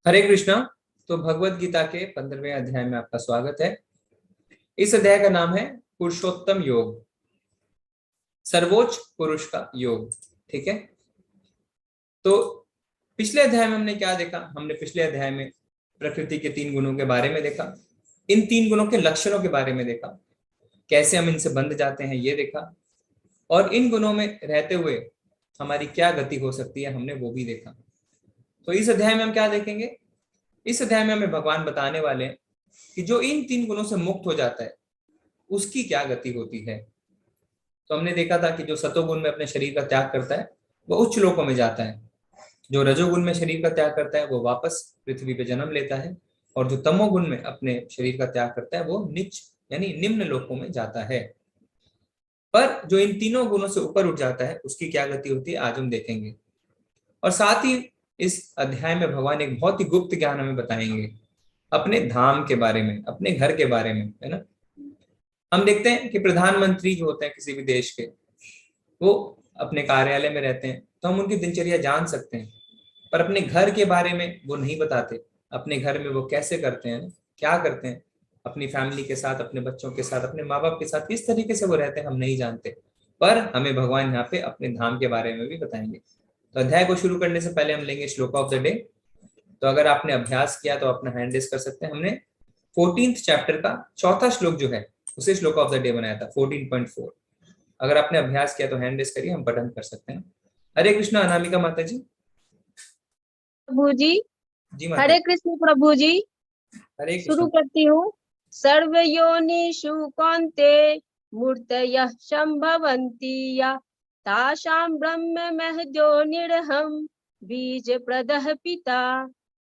हरे कृष्णा। तो भगवत गीता के 15वें अध्याय में आपका स्वागत है। इस अध्याय का नाम है पुरुषोत्तम योग, सर्वोच्च पुरुष का योग। ठीक है। तो पिछले अध्याय में हमने क्या देखा? हमने पिछले अध्याय में प्रकृति के 3 गुणों के बारे में देखा, इन 3 गुणों के लक्षणों के बारे में देखा, कैसे हम इनसे बंध जाते हैं ये देखा, और इन गुणों में रहते हुए हमारी क्या गति हो सकती है हमने वो भी देखा। तो इस अध्याय में हम क्या देखेंगे? इस अध्याय में हमें भगवान बताने वाले हैं कि जो इन 3 गुणों से मुक्त हो जाता है उसकी क्या गति होती है। तो हमने देखा था कि जो सतोगुण में अपने शरीर का त्याग करता है वो उच्च लोकों में जाता है, जो रजोगुण में शरीर का त्याग करता है वो वापस पृथ्वी पे जन्म लेता है, और जो तमोगुण में अपने शरीर का त्याग करता है वो नीच यानी निम्न लोकों में जाता है। पर जो इन 3 गुणों से ऊपर उठ जाता है उसकी क्या गति होती है आज हम देखेंगे। और साथ ही इस अध्याय में भगवान एक बहुत ही गुप्त ज्ञान हमें बताएंगे अपने धाम के बारे में, अपने घर के बारे में, है ना। हम देखते हैं कि प्रधानमंत्री जो होते हैं किसी भी देश के, वो अपने कार्यालय में रहते हैं तो हम उनकी दिनचर्या जान सकते हैं, पर अपने घर के बारे में वो नहीं बताते। अपने घर में वो कैसे करते हैं, क्या करते हैं, अपनी फैमिली के साथ, अपने बच्चों के साथ, अपने माँ बाप के साथ किस तरीके से वो रहते हैं हम नहीं जानते। पर हमें भगवान यहाँ पे अपने धाम के बारे में भी बताएंगे। तो अध्याय को शुरू करने से पहले हम लेंगे श्लोक ऑफ द डे। तो अगर आपने अभ्यास किया तो अपना हैंड रेस कर सकते हैं। हमने 14th चैप्टर का चौथा श्लोक जो है उसे श्लोक ऑफ द डे बनाया था, 14.4। अगर आपने अभ्यास किया तो हैंड रेस करिए, हम पठन कर सकते हैं। हरे कृष्णा अनामिका माता जी। प्रभु जी। जी माता हरे जी। कृष्ण प्रभु जी। हरे शुरू कृष्णा। करती हूँ। सर्व योनिषु कौन्ते मूर्तयः संभवन्ति या तासां ब्रह्म महद्योनिरहं बीज प्रदः पिता।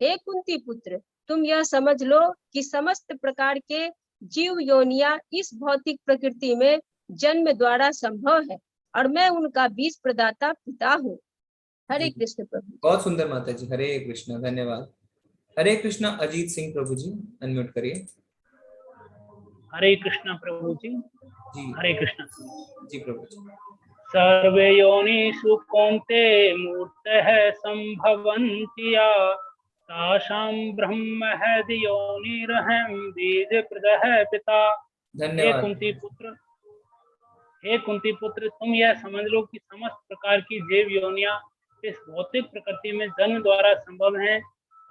हे कुंती पुत्र, तुम यह समझ लो कि समस्त प्रकार के जीव योनिया इस भौतिक प्रकृति में जन्म द्वारा संभव है और मैं उनका बीज प्रदाता पिता हूँ। हरे जी कृष्ण प्रभु। बहुत सुंदर माता जी, हरे कृष्णा, धन्यवाद। हरे कृष्णा अजीत सिंह प्रभु जी, अनम्यूट करिए। हरे कृष्ण प्रभु जी। जी। हरे कृष्ण। जी प्रभु जी। सर्वे योनिषु कौन्ते मूर्तयः सम्भवन्ति या तासां ब्रह्म हृदयोनिरहं बीजप्रदः पिता। धन्यवाद। हे कुंती पुत्र, तुम यह समझ लो कि समस्त प्रकार की जीव योनियां इस भौतिक प्रकृति में जन्म द्वारा संभव हैं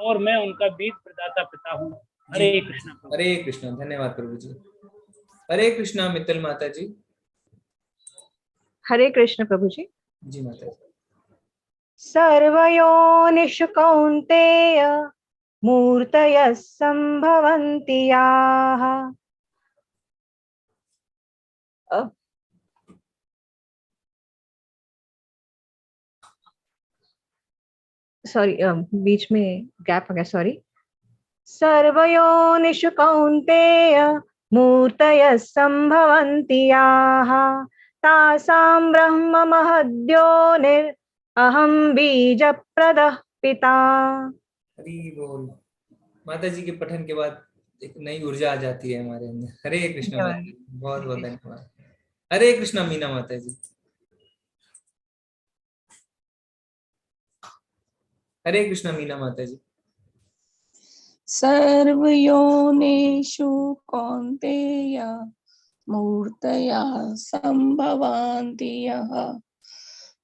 और मैं उनका बीज प्रदाता पिता हूँ। हरे कृष्ण। हरे कृष्णा, धन्यवाद प्रभु जी। हरे कृष्णा मित्तल माता जी। हरे कृष्ण प्रभु जी। जी माता जी। सर्वयोनिषु कौन्तेय मूर्तयः सम्भवन्ति याः। सॉरी, बीच में गैप हो गया, सॉरी। सर्वयोनिषु कौन्तेय मूर्तयः सम्भवन्ति याः तासां ब्रह्म महद्योनिर् अहं बीजप्रदः पिता। हरि बोल। माता जी के पठन के बाद एक नई ऊर्जा आ जाती है हमारे अंदर। हरे कृष्णा माता जी, बहुत बहुत धन्यवाद। हरे कृष्णा मीना माता जी। हरे कृष्णा मीना माता जी। सर्वयोनिषु कौन्तेय मूर्तया संभवन्ति यः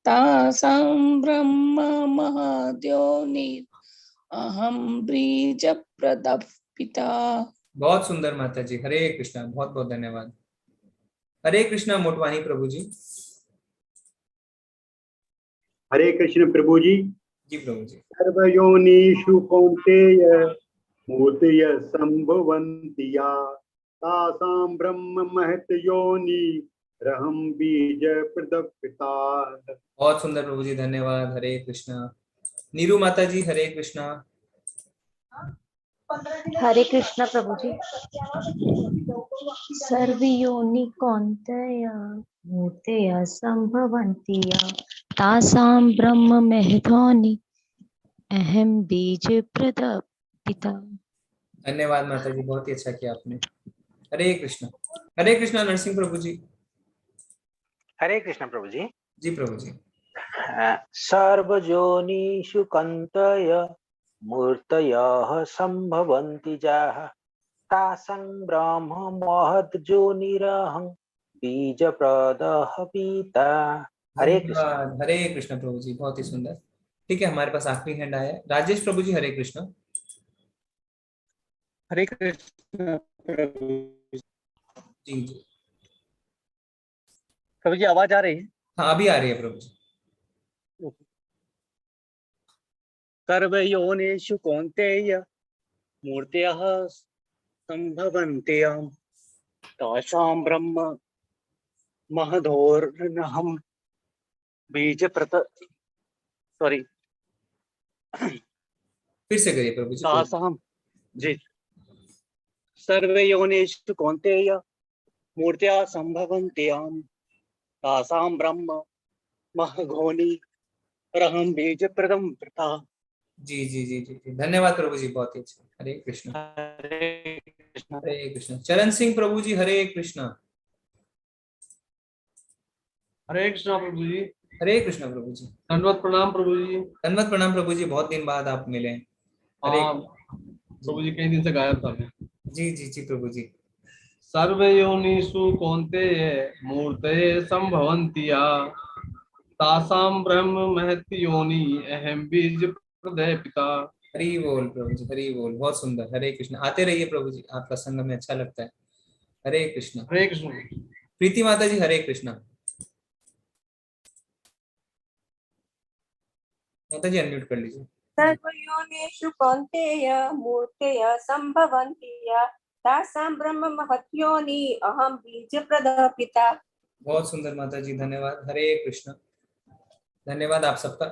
तासां ब्रह्म महद्योनिर् अहं बीजप्रदः पिता। बहुत सुंदर माता जी, हरे कृष्णा, बहुत बहुत धन्यवाद। हरे कृष्णा मोटवानी प्रभु जी। हरे कृष्ण प्रभु जी। जी प्रभु जी। सर्वयोनिषु कौन्तेय मूर्तयः सम्भवन्ति या तासां ब्रह्म महत् योनिरहं बीजप्रदः पिता। बहुत सुंदर प्रभु जी, धन्यवाद। हरे कृष्णा। नीरू माता जी, हरे कृष्णा। हरे कृष्णा प्रभु जी। सर्वयोनि कौन्तेय मूर्तयः सम्भवन्ति या तासां ब्रह्म महद्योनि अहं बीजप्रदः पिता। धन्यवाद माता जी, बहुत ही अच्छा किया आपने। हरे कृष्णा। हरे कृष्णा नरसिंह प्रभु जी। हरे कृष्ण प्रभु जी। जी प्रभु जी। सर्वयोनिषु कौन्तेय मूर्तयः सम्भवन्ति जाः तासां ब्रह्म महद्योनिरहं बीजप्रदः पिता। हरे कृष्ण। धन्यवाद। हरे कृष्ण प्रभु जी, बहुत ही सुंदर। ठीक है, हमारे पास आखिरी हैंड आया है, राजेश प्रभु जी। हरे कृष्ण। हरे कृष्ण प्रभु जी जी, प्रभु जी, आवाज आ रही है? हाँ अभी आ रही है प्रभु जी। सर्वयोनिषु कौन्तेय मूर्तयः सम्भवन्त्यं तासां ब्रह्म महदोर्नहं बीजप्रद सॉरी फिर से करिए प्रभु जी। तासां जी सर्वयोनिषु कौन्तेय मूर्तयः सम्भवन्त्यं तासां ब्रह्म महघोनि रहं बीजप्रदं प्रथा। जी जी जी जी जी, धन्यवाद प्रभु जी, बहुत ही अच्छा। हरे कृष्ण। हरे कृष्ण। हरे कृष्ण। चरण सिंह प्रभु जी। हरे कृष्ण। हरे कृष्णा प्रभु जी। हरे कृष्ण प्रभु जी। दंडवत प्रणाम प्रभु जी। दंडवत प्रणाम प्रभु जी, बहुत दिन बाद आप मिले। हरे हाँ प्रभु जी, कई दिन से गायब था मैं। जी जी जी प्रभु जी। सर्वयोनिषु कौन्तेय मूर्तये संभवन्ति या तासां ब्रह्म महत् योनि अहम बीज प्रदय पिता। हरि बोल प्रभु जी, हरि बोल, बहुत सुंदर। हरे कृष्ण। आते रहिए प्रभु जी, आपका संग में अच्छा लगता है। हरे कृष्ण। हरे कृष्ण। प्रीति माता जी। हरे कृष्ण। माता जी अनम्यूट कर लीजिए। सर्वयोनिषु कौन्तेय मूर्तयः सम्भवन्ति या तासां ब्रह्म महत्योनि अहं बीजप्रदः पिता। बहुत सुंदर माता जी, धन्यवाद। हरे कृष्ण। धन्यवाद आप सबका।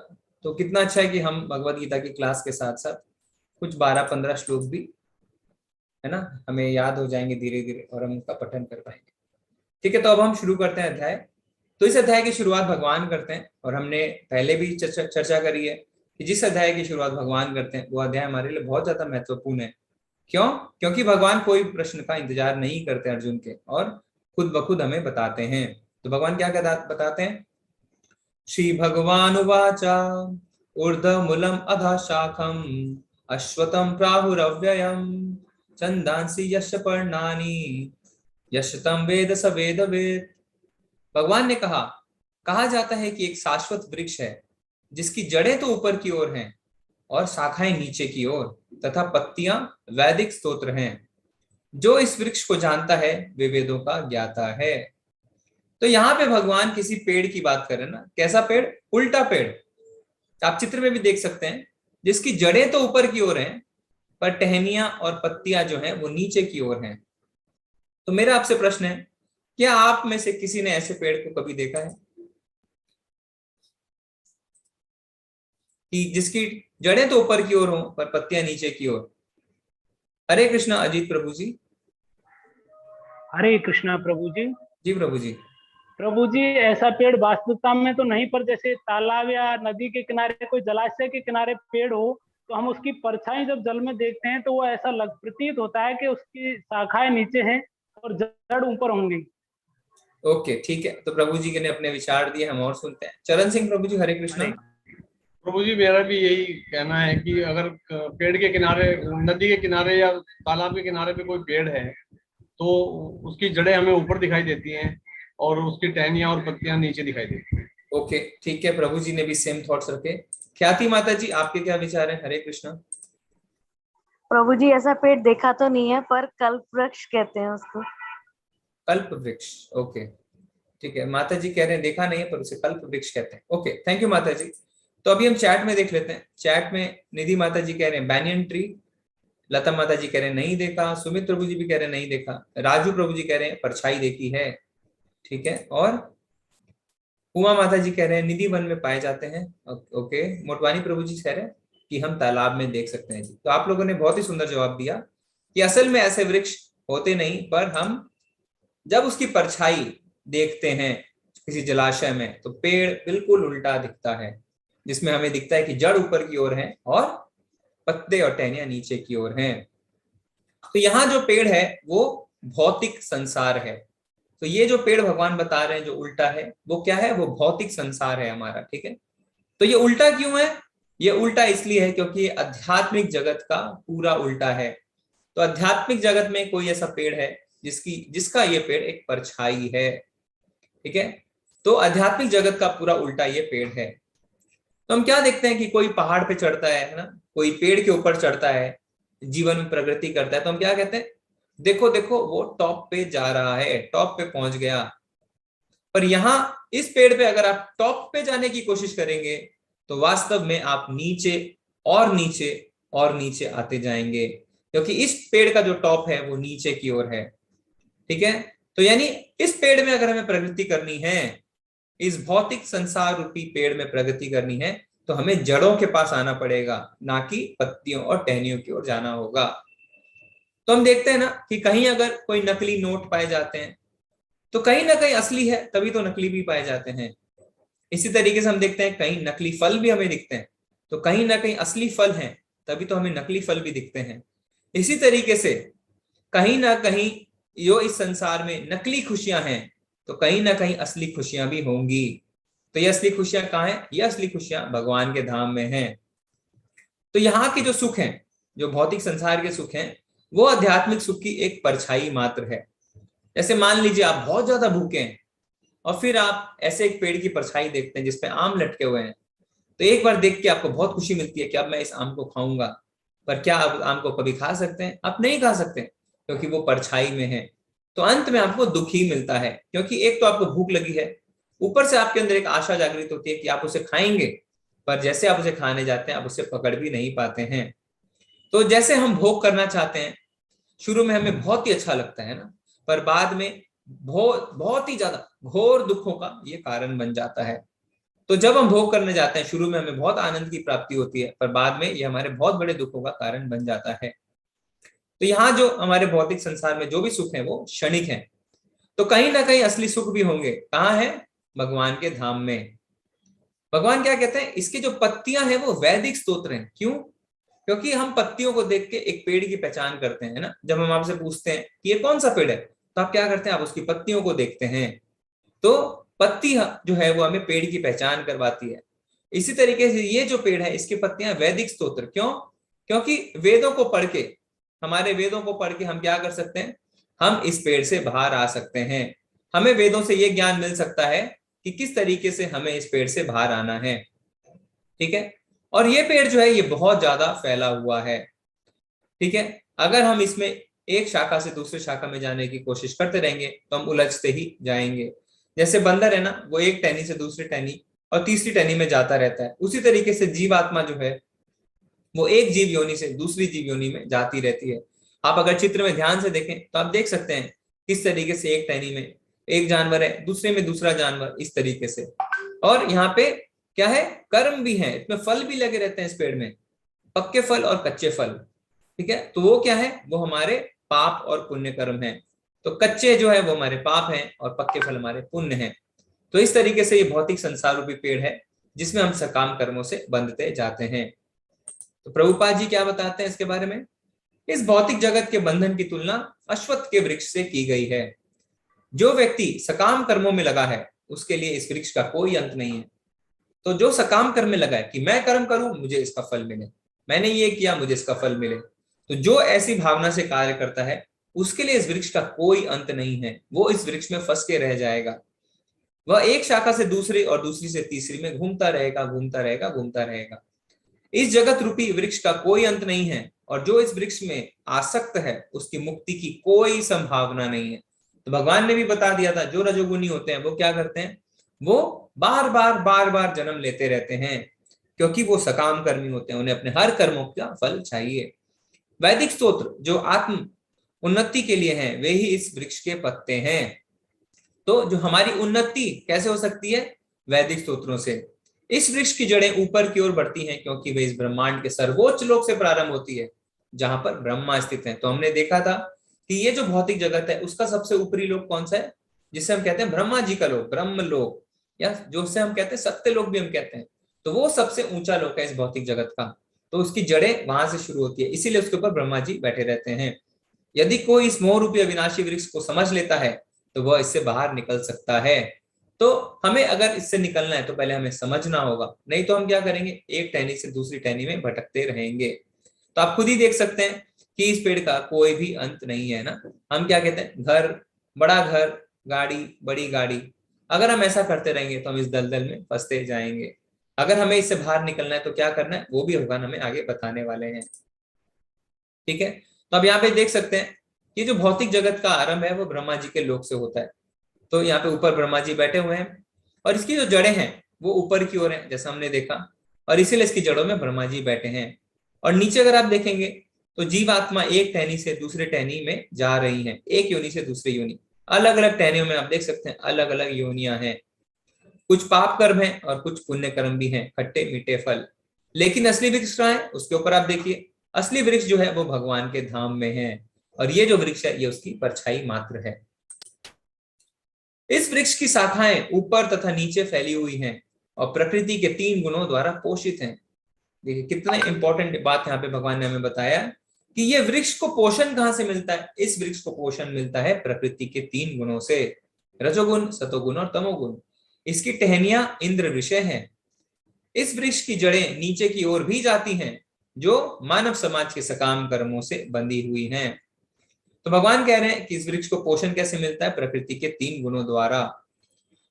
तो कितना अच्छा है कि हम भगवत गीता की क्लास के साथ साथ कुछ 12-15 श्लोक भी, है ना, हमें याद हो जाएंगे धीरे धीरे और हम उनका पठन कर पाएंगे। ठीक है, तो अब हम शुरू करते हैं अध्याय। तो इस अध्याय की शुरुआत भगवान करते हैं, और हमने पहले भी चर्चा करी है कि जिस अध्याय की शुरुआत भगवान करते हैं वो अध्याय हमारे लिए बहुत ज्यादा महत्वपूर्ण है। क्यों? क्योंकि भगवान कोई प्रश्न का इंतजार नहीं करते अर्जुन के, और खुद ब खुद हमें बताते हैं। तो भगवान क्या बताते हैं? श्री भगवान उवाच ऊर्ध्वमूलम् अधः शाखम् अश्वत्थं प्राहुरव्ययम् छन्दांसि यस्य पर्णानि यस्य तं वेद स वेदवित्। भगवान ने कहा जाता है कि एक शाश्वत वृक्ष है जिसकी जड़ें तो ऊपर की ओर हैं और शाखाएं नीचे की ओर, तथा पत्तियां वैदिक स्तोत्र हैं। जो इस वृक्ष को जानता है वे वेदों का ज्ञाता है। तो यहाँ पे भगवान किसी पेड़ की बात कर रहे हैं ना। कैसा पेड़? उल्टा पेड़। आप चित्र में भी देख सकते हैं, जिसकी जड़ें तो ऊपर की ओर हैं पर टहनियां और पत्तियां जो हैं वो नीचे की ओर हैं। तो मेरा आपसे प्रश्न है, क्या आप में से किसी ने ऐसे पेड़ को कभी देखा है कि जिसकी जड़ें तो ऊपर की ओर हो पर पत्तियां नीचे की ओर? हरे कृष्णा अजीत प्रभु जी। हरे कृष्णा प्रभु जी। जी प्रभु जी। प्रभु जी, ऐसा पेड़ वास्तविकता में तो नहीं, पर जैसे तालाब या नदी के किनारे, कोई जलाशय के किनारे पेड़ हो तो हम उसकी परछाई जब जल में देखते हैं तो वो ऐसा प्रतीत होता है कि उसकी शाखाएं नीचे हैं और जड़ ऊपर होंगी। ओके ठीक है, तो प्रभु जी ने अपने विचार दिए, हम और सुनते हैं। चरण सिंह प्रभु जी। हरे कृष्णा। प्रभु जी, मेरा भी यही कहना है कि अगर पेड़ के किनारे, नदी के किनारे या तालाब के किनारे पे कोई पेड़ है तो उसकी जड़ें हमें ऊपर दिखाई देती हैं और उसकी टहनियां और पत्तियां नीचे दिखाई देती हैं। ओके ठीक है, प्रभु जी ने भी सेम थॉट्स रखे। ख्याति माता जी, आपके क्या विचार है? हरे कृष्णा। प्रभु जी, ऐसा पेड़ देखा तो नहीं है, पर कल्प वृक्ष कहते हैं उसको। कल्प वृक्ष, ओके ठीक है। माता जी कह रहे हैं देखा नहीं है पर उसे कल्प वृक्ष कहते हैं। ओके, थैंक यू माता जी। तो अभी हम चैट में देख लेते हैं। चैट में निधि माता जी कह रहे हैं बैनियन ट्री, लता माता जी कह रहे हैं नहीं देखा, सुमित प्रभु जी भी कह रहे हैं नहीं देखा, राजू प्रभु जी कह रहे हैं परछाई देखी है, ठीक है, और उमा माता जी कह रहे हैं निधि वन में पाए जाते हैं। ओके, मोटवानी प्रभु जी कह रहे हैं कि हम तालाब में देख सकते हैं जी। तो आप लोगों ने बहुत ही सुंदर जवाब दिया कि असल में ऐसे वृक्ष होते नहीं, पर हम जब उसकी परछाई देखते हैं किसी जलाशय में तो पेड़ बिल्कुल उल्टा दिखता है, जिसमें हमें दिखता है कि जड़ ऊपर की ओर है और पत्ते और टहनियां नीचे की ओर हैं। तो यहाँ जो पेड़ है वो भौतिक संसार है। तो ये जो पेड़ भगवान बता रहे हैं जो उल्टा है वो क्या है? वो भौतिक संसार है हमारा, ठीक है। तो ये उल्टा क्यों है? ये उल्टा इसलिए है क्योंकि ये आध्यात्मिक जगत का पूरा उल्टा है। तो आध्यात्मिक जगत में कोई ऐसा पेड़ है जिसका ये पेड़ एक परछाई है, ठीक है। तो आध्यात्मिक जगत का पूरा उल्टा ये पेड़ है। तो हम क्या देखते हैं कि कोई पहाड़ पे चढ़ता है ना, कोई पेड़ के ऊपर चढ़ता है, जीवन में प्रगति करता है, तो हम क्या कहते हैं, देखो देखो वो टॉप पे जा रहा है, टॉप पे पहुंच गया। पर यहां इस पेड़ पे अगर आप टॉप पे जाने की कोशिश करेंगे तो वास्तव में आप नीचे और नीचे और नीचे आते जाएंगे, क्योंकि इस पेड़ का जो टॉप है वो नीचे की ओर है, ठीक है। तो यानी इस पेड़ में अगर हमें प्रगति करनी है, इस भौतिक संसार रूपी पेड़ में प्रगति करनी है, तो हमें जड़ों के पास आना पड़ेगा, ना कि पत्तियों और टहनियों की ओर जाना होगा। तो हम देखते हैं ना कि कहीं अगर कोई नकली नोट पाए जाते हैं तो कहीं ना कहीं असली है, तभी तो नकली भी पाए जाते हैं। इसी तरीके से हम देखते हैं कहीं नकली फल भी हमें दिखते हैं, तो कहीं ना कहीं असली फल हैं, तभी तो हमें नकली फल भी दिखते हैं। इसी तरीके से कहीं ना कहीं जो इस संसार में नकली खुशियां हैं, तो कहीं ना कहीं असली खुशियां भी होंगी। तो ये असली खुशियां कहाँ हैं? ये असली खुशियां भगवान के धाम में हैं। तो यहाँ के जो सुख हैं, जो भौतिक संसार के सुख हैं, वो आध्यात्मिक सुख की एक परछाई मात्र है। जैसे मान लीजिए आप बहुत ज्यादा भूखे हैं और फिर आप ऐसे एक पेड़ की परछाई देखते हैं जिसपे आम लटके हुए हैं, तो एक बार देख के आपको बहुत खुशी मिलती है कि अब मैं इस आम को खाऊंगा। पर क्या आप आम को कभी खा सकते हैं? आप नहीं खा सकते, क्योंकि वो परछाई में है। तो अंत में आपको दुख ही मिलता है, क्योंकि एक तो आपको भूख लगी है, ऊपर से आपके अंदर एक आशा जागृत होती है कि आप उसे खाएंगे, पर जैसे आप उसे खाने जाते हैं आप उसे पकड़ भी नहीं पाते हैं। तो जैसे हम भोग करना चाहते हैं, शुरू में हमें बहुत ही अच्छा लगता है ना, पर बाद में बहुत ही ज्यादा घोर दुखों का ये कारण बन जाता है। तो जब हम भोग करने जाते हैं, शुरू में हमें बहुत आनंद की प्राप्ति होती है, पर बाद में ये हमारे बहुत बड़े दुखों का कारण बन जाता है। तो यहाँ जो हमारे भौतिक संसार में जो भी सुख है वो क्षणिक है। तो कहीं ना कहीं असली सुख भी होंगे, कहाँ है? भगवान के धाम में। भगवान क्या कहते हैं, इसकी जो पत्तियां हैं वो वैदिक स्तोत्र हैं। क्यों? क्योंकि हम पत्तियों को देख के एक पेड़ की पहचान करते हैं ना। जब हम आपसे पूछते हैं कि ये कौन सा पेड़ है, तो आप क्या करते हैं? आप उसकी पत्तियों को देखते हैं। तो पत्ती जो है वो हमें पेड़ की पहचान करवाती है। इसी तरीके से ये जो पेड़ है, इसकी पत्तियां वैदिक स्तोत्र। क्यों? क्योंकि वेदों को पढ़ के, हमारे वेदों को पढ़ के हम क्या कर सकते हैं? हम इस पेड़ से बाहर आ सकते हैं। हमें वेदों से ये ज्ञान मिल सकता है कि किस तरीके से हमें इस पेड़ से बाहर आना है, ठीक है। और ये पेड़ जो है ये बहुत ज्यादा फैला हुआ है, ठीक है। अगर हम इसमें एक शाखा से दूसरी शाखा में जाने की कोशिश करते रहेंगे तो हम उलझते ही जाएंगे। जैसे बंदर है ना, वो एक टहनी से दूसरी टहनी और तीसरी टहनी में जाता रहता है, उसी तरीके से जीवात्मा जो है वो एक जीव योनि से दूसरी जीव योनि में जाती रहती है। आप अगर चित्र में ध्यान से देखें तो आप देख सकते हैं किस तरीके से एक टहनी में एक जानवर है, दूसरे में दूसरा जानवर, इस तरीके से। और यहाँ पे क्या है? कर्म भी है, इसमें फल भी लगे रहते हैं इस पेड़ में, पक्के फल और कच्चे फल, ठीक है। तो वो क्या है? वो हमारे पाप और पुण्य कर्म है। तो कच्चे जो है वो हमारे पाप हैं और पक्के फल हमारे पुण्य हैं। तो इस तरीके से ये भौतिक संसार रूपी पेड़ है जिसमें हम सकाम कर्मों से बंधते जाते हैं। तो प्रभुपाद जी क्या बताते हैं इसके बारे में? इस भौतिक जगत के बंधन की तुलना अश्वत्थ के वृक्ष से की गई है। जो व्यक्ति सकाम कर्मों में लगा है उसके लिए इस वृक्ष का कोई अंत नहीं है। तो जो सकाम कर्म में लगा है कि मैं कर्म करूं मुझे इसका फल मिले, मैंने ये किया मुझे इसका फल मिले, तो जो ऐसी भावना से कार्य करता है उसके लिए इस वृक्ष का कोई अंत नहीं है। वो इस वृक्ष में फंस के रह जाएगा। वह एक शाखा से दूसरी और दूसरी से तीसरी में घूमता रहेगा, घूमता रहेगा, घूमता रहेगा। इस जगत रूपी वृक्ष का कोई अंत नहीं है और जो इस वृक्ष में आसक्त है उसकी मुक्ति की कोई संभावना नहीं है। तो भगवान ने भी बता दिया था, जो रजोगुनी होते हैं वो क्या करते हैं? वो बार बार जन्म लेते रहते हैं, क्योंकि वो सकाम कर्मी होते हैं, उन्हें अपने हर कर्मों का फल चाहिए। वैदिक स्तोत्र जो आत्म उन्नति के लिए हैं, वे ही इस वृक्ष के पत्ते हैं। तो जो हमारी उन्नति कैसे हो सकती है? वैदिक स्तोत्रों से। इस वृक्ष की जड़ें ऊपर की ओर बढ़ती हैं क्योंकि वे इस ब्रह्मांड के सर्वोच्च लोक से प्रारंभ होती है जहां पर ब्रह्मा स्थित है। तो हमने देखा था कि ये जो भौतिक जगत है उसका सबसे ऊपरी लोक कौन सा है? जिसे हम कहते हैं ब्रह्मा जी का लोक, ब्रह्म लोक, या जो से हम कहते हैं सत्य लोक भी हम कहते हैं। तो वो सबसे ऊंचा लोक है इस भौतिक जगत का। तो उसकी जड़ें वहां से शुरू होती है, इसीलिए उसके ऊपर ब्रह्मा जी बैठे रहते हैं। यदि कोई इस मोह रूपी अविनाशी वृक्ष को समझ लेता है तो वह इससे बाहर निकल सकता है। तो हमें अगर इससे निकलना है तो पहले हमें समझना होगा, नहीं तो हम क्या करेंगे, एक टहनी से दूसरी टहनी में भटकते रहेंगे। तो आप खुद ही देख सकते हैं कि इस पेड़ का कोई भी अंत नहीं है ना। हम क्या कहते हैं, घर, बड़ा घर, गाड़ी, बड़ी गाड़ी। अगर हम ऐसा करते रहेंगे तो हम इस दलदल में फंसते जाएंगे। अगर हमें इससे बाहर निकलना है तो क्या करना है, वो भी भगवान हमें आगे बताने वाले हैं। ठीक है, तो अब यहाँ पे देख सकते हैं कि जो भौतिक जगत का आरंभ है वो ब्रह्मा जी के लोक से होता है। तो यहाँ पे ऊपर ब्रह्मा जी बैठे हुए हैं और इसकी जो जड़ें हैं वो ऊपर की ओर हैं, जैसा हमने देखा, और इसीलिए इसकी जड़ों में ब्रह्मा जी बैठे हैं। और नीचे अगर आप देखेंगे तो जीवात्मा एक टहनी से दूसरे टहनी में जा रही है, एक योनि से दूसरी योनि। अलग अलग टहनियों में आप देख सकते हैं अलग अलग योनियां हैं, कुछ पाप कर्म है और कुछ पुण्य कर्म भी हैं, खट्टे मीठे फल। लेकिन असली वृक्ष कहाँ है, उसके ऊपर आप देखिए, असली वृक्ष जो है वो भगवान के धाम में है, और ये जो वृक्ष है ये उसकी परछाई मात्र है। इस वृक्ष की शाखाएं ऊपर तथा नीचे फैली हुई हैं और प्रकृति के 3 गुणों द्वारा पोषित हैं। देखिए कितना इंपॉर्टेंट बात यहाँ पे भगवान ने हमें बताया कि ये वृक्ष को पोषण कहाँ से मिलता है। इस वृक्ष को पोषण मिलता है प्रकृति के 3 गुणों से, रजोगुण, सतोगुण और तमोगुण। इसकी टहनियां इंद्र विषय हैं। इस वृक्ष की जड़ें नीचे की ओर भी जाती हैं, जो मानव समाज के सकाम कर्मों से बंधी हुई हैं। तो भगवान कह रहे हैं कि इस वृक्ष को पोषण कैसे मिलता है, प्रकृति के 3 गुणों द्वारा।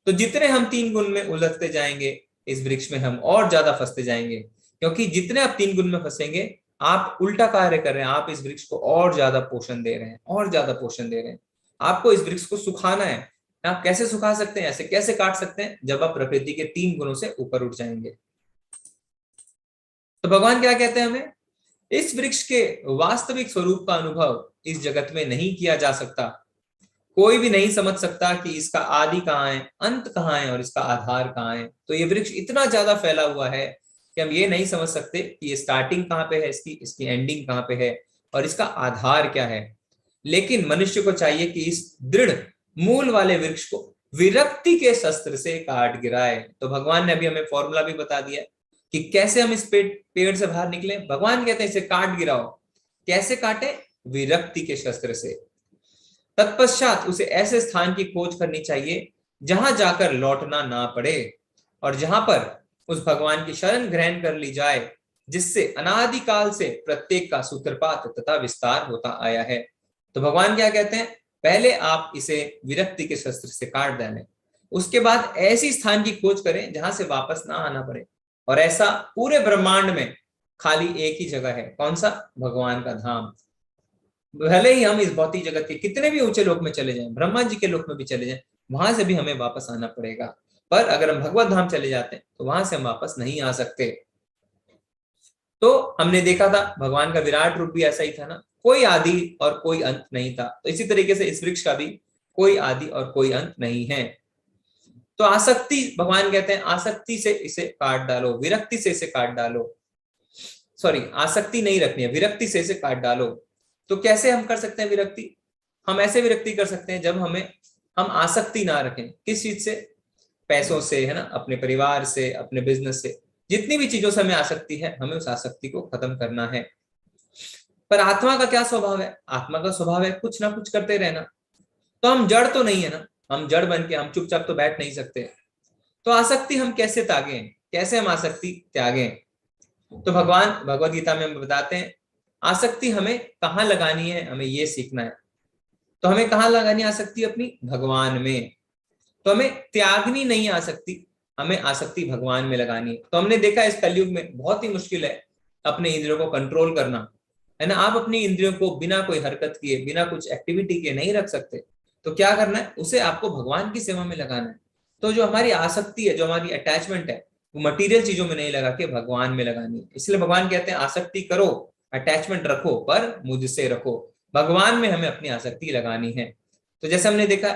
तो जितने हम 3 गुण में उलझते जाएंगे इस वृक्ष में हम और ज्यादा फंसते जाएंगे, क्योंकि जितने आप 3 गुण में फंसेंगे आप उल्टा कार्य कर रहे हैं, आप इस वृक्ष को और ज्यादा पोषण दे रहे हैं, और ज्यादा पोषण दे रहे हैं। आपको इस वृक्ष को सुखाना है। आप कैसे सुखा सकते हैं, ऐसे कैसे काट सकते हैं, जब आप प्रकृति के 3 गुणों से ऊपर उठ जाएंगे। तो भगवान क्या कहते हैं हमें, इस वृक्ष के वास्तविक स्वरूप का अनुभव इस जगत में नहीं किया जा सकता। कोई भी नहीं समझ सकता कि इसका आदि कहाँ है, अंत कहाँ है और इसका आधार कहाँ है। तो ये वृक्ष इतना ज्यादा फैला हुआ है कि हम ये नहीं समझ सकते कि ये स्टार्टिंग कहाँ पे है, इसकी एंडिंग कहाँ पे है और इसका आधार क्या है। लेकिन मनुष्य को चाहिए कि इस दृढ़ मूल वाले वृक्ष को विरक्ति के शस्त्र से काट गिराए। तो भगवान ने अभी हमें फॉर्मूला भी बता दिया कि कैसे हम इस पेड़ से बाहर निकले। भगवान कहते हैं इसे काट गिराओ। कैसे काटे, विरक्ति के शस्त्र से। तत्पश्चात उसे ऐसे स्थान की खोज करनी चाहिए जहां जाकर लौटना ना पड़े और जहां पर उस भगवान की शरण ग्रहण कर ली जाए, जिससे अनादिकाल से प्रत्येक का सूत्रपात तथा विस्तार होता आया है। तो भगवान क्या कहते हैं, पहले आप इसे विरक्ति के शस्त्र से काट डालें, उसके बाद ऐसी स्थान की खोज करें जहां से वापस ना आना पड़े। और ऐसा पूरे ब्रह्मांड में खाली एक ही जगह है, कौन सा, भगवान का धाम। भले ही हम इस भौतिक जगत के कितने भी ऊंचे लोक में चले जाएं, ब्रह्मा जी के लोक में भी चले जाएं, वहां से भी हमें वापस आना पड़ेगा। पर अगर हम भगवत धाम चले जाते हैं तो वहां से हम वापस नहीं आ सकते। तो हमने देखा था भगवान का विराट रूप भी ऐसा ही था ना, कोई आदि और कोई अंत नहीं था। तो इसी तरीके से इस वृक्ष का भी कोई आदि और कोई अंत नहीं है। तो आसक्ति, भगवान कहते हैं आसक्ति से इसे काट डालो, विरक्ति से इसे काट डालो। सॉरी, आसक्ति नहीं रखनी है, विरक्ति से इसे काट डालो। तो कैसे हम कर सकते हैं विरक्ति, हम ऐसे विरक्ति कर सकते हैं जब हम आसक्ति ना रखें। किस चीज से, पैसों से, है ना, अपने परिवार से, अपने बिजनेस से, जितनी भी चीजों से हमें आसक्ति है, हमें उस आसक्ति को खत्म करना है। पर आत्मा का क्या स्वभाव है, आत्मा का स्वभाव है कुछ ना कुछ करते रहना। तो हम जड़ तो नहीं है ना, हम जड़ बन के हम चुपचाप तो बैठ नहीं सकते। तो आसक्ति हम कैसे त्यागें, कैसे हम आसक्ति त्यागें। तो भगवान भगवद गीता में हम बताते हैं आसक्ति हमें कहाँ लगानी है, हमें ये सीखना है। तो हमें कहाँ लगानी आसक्ति, अपनी भगवान में। तो हमें त्यागनी नहीं आसक्ति, हमें आसक्ति भगवान में लगानी है। तो हमने देखा इस कलयुग में बहुत ही मुश्किल है अपने इंद्रियों को कंट्रोल करना, है ना। आप अपनी इंद्रियों को बिना कोई हरकत किए, बिना कुछ एक्टिविटी के नहीं रख सकते। तो क्या करना है, उसे आपको भगवान की सेवा में लगाना है। तो जो हमारी आसक्ति है, जो हमारी अटैचमेंट है, वो मटीरियल चीजों में नहीं लगा के भगवान में लगानी है। इसलिए भगवान कहते हैं आसक्ति करो, अटैचमेंट रखो, पर मुझसे रखो। भगवान में हमें अपनी आसक्ति लगानी है। तो जैसे हमने देखा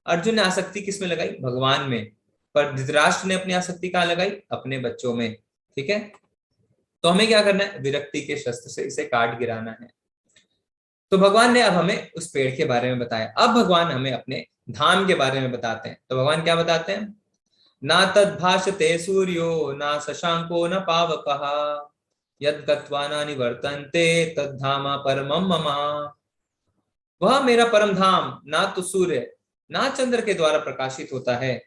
अर्जुन ने आसक्ति किस में लगाई, भगवान में। पर धृतराष्ट्र ने अपनी आसक्ति कहाँ लगाई, अपने बच्चों में। ठीक है, तो हमें क्या करना है, विरक्ति के शस्त्र से इसे काट गिराना है। तो भगवान ने अब हमें उस पेड़ के बारे में बताया। अब भगवान हमें अपने धाम के बारे में बताते हैं। तो भगवान क्या बताते हैं, ना तद्भाषते सूर्यो ना शशांको न पावकः यद् गत्वा न निवर्तन्ते तद्धाम परमं मम। वह मेरा परम धाम ना तो सूर्य ना चंद्र के द्वारा प्रकाशित होता है,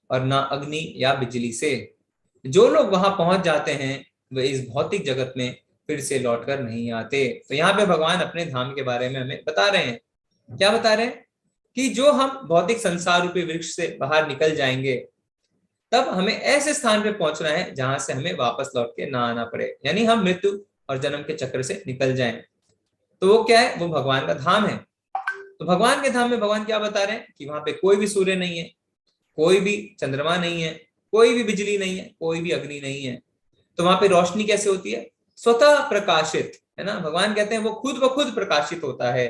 और ना अग्नि या बिजली से। जो लोग वहां पहुंच जाते हैं वे इस भौतिक जगत में फिर से लौटकर नहीं आते। तो यहाँ पे भगवान अपने धाम के बारे में हमें बता रहे हैं। क्या बता रहे हैं? कि जो हम भौतिक संसार रूपी वृक्ष से बाहर निकल जाएंगे तब हमें ऐसे स्थान पे पहुंचना है जहां से हमें वापस लौट के ना आना पड़े, यानी हम मृत्यु और जन्म के चक्र से निकल जाएं। तो वो क्या है? वो भगवान का धाम है। तो भगवान के धाम में भगवान क्या बता रहे हैं कि वहां पे कोई भी सूर्य नहीं है, कोई भी चंद्रमा नहीं है, कोई भी बिजली नहीं है, कोई भी अग्नि नहीं है। तो वहां पे रोशनी कैसे होती है? स्वतः प्रकाशित, है ना। भगवान कहते हैं वो खुद ब खुद प्रकाशित होता है,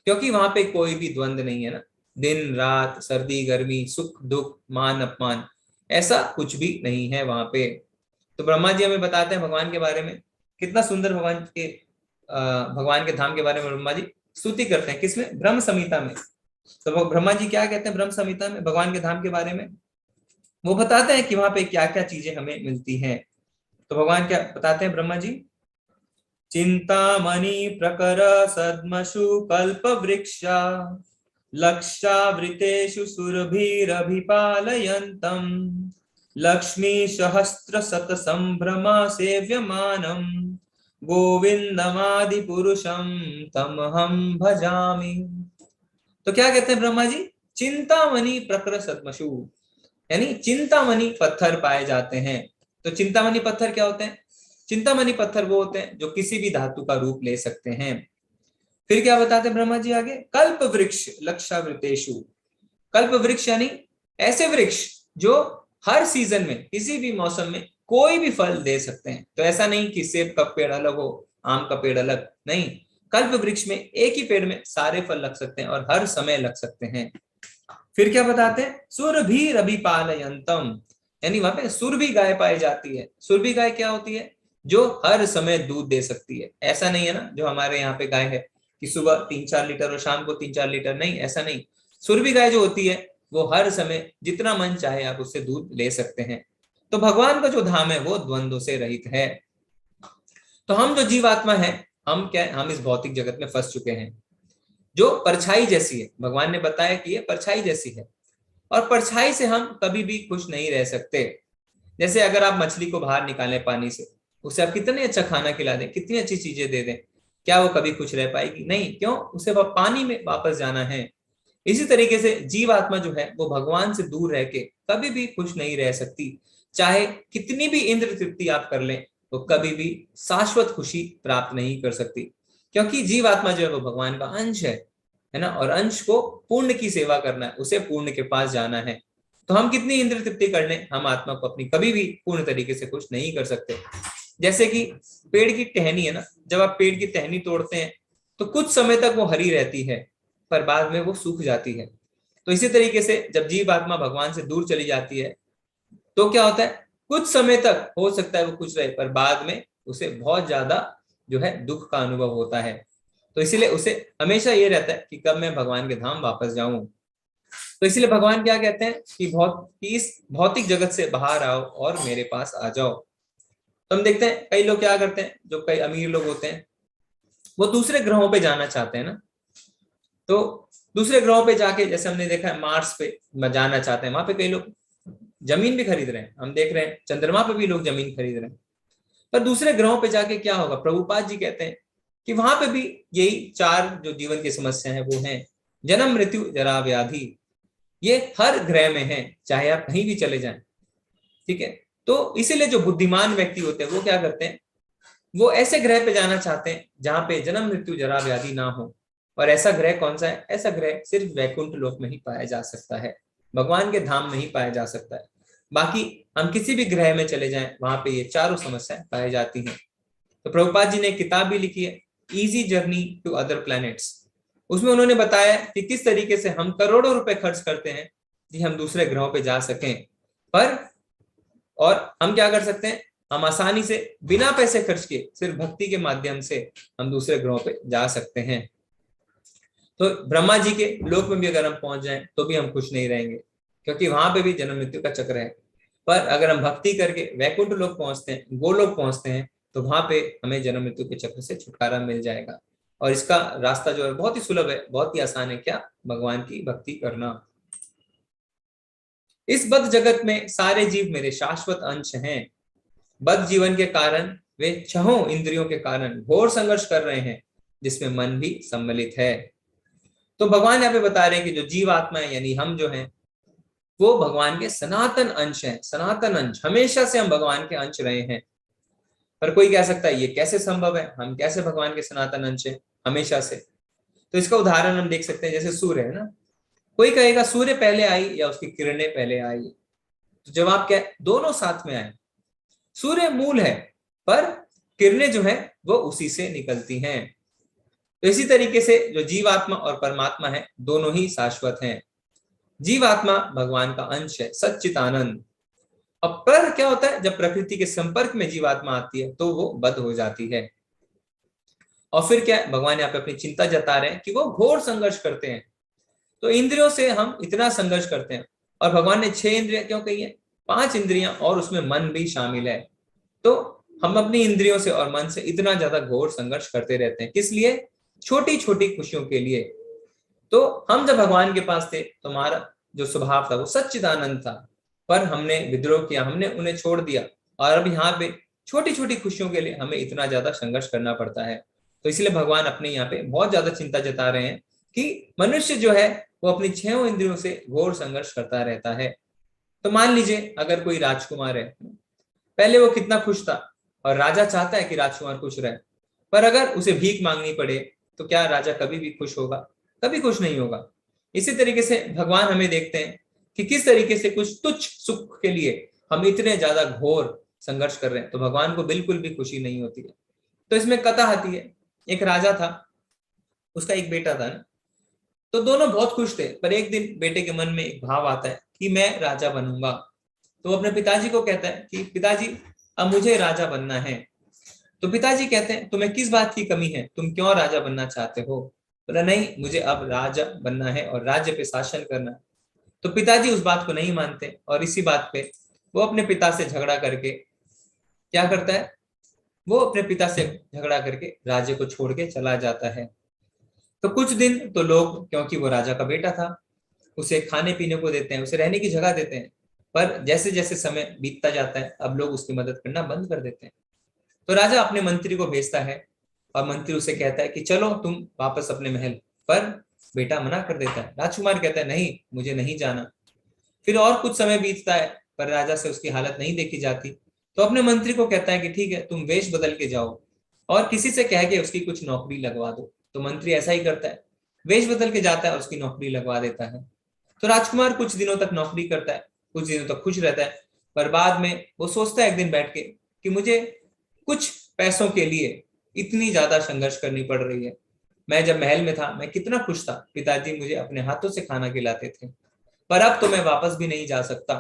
क्योंकि वहां पे कोई भी द्वंद नहीं है ना। दिन रात, सर्दी गर्मी, सुख दुख, मान अपमान, ऐसा कुछ भी नहीं है वहां पे। तो ब्रह्मा जी हमें बताते हैं भगवान के बारे में। कितना सुंदर भगवान के धाम के बारे में ब्रह्मा जी स्तुति करते हैं। किसमें? ब्रह्म संहिता में। तो ब्रह्मा जी क्या कहते हैं ब्रह्म संहिता में भगवान के धाम के बारे में? वो बताते हैं कि वहां पे क्या क्या चीजें हमें मिलती हैं। तो भगवान क्या बताते हैं ब्रह्मा जी? चिंतामणि प्रकर सद्मशु कल्प वृक्षा लक्षावृतेषु सुरभिरभिपालयन्तम् लक्ष्मी सहस्त्र शत संभ्रमा सेव्यमानम गोविंदमादि पुरुषम तमहम भजामि। तो क्या कहते हैं ब्रह्मा जी? चिंतामणि प्रकर सद्मशु, यानी चिंतामणि पत्थर पाए जाते हैं। तो चिंतामणि पत्थर क्या होते हैं? चिंतामणि पत्थर वो होते हैं जो किसी भी धातु का रूप ले सकते हैं। फिर क्या बताते हैं ब्रह्मा जी आगे? कल्प वृक्ष लक्षावृतेषु, कल्प वृक्ष यानी ऐसे वृक्ष जो हर सीजन में किसी भी मौसम में कोई भी फल दे सकते हैं। तो ऐसा नहीं कि सेब का पेड़ अलग हो, आम का पेड़ अलग, नहीं। कल्प वृक्ष में एक ही पेड़ में सारे फल लग सकते हैं और हर समय लग सकते हैं। फिर क्या बताते हैं? सुरभिरभिपालयन्तम, यानी वहां पे सुरभि गाय पाई जाती है। सुरभि गाय क्या होती है? जो हर समय दूध दे सकती है। ऐसा नहीं है ना जो हमारे यहाँ पे गाय है कि सुबह 3-4 लीटर और शाम को 3-4 लीटर, नहीं, ऐसा नहीं। सुरभि गाय जो होती है वो हर समय जितना मन चाहे आप उससे दूध ले सकते हैं। तो भगवान का जो धाम है वो द्वंद्व से रहित है। तो हम जो जीवात्मा है, हम क्या है? हम इस भौतिक जगत में फंस चुके हैं जो परछाई जैसी है। भगवान ने बताया कि ये परछाई जैसी है और परछाई से हम कभी भी खुश नहीं रह सकते। जैसे अगर आप मछली को बाहर निकालें पानी से, उसे आप कितने अच्छा खाना खिला दें, कितनी अच्छी चीजें दे दें, क्या वो कभी खुश रह पाएगी? नहीं। क्यों? उसे पानी में वापस जाना है। इसी तरीके से जीवात्मा जो है वो भगवान से दूर रह के कभी भी खुश नहीं रह सकती। चाहे कितनी भी इंद्र तृप्ति आप कर लें, वो कभी भी शाश्वत खुशी प्राप्त नहीं कर सकती, क्योंकि जीवात्मा जो है वो भगवान का अंश है ना। और अंश को पूर्ण की सेवा करना है, उसे पूर्ण के पास जाना है। तो हम कितनी इंद्र तृप्ति कर लें, हम आत्मा को अपनी कभी भी पूर्ण तरीके से खुश नहीं कर सकते। जैसे कि पेड़ की टहनी है ना, जब आप पेड़ की टहनी तोड़ते हैं तो कुछ समय तक वो हरी रहती है, पर बाद में वो सूख जाती है। तो इसी तरीके से जब जीव आत्मा भगवान से दूर चली जाती है तो क्या होता है? कुछ समय तक हो सकता है वो खुश रहे, पर बाद में उसे बहुत ज्यादा जो है दुख का अनुभव होता है। तो इसीलिए उसे हमेशा ये रहता है कि कब मैं भगवान के धाम वापस जाऊं। तो इसलिए भगवान क्या कहते हैं कि इस भौतिक जगत से बाहर आओ और मेरे पास आ जाओ। तो हम देखते हैं कई लोग क्या करते हैं, जो कई अमीर लोग होते हैं वो दूसरे ग्रहों पे जाना चाहते हैं ना। तो दूसरे ग्रहों पे जाके, जैसे हमने देखा है मार्स पे जाना चाहते हैं, वहां पे कई लोग जमीन भी खरीद रहे हैं। हम देख रहे हैं चंद्रमा पे भी लोग जमीन खरीद रहे हैं। पर दूसरे ग्रहों पे जाके क्या होगा? प्रभुपाद जी कहते हैं कि वहां पे भी यही 4 जो जीवन की समस्या है वो है जन्म मृत्यु जरा व्याधि। ये हर ग्रह में है, चाहे आप कहीं भी चले जाएं, ठीक है। तो इसीलिए जो बुद्धिमान व्यक्ति होते हैं वो क्या करते हैं? वो ऐसे ग्रह पे जाना चाहते हैं जहां पे जन्म मृत्यु जरा व्याधि ना हो। और ऐसा ग्रह कौन सा है? ऐसा ग्रह सिर्फ वैकुंठ लोक में ही पाया जा सकता है, भगवान के धाम में ही पाया जा सकता है। बाकी हम किसी भी ग्रह में चले जाएं, वहां पे ये 4 समस्याएं पाई जाती हैं। तो प्रभुपाद जी ने एक किताब भी लिखी है, easy journey to other planets. उसमें उन्होंने बताया कि किस तरीके से हम करोड़ों रुपए खर्च करते हैं कि हम दूसरे ग्रहों पे जा सकें, पर और हम क्या कर सकते हैं? हम आसानी से बिना पैसे खर्च किए सिर्फ भक्ति के माध्यम से हम दूसरे ग्रहों पे जा सकते हैं। तो ब्रह्मा जी के लोक में भी अगर हम पहुंच जाएं तो भी हम खुश नहीं रहेंगे, क्योंकि वहां पे भी जन्म मृत्यु का चक्र है। पर अगर हम भक्ति करके वैकुंठ लोक पहुंचते हैं, गोलोक पहुंचते हैं, तो वहां पे हमें जन्म मृत्यु के चक्र से छुटकारा मिल जाएगा। और इसका रास्ता जो है बहुत ही सुलभ है, बहुत ही आसान है। क्या? भगवान की भक्ति करना। इस बद्ध जगत में सारे जीव मेरे शाश्वत अंश हैं। बद्ध जीवन के कारण वे छहों इंद्रियों के कारण घोर संघर्ष कर रहे हैं, जिसमें मन भी सम्मिलित है। तो भगवान यहाँ पे बता रहे हैं कि जो जीव आत्मा है यानी हम जो हैं वो भगवान के सनातन अंश हैं। सनातन अंश, हमेशा से हम भगवान के अंश रहे हैं। पर कोई कह सकता है ये कैसे संभव है, हम कैसे भगवान के सनातन अंश हैं हमेशा से? तो इसका उदाहरण हम देख सकते हैं, जैसे सूर्य है ना, कोई कहेगा सूर्य पहले आई या उसकी किरणें पहले आई, तो जवाब क्या है? दोनों साथ में आए। सूर्य मूल है पर किरणें जो है वो उसी से निकलती हैं। तो इसी तरीके से जो जीवात्मा और परमात्मा है दोनों ही शाश्वत हैं। जीवात्मा भगवान का अंश है, सच्चिदानंद। अब पर क्या होता है, जब प्रकृति के संपर्क में जीवात्मा आती है तो वो बद्ध हो जाती है। और फिर क्या है, भगवान यहाँ पे अपनी चिंता जता रहे हैं कि वो घोर संघर्ष करते हैं। तो इंद्रियों से हम इतना संघर्ष करते हैं, और भगवान ने 6 इंद्रियां क्यों कही है? 5 इंद्रियां और उसमें मन भी शामिल है। तो हम अपनी इंद्रियों से और मन से इतना ज्यादा घोर संघर्ष करते रहते हैं, किस लिए? छोटी छोटी खुशियों के लिए। तो हम जब भगवान के पास थे तो हमारा जो स्वभाव था वो सच्चिदानंद था, पर हमने विद्रोह किया, हमने उन्हें छोड़ दिया, और अब यहाँ पे छोटी छोटी खुशियों के लिए हमें इतना ज्यादा संघर्ष करना पड़ता है। तो इसलिए भगवान अपने यहाँ पे बहुत ज्यादा चिंता जता रहे हैं कि मनुष्य जो है वो अपनी 6 इंद्रियों से घोर संघर्ष करता रहता है। तो मान लीजिए अगर कोई राजकुमार है, पहले वो कितना खुश था, और राजा चाहता है कि राजकुमार खुश रहे, पर अगर उसे भीख मांगनी पड़े तो क्या राजा कभी भी खुश होगा? कभी खुश नहीं होगा। इसी तरीके से भगवान हमें देखते हैं कि किस तरीके से कुछ तुच्छ सुख के लिए हम इतने ज्यादा घोर संघर्ष कर रहे हैं, तो भगवान को बिल्कुल भी खुशी नहीं होती है। तो इसमें कथा आती है, एक राजा था, उसका एक बेटा था ना, तो दोनों बहुत खुश थे, पर एक दिन बेटे के मन में एक भाव आता है कि मैं राजा बनूंगा। तो वो अपने पिताजी को कहता है कि पिताजी अब मुझे राजा बनना है। तो पिताजी कहते हैं तुम्हें किस बात की कमी है, तुम क्यों राजा बनना चाहते हो? बोला नहीं, मुझे अब राजा बनना है और राज्य पे शासन करना है। तो पिताजी उस बात को नहीं मानते, और इसी बात पे वो अपने पिता से झगड़ा करके क्या करता है, वो अपने पिता से झगड़ा करके राज्य को छोड़ के चला जाता है। तो कुछ दिन तो लोग, क्योंकि वो राजा का बेटा था, उसे खाने पीने को देते हैं, उसे रहने की जगह देते हैं, पर जैसे जैसे समय बीतता जाता है अब लोग उसकी मदद करना बंद कर देते हैं। तो राजा अपने मंत्री को भेजता है, और मंत्री उसे कहता है कि चलो तुम वापस अपने महल, पर बेटा मना कर देता है। राजकुमार कहता है नहीं, मुझे नहीं जाना। फिर और कुछ समय बीतता है, पर राजा से उसकी हालत नहीं देखी जाती। तो अपने मंत्री को कहता है कि ठीक है, तुम वेश बदल के जाओ और किसी से कह के उसकी कुछ नौकरी लगवा दो। तो मंत्री ऐसा ही करता है, वेश बदल के जाता है और उसकी नौकरी लगवा देता है। तो राजकुमार कुछ दिनों तक नौकरी करता है, कुछ दिनों तक खुश रहता है, पर बाद में वो सोचता है एक दिन बैठ के कि मुझे कुछ पैसों के लिए इतनी ज्यादा संघर्ष करनी पड़ रही है। मैं जब महल में था मैं कितना खुश था, पिताजी मुझे अपने हाथों से खाना खिलाते थे, पर अब तो मैं वापस भी नहीं जा सकता।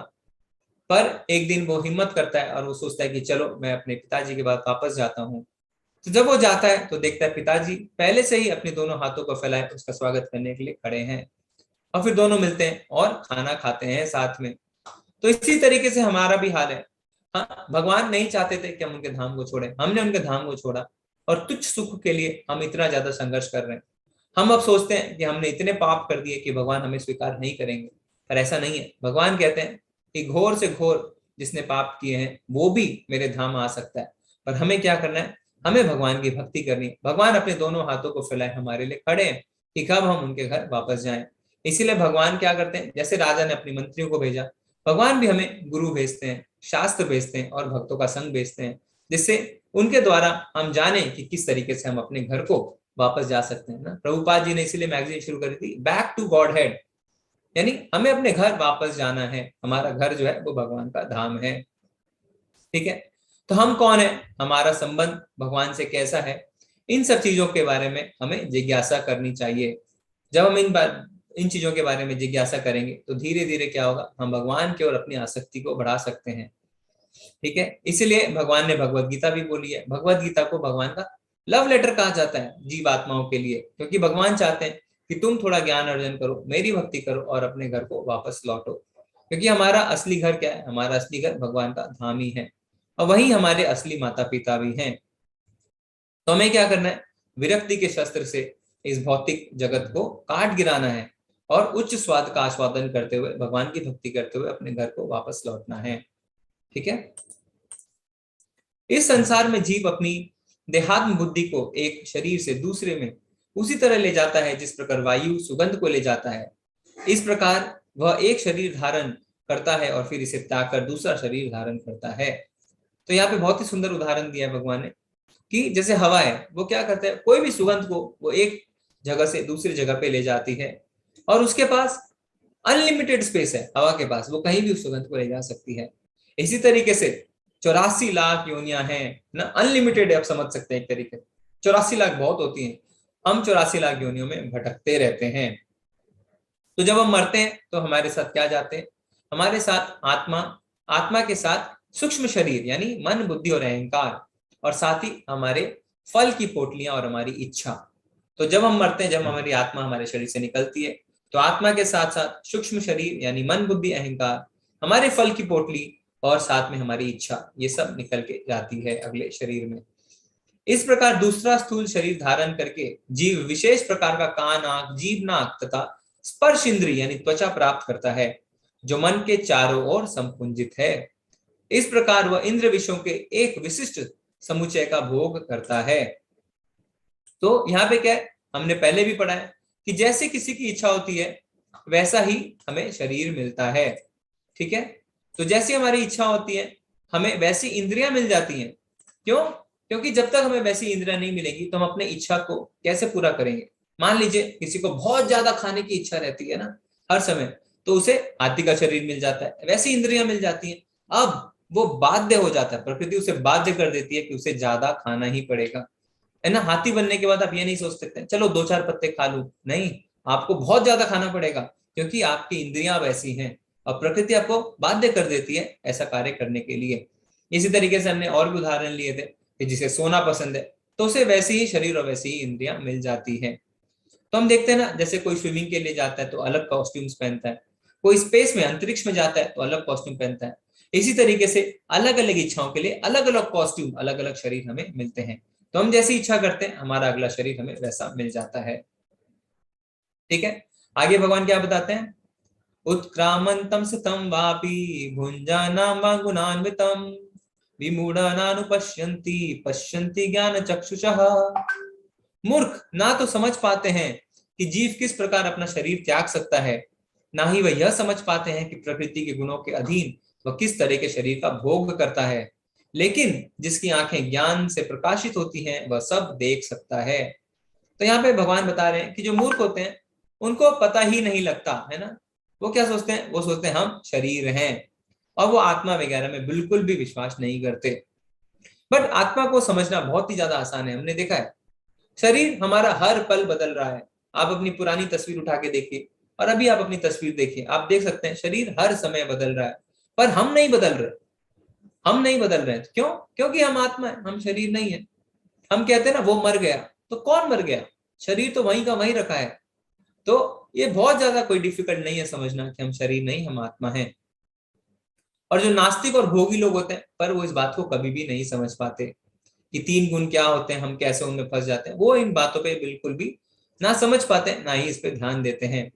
पर एक दिन वो हिम्मत करता है और वो सोचता है कि चलो मैं अपने पिताजी के बाद वापस जाता हूँ। तो जब वो जाता है तो देखता है पिताजी पहले से ही अपने दोनों हाथों को फैलाए उसका स्वागत करने के लिए खड़े हैं, और फिर दोनों मिलते हैं और खाना खाते हैं साथ में। तो इसी तरीके से हमारा भी हाल है। हाँ, भगवान नहीं चाहते थे कि हम उनके धाम को छोड़े, हमने उनके धाम को छोड़ा, और तुच्छ सुख के लिए हम इतना ज्यादा संघर्ष कर रहे हैं। हम अब सोचते हैं कि हमने इतने पाप कर दिए कि भगवान हमें स्वीकार नहीं करेंगे, पर ऐसा नहीं है। भगवान कहते हैं कि घोर से घोर जिसने पाप किए हैं वो भी मेरे धाम आ सकता है, पर हमें क्या करना है, हमें भगवान की भक्ति करनी है। भगवान अपने दोनों हाथों को फैलाए हमारे लिए खड़े हैं कि कब हम उनके घर वापस जाएं। इसीलिए भगवान क्या करते हैं, जैसे राजा ने अपनी मंत्रियों को भेजा, भगवान भी हमें गुरु भेजते हैं, शास्त्र भेजते हैं और भक्तों का संग भेजते हैं, जिससे उनके द्वारा हम जाने कि किस तरीके से हम अपने घर को वापस जा सकते हैं ना। प्रभुपाद जी ने इसीलिए मैगजीन शुरू करी थी, बैक टू गॉड हेड, यानी हमें अपने घर वापस जाना है। हमारा घर जो है वो भगवान का धाम है। ठीक है, तो हम कौन है, हमारा संबंध भगवान से कैसा है, इन सब चीजों के बारे में हमें जिज्ञासा करनी चाहिए। जब हम इन चीजों के बारे में जिज्ञासा करेंगे तो धीरे धीरे क्या होगा, हम भगवान की ओर अपनी आसक्ति को बढ़ा सकते हैं। ठीक है, इसीलिए भगवान ने भगवत गीता भी बोली है। भगवत गीता को भगवान का लव लेटर कहा जाता है जीवात्माओं के लिए, क्योंकि भगवान चाहते हैं कि तुम थोड़ा ज्ञान अर्जन करो, मेरी भक्ति करो और अपने घर को वापस लौटो। क्योंकि हमारा असली घर क्या है, हमारा असली घर भगवान का धाम ही है, और वही हमारे असली माता पिता भी हैं। तो हमें क्या करना है, विरक्ति के शस्त्र से इस भौतिक जगत को काट गिराना है और उच्च स्वाद का आस्वादन करते हुए, भगवान की भक्ति करते हुए अपने घर को वापस लौटना है। ठीक है। इस संसार में जीव अपनी देहात्म बुद्धि को एक शरीर से दूसरे में उसी तरह ले जाता है जिस प्रकार वायु सुगंध को ले जाता है। इस प्रकार वह एक शरीर धारण करता है और फिर इसे त्याग कर दूसरा शरीर धारण करता है। तो यहाँ पे बहुत ही सुंदर उदाहरण दिया है भगवान ने कि जैसे हवा है, वो क्या करता है, कोई भी सुगंध को वो एक जगह से दूसरी जगह पे ले जाती है और उसके पास अनलिमिटेड स्पेस है हवा के पास, वो कहीं भी उस सुगंध को ले जा सकती है। इसी तरीके से 84 लाख योनियां हैं ना, अनलिमिटेड है, आप समझ सकते हैं एक तरीके। 84 लाख बहुत होती हैं, हम 84 लाख योनियों में भटकते रहते हैं। तो जब हम मरते हैं तो हमारे साथ क्या जाते हैं, हमारे साथ आत्मा, आत्मा के साथ सूक्ष्म शरीर यानी मन बुद्धि और अहंकार, और साथ ही हमारे फल की पोटलियां और हमारी इच्छा। तो जब हम मरते हैं, जब हमारी आत्मा हमारे शरीर से निकलती है, तो आत्मा के साथ साथ सूक्ष्म शरीर यानी मन बुद्धि अहंकार, हमारे फल की पोटली और साथ में हमारी इच्छा, ये सब निकल के जाती है अगले शरीर में। इस प्रकार दूसरा स्थूल शरीर धारण करके जीव विशेष प्रकार का कान, आंख, जीभ, नाक तथा स्पर्श इंद्रिय यानी त्वचा प्राप्त करता है जो मन के चारों ओर संपुंजित है। इस प्रकार वह इंद्र विषयों के एक विशिष्ट समुच्चय का भोग करता है। तो यहाँ पे क्या है, हमने पहले भी पढ़ा है कि जैसे किसी की इच्छा होती है वैसा ही हमें शरीर मिलता है। ठीक है। तो जैसी हमारी इच्छा होती है हमें वैसी इंद्रियां मिल जाती हैं। क्यों? क्योंकि जब तक हमें वैसी इंद्रियां नहीं मिलेगी तो हम अपने इच्छा को कैसे पूरा करेंगे। मान लीजिए किसी को बहुत ज्यादा खाने की इच्छा रहती है ना हर समय, तो उसे हाथी का शरीर मिल जाता है, वैसी इंद्रियां मिल जाती हैं। अब वो बाध्य हो जाता है, प्रकृति उसे बाध्य कर देती है कि उसे ज्यादा खाना ही पड़ेगा, है ना। हाथी बनने के बाद आप ये नहीं सोच सकते चलो 2-4 पत्ते खा लूं, नहीं, आपको बहुत ज्यादा खाना पड़ेगा क्योंकि आपकी इंद्रियां वैसी हैं और प्रकृति आपको बाध्य कर देती है ऐसा कार्य करने के लिए। इसी तरीके से हमने और भी उदाहरण लिए थे कि जिसे सोना पसंद है तो उसे वैसे ही शरीर और वैसी ही इंद्रियां मिल जाती है। तो हम देखते हैं ना, जैसे कोई स्विमिंग के लिए जाता है तो अलग कॉस्ट्यूम्स पहनता है, कोई स्पेस में अंतरिक्ष में जाता है तो अलग कॉस्ट्यूम पहनता है। इसी तरीके से अलग अलग इच्छाओं के लिए अलग अलग कॉस्ट्यूम, अलग अलग शरीर हमें मिलते हैं। तो हम जैसी इच्छा करते हैं हमारा अगला शरीर हमें वैसा मिल जाता है। ठीक है। आगे भगवान क्या बताते हैं, उत्क्रामंतम सतम वापी भुंजानाम गुणान्वितम विमूढ़ानानुपश्यन्ति पश्यन्ति ज्ञान चक्षुषः। मूर्ख ना तो समझ पाते हैं कि जीव किस प्रकार अपना शरीर त्याग सकता है, ना ही वह यह समझ पाते हैं कि प्रकृति के गुणों के अधीन वह किस तरह के शरीर का भोग करता है। लेकिन जिसकी आंखें ज्ञान से प्रकाशित होती हैं वह सब देख सकता है। तो यहाँ पे भगवान बता रहे हैं कि जो मूर्ख होते हैं उनको पता ही नहीं लगता है ना, वो क्या सोचते हैं, वो सोचते हैं हम शरीर हैं और वो आत्मा वगैरह में बिल्कुल भी विश्वास नहीं करते। बट आत्मा को समझना बहुत ही ज्यादा आसान है। हमने देखा है शरीर हमारा हर पल बदल रहा है। आप अपनी पुरानी तस्वीर उठा के देखिए और अभी आप अपनी तस्वीर देखिए, आप देख सकते हैं शरीर हर समय बदल रहा है, पर हम नहीं बदल रहे। हम नहीं बदल रहे क्यों? क्योंकि हम आत्मा है, हम शरीर नहीं है। हम कहते हैं ना वो मर गया, तो कौन मर गया? शरीर तो वहीं का वहीं रखा है। तो ये बहुत ज्यादा कोई डिफिकल्ट नहीं है समझना कि हम शरीर नहीं, हम आत्मा हैं। और जो नास्तिक और भोगी लोग होते हैं पर वो इस बात को कभी भी नहीं समझ पाते कि 3 गुण क्या होते हैं, हम कैसे उनमें फंस जाते हैं। वो इन बातों पे बिल्कुल भी ना समझ पाते, ना ही इस पे ध्यान देते हैं।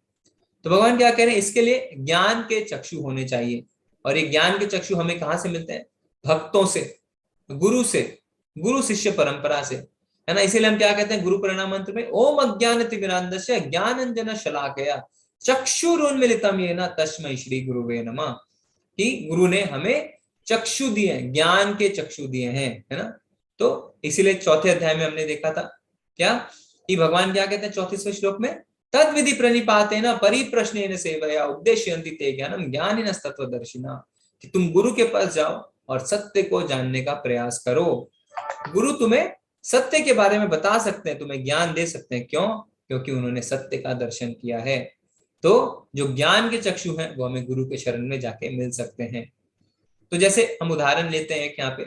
तो भगवान क्या कह रहे हैं, इसके लिए ज्ञान के चक्षु होने चाहिए। और ये ज्ञान के चक्षु हमें कहाँ से मिलते हैं? भक्तों से, गुरु से, गुरु शिष्य परंपरा से, है ना। इसीलिए हम क्या कहते हैं गुरु प्रणाम मंत्र में, ओम अज्ञानतिमिरान्धस्य ज्ञानांजन शलाकया चक्षुरुन्मीलितम येन तस्मै श्री गुरुवे नमः। कि गुरु ने हमें चक्षु दिए, ज्ञान के चक्षु दिए हैं, है ना। तो इसीलिए चौथे अध्याय में हमने देखा था क्या कि भगवान क्या कहते हैं 34वें श्लोक में, तद विधि प्रणिपातेन परिप्रश्नेन सेवया उद्देश्यन्ति ते ज्ञानम ज्ञानिनस्तत्वदर्शिना। कि तुम गुरु के पास जाओ और सत्य को जानने का प्रयास करो। गुरु तुम्हें सत्य के बारे में बता सकते हैं, तुम्हें ज्ञान दे सकते हैं। क्यों? क्योंकि उन्होंने सत्य का दर्शन किया है। तो जो ज्ञान के चक्षु हैं वो हमें गुरु के शरण में जाके मिल सकते हैं। तो जैसे हम उदाहरण लेते हैं कि यहाँ पे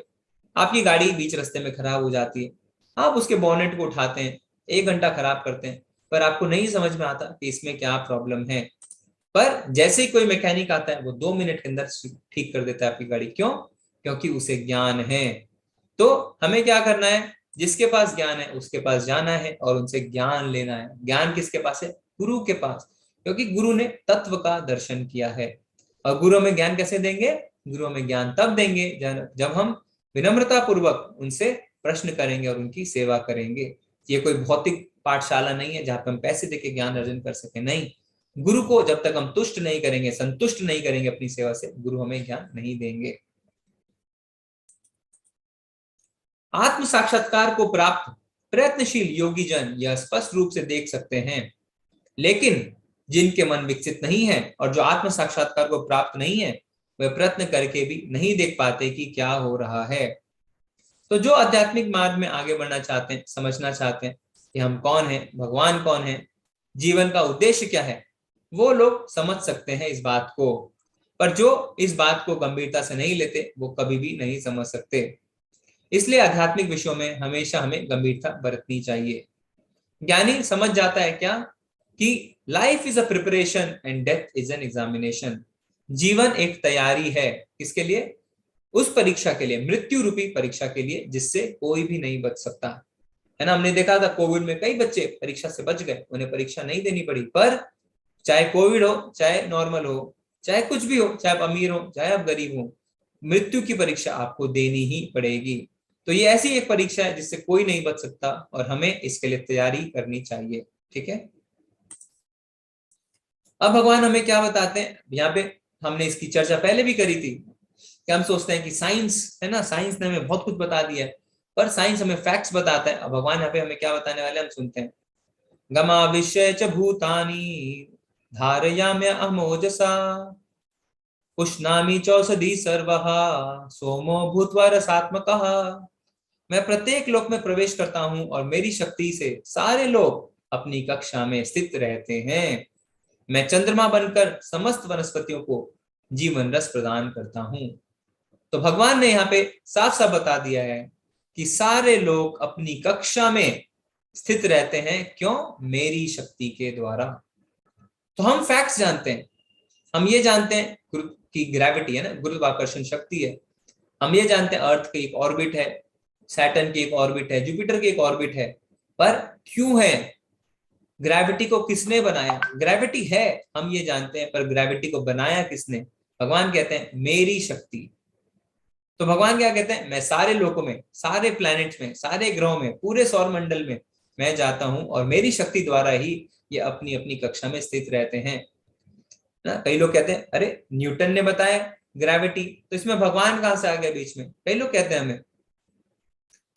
आपकी गाड़ी बीच रास्ते में खराब हो जाती है, आप उसके बॉनेट को उठाते हैं, 1 घंटा खराब करते हैं, पर आपको नहीं समझ में आता कि इसमें क्या प्रॉब्लम है। पर जैसे ही कोई मैकेनिक आता है वो 2 मिनट के अंदर ठीक कर देता है आपकी गाड़ी। क्यों? क्योंकि उसे ज्ञान है। तो हमें क्या करना है, जिसके पास ज्ञान है उसके पास जाना है और उनसे ज्ञान लेना है। ज्ञान किसके पास है? गुरु के पास। क्योंकि गुरु ने तत्व का दर्शन किया है। और गुरु हमें ज्ञान कैसे देंगे? गुरु हमें ज्ञान तब देंगे जब हम विनम्रता पूर्वक उनसे प्रश्न करेंगे और उनकी सेवा करेंगे। ये कोई भौतिक पाठशाला नहीं है जहां पर हम पैसे देके ज्ञान अर्जन कर सके, नहीं। गुरु को जब तक हम तुष्ट नहीं करेंगे, संतुष्ट नहीं करेंगे अपनी सेवा से, गुरु हमें ज्ञान नहीं देंगे। आत्म साक्षात्कार को प्राप्त प्रयत्नशील योगी जन यह स्पष्ट रूप से देख सकते हैं, लेकिन जिनके मन विकसित नहीं है और जो आत्म साक्षात्कार को प्राप्त नहीं है, वे प्रयत्न करके भी नहीं देख पाते कि क्या हो रहा है। तो जो आध्यात्मिक मार्ग में आगे बढ़ना चाहते हैं, समझना चाहते हैं कि हम कौन हैं, भगवान कौन है, जीवन का उद्देश्य क्या है, वो लोग समझ सकते हैं इस बात को। पर जो इस बात को गंभीरता से नहीं लेते, वो कभी भी नहीं समझ सकते। इसलिए आध्यात्मिक विषयों में हमेशा हमें गंभीरता बरतनी चाहिए। ज्ञानी समझ जाता है क्या कि life is a preparation and death is an examination. जीवन एक तैयारी है, किसके लिए? उस परीक्षा के लिए, मृत्यु रूपी परीक्षा के लिए, जिससे कोई भी नहीं बच सकता है ना। हमने देखा था कोविड में कई बच्चे परीक्षा से बच गए, उन्हें परीक्षा नहीं देनी पड़ी। पर चाहे कोविड हो, चाहे नॉर्मल हो, चाहे कुछ भी हो, चाहे आप अमीर हो, चाहे आप गरीब हो, मृत्यु की परीक्षा आपको देनी ही पड़ेगी। तो ये ऐसी एक परीक्षा है जिससे कोई नहीं बच सकता और हमें इसके लिए तैयारी करनी चाहिए। ठीक है, अब भगवान हमें क्या बताते हैं यहाँ पे? हमने इसकी चर्चा पहले भी करी थी कि हम सोचते हैं कि साइंस है ना, साइंस ने हमें बहुत कुछ बता दिया है, पर साइंस हमें फैक्ट्स बताता है। अब भगवान यहाँ पे हमें क्या बताने वाले, हम सुनते हैं। गमा विषय च भूतानि धारयाम्य अहमोजसा पुष्णामि चौषधि सर्वः सोमो भूत्वा रसात्मकः। मैं प्रत्येक लोक में प्रवेश करता हूं और मेरी शक्ति से सारे लोग अपनी कक्षा में स्थित रहते हैं। मैं चंद्रमा बनकर समस्त वनस्पतियों को जीवन रस प्रदान करता हूं। तो भगवान ने यहाँ पे साफ साफ बता दिया है कि सारे लोग अपनी कक्षा में स्थित रहते हैं। क्यों? मेरी शक्ति के द्वारा। तो हम फैक्ट्स जानते हैं, हम ये जानते हैं कि ग्रेविटी है ना, गुरुत्वाकर्षण शक्ति है। हम ये जानते हैं अर्थ की एक ऑर्बिट है, सैटर्न की एक ऑर्बिट है, जुपिटर की एक ऑर्बिट है। पर क्यों है? ग्रेविटी को किसने बनाया? ग्रेविटी है, हम ये जानते हैं, पर ग्रेविटी को बनाया किसने? भगवान कहते हैं मेरी शक्ति। तो भगवान क्या कहते हैं? मैं सारे लोकों में, सारे प्लैनेट्स में, सारे ग्रहों में, पूरे सौर मंडल में मैं जाता हूं और मेरी शक्ति द्वारा ही ये अपनी अपनी कक्षा में स्थित रहते हैं ना। कई लोग कहते हैं अरे न्यूटन ने बताया ग्रेविटी, तो इसमें भगवान कहां से आ गया बीच में? कई लोग कहते हैं हमें।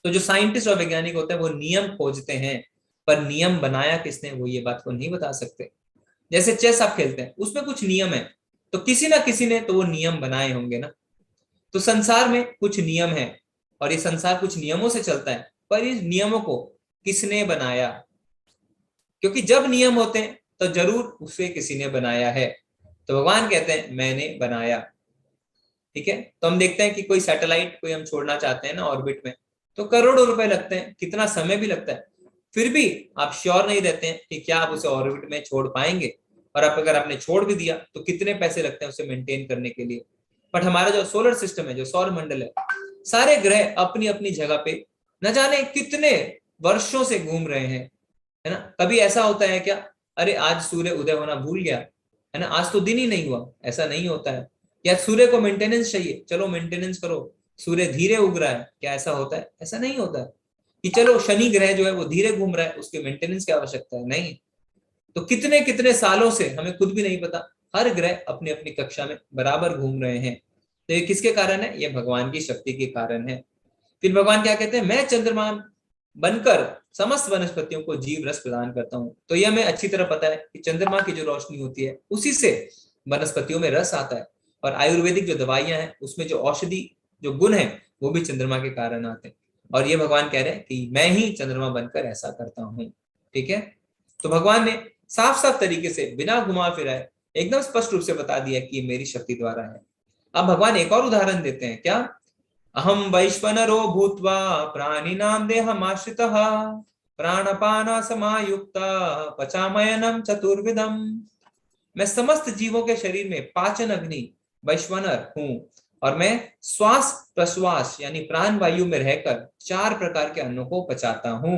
तो जो साइंटिस्ट और वैज्ञानिक होते हैं वो नियम खोजते हैं, पर नियम बनाया किसने वो ये बात को नहीं बता सकते। जैसे चेस आप खेलते हैं, उसमें कुछ नियम है, तो किसी ना किसी ने तो वो नियम बनाए होंगे ना। तो संसार में कुछ नियम है और ये संसार कुछ नियमों से चलता है, पर इस नियमों को किसने बनाया? क्योंकि जब नियम होते हैं तो जरूर उसे किसी ने बनाया है। तो भगवान कहते हैं मैंने बनाया। ठीक है, तो हम देखते हैं कि कोई सैटेलाइट कोई हम छोड़ना चाहते हैं ना ऑर्बिट में, तो करोड़ों रुपए लगते हैं, कितना समय भी लगता है। फिर भी आप श्योर नहीं रहते हैं कि क्या आप उसे ऑर्बिट में छोड़ पाएंगे, और आप अगर आपने छोड़ भी दिया तो कितने पैसे लगते हैं उसे मेंटेन करने के लिए। बट हमारा जो सोलर सिस्टम है, जो सौर मंडल है, सारे ग्रह अपनी अपनी जगह पे न जाने कितने वर्षों से घूम रहे हैं, है ना। कभी ऐसा होता है क्या अरे आज सूर्य उदय होना भूल गया, है ना, आज तो दिन ही नहीं हुआ? ऐसा नहीं होता है। या सूर्य को मेंटेनेंस चाहिए, चलो मेंटेनेंस करो, सूर्य धीरे उग रहा है, क्या ऐसा होता है? ऐसा नहीं होता है कि चलो शनि ग्रह जो है वो धीरे घूम रहा है, उसके मेंटेनेंस की आवश्यकता है, नहीं। तो कितने कितने सालों से हमें खुद भी नहीं पता, हर ग्रह अपनी अपनी कक्षा में बराबर घूम रहे हैं। तो ये किसके कारण है? ये भगवान की शक्ति के कारण है। फिर भगवान क्या कहते हैं? मैं चंद्रमा बनकर समस्त वनस्पतियों को जीव रस प्रदान करता हूं। तो ये हमें अच्छी तरह पता है कि चंद्रमा की जो रोशनी होती है उसी से वनस्पतियों में रस आता है, और आयुर्वेदिक जो दवाइयां हैं उसमें जो औषधि जो गुण है वो भी चंद्रमा के कारण आते हैं। और ये भगवान कह रहे हैं कि मैं ही चंद्रमा बनकर ऐसा करता हूं। ठीक है, तो भगवान ने साफ साफ तरीके से बिना घुमा फिराए एकदम स्पष्ट रूप से बता दिया कि ये मेरी शक्ति द्वारा है। अब भगवान एक और उदाहरण देते हैं, क्या? अहम वैश्वनरो भूत्वा प्राणिनां देहमाश्रितः प्राणपान समायुक्तः पचामयनम चतुर्विधम। मैं समस्त जीवों के शरीर में पाचन अग्नि वैश्वानर हूं, और मैं श्वास प्रश्वास यानी प्राण वायु में रहकर 4 प्रकार के अन्नों को पचाता हूं।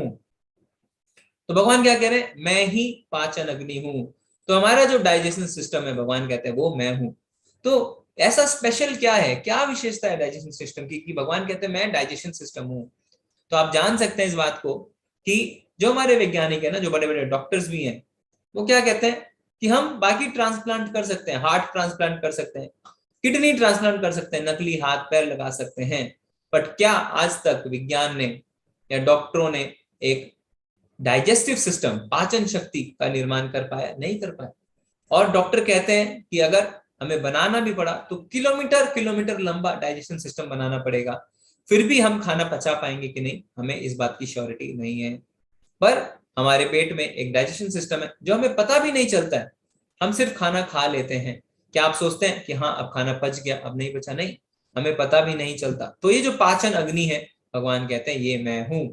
तो भगवान क्या कह रहे हैं? मैं ही पाचन अग्नि हूं, तो हमारा जो डाइजेशन सिस्टम है भगवान कहते हैं वो मैं हूं। तो ऐसा स्पेशल क्या है, क्या विशेषता है डाइजेशन सिस्टम की कि भगवान कहते हैं मैं डाइजेशन सिस्टम हूं। तो आप जान सकते हैं इस बात को कि जो हमारे वैज्ञानिक है ना, जो बड़े बड़े डॉक्टर्स भी हैं, वो क्या कहते हैं कि हम बाकी ट्रांसप्लांट कर सकते हैं, हार्ट ट्रांसप्लांट कर सकते हैं, किडनी ट्रांसप्लांट कर सकते हैं, नकली हाथ पैर लगा सकते हैं, बट क्या आज तक विज्ञान ने या डॉक्टरों ने एक डाइजेस्टिव सिस्टम, पाचन शक्ति का निर्माण कर पाया? नहीं कर पाया। और डॉक्टर कहते हैं कि अगर हमें बनाना भी पड़ा तो किलोमीटर किलोमीटर लंबा डाइजेशन सिस्टम बनाना पड़ेगा, फिर भी हम खाना पचा पाएंगे कि नहीं, हमें इस बात की श्योरिटी नहीं है। पर हमारे पेट में एक डाइजेशन सिस्टम है जो हमें पता भी नहीं चलता है, हम सिर्फ खाना खा लेते हैं। क्या आप सोचते हैं कि हाँ अब खाना पच गया, अब नहीं पचा? नहीं, हमें पता भी नहीं चलता। तो ये जो पाचन अग्नि है, भगवान कहते हैं ये मैं हूं।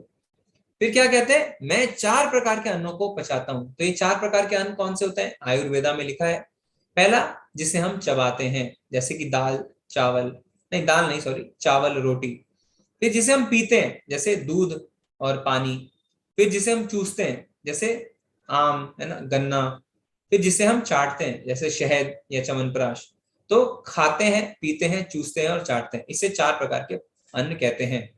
फिर क्या कहते हैं, मैं 4 प्रकार के अन्नों को पचाता हूं। तो ये 4 प्रकार के अन्न कौन से होते हैं? आयुर्वेदा में लिखा है। पहला जिसे हम चबाते हैं, जैसे कि दाल चावल, नहीं दाल नहीं सॉरी, चावल रोटी। फिर जिसे हम पीते हैं, जैसे दूध और पानी। फिर जिसे हम चूसते हैं, जैसे आम है ना, गन्ना। फिर जिसे हम चाटते हैं, जैसे शहद या च्यवनप्राश। तो खाते हैं, पीते हैं, चूसते हैं और चाटते हैं, इसे 4 प्रकार के अन्न कहते हैं।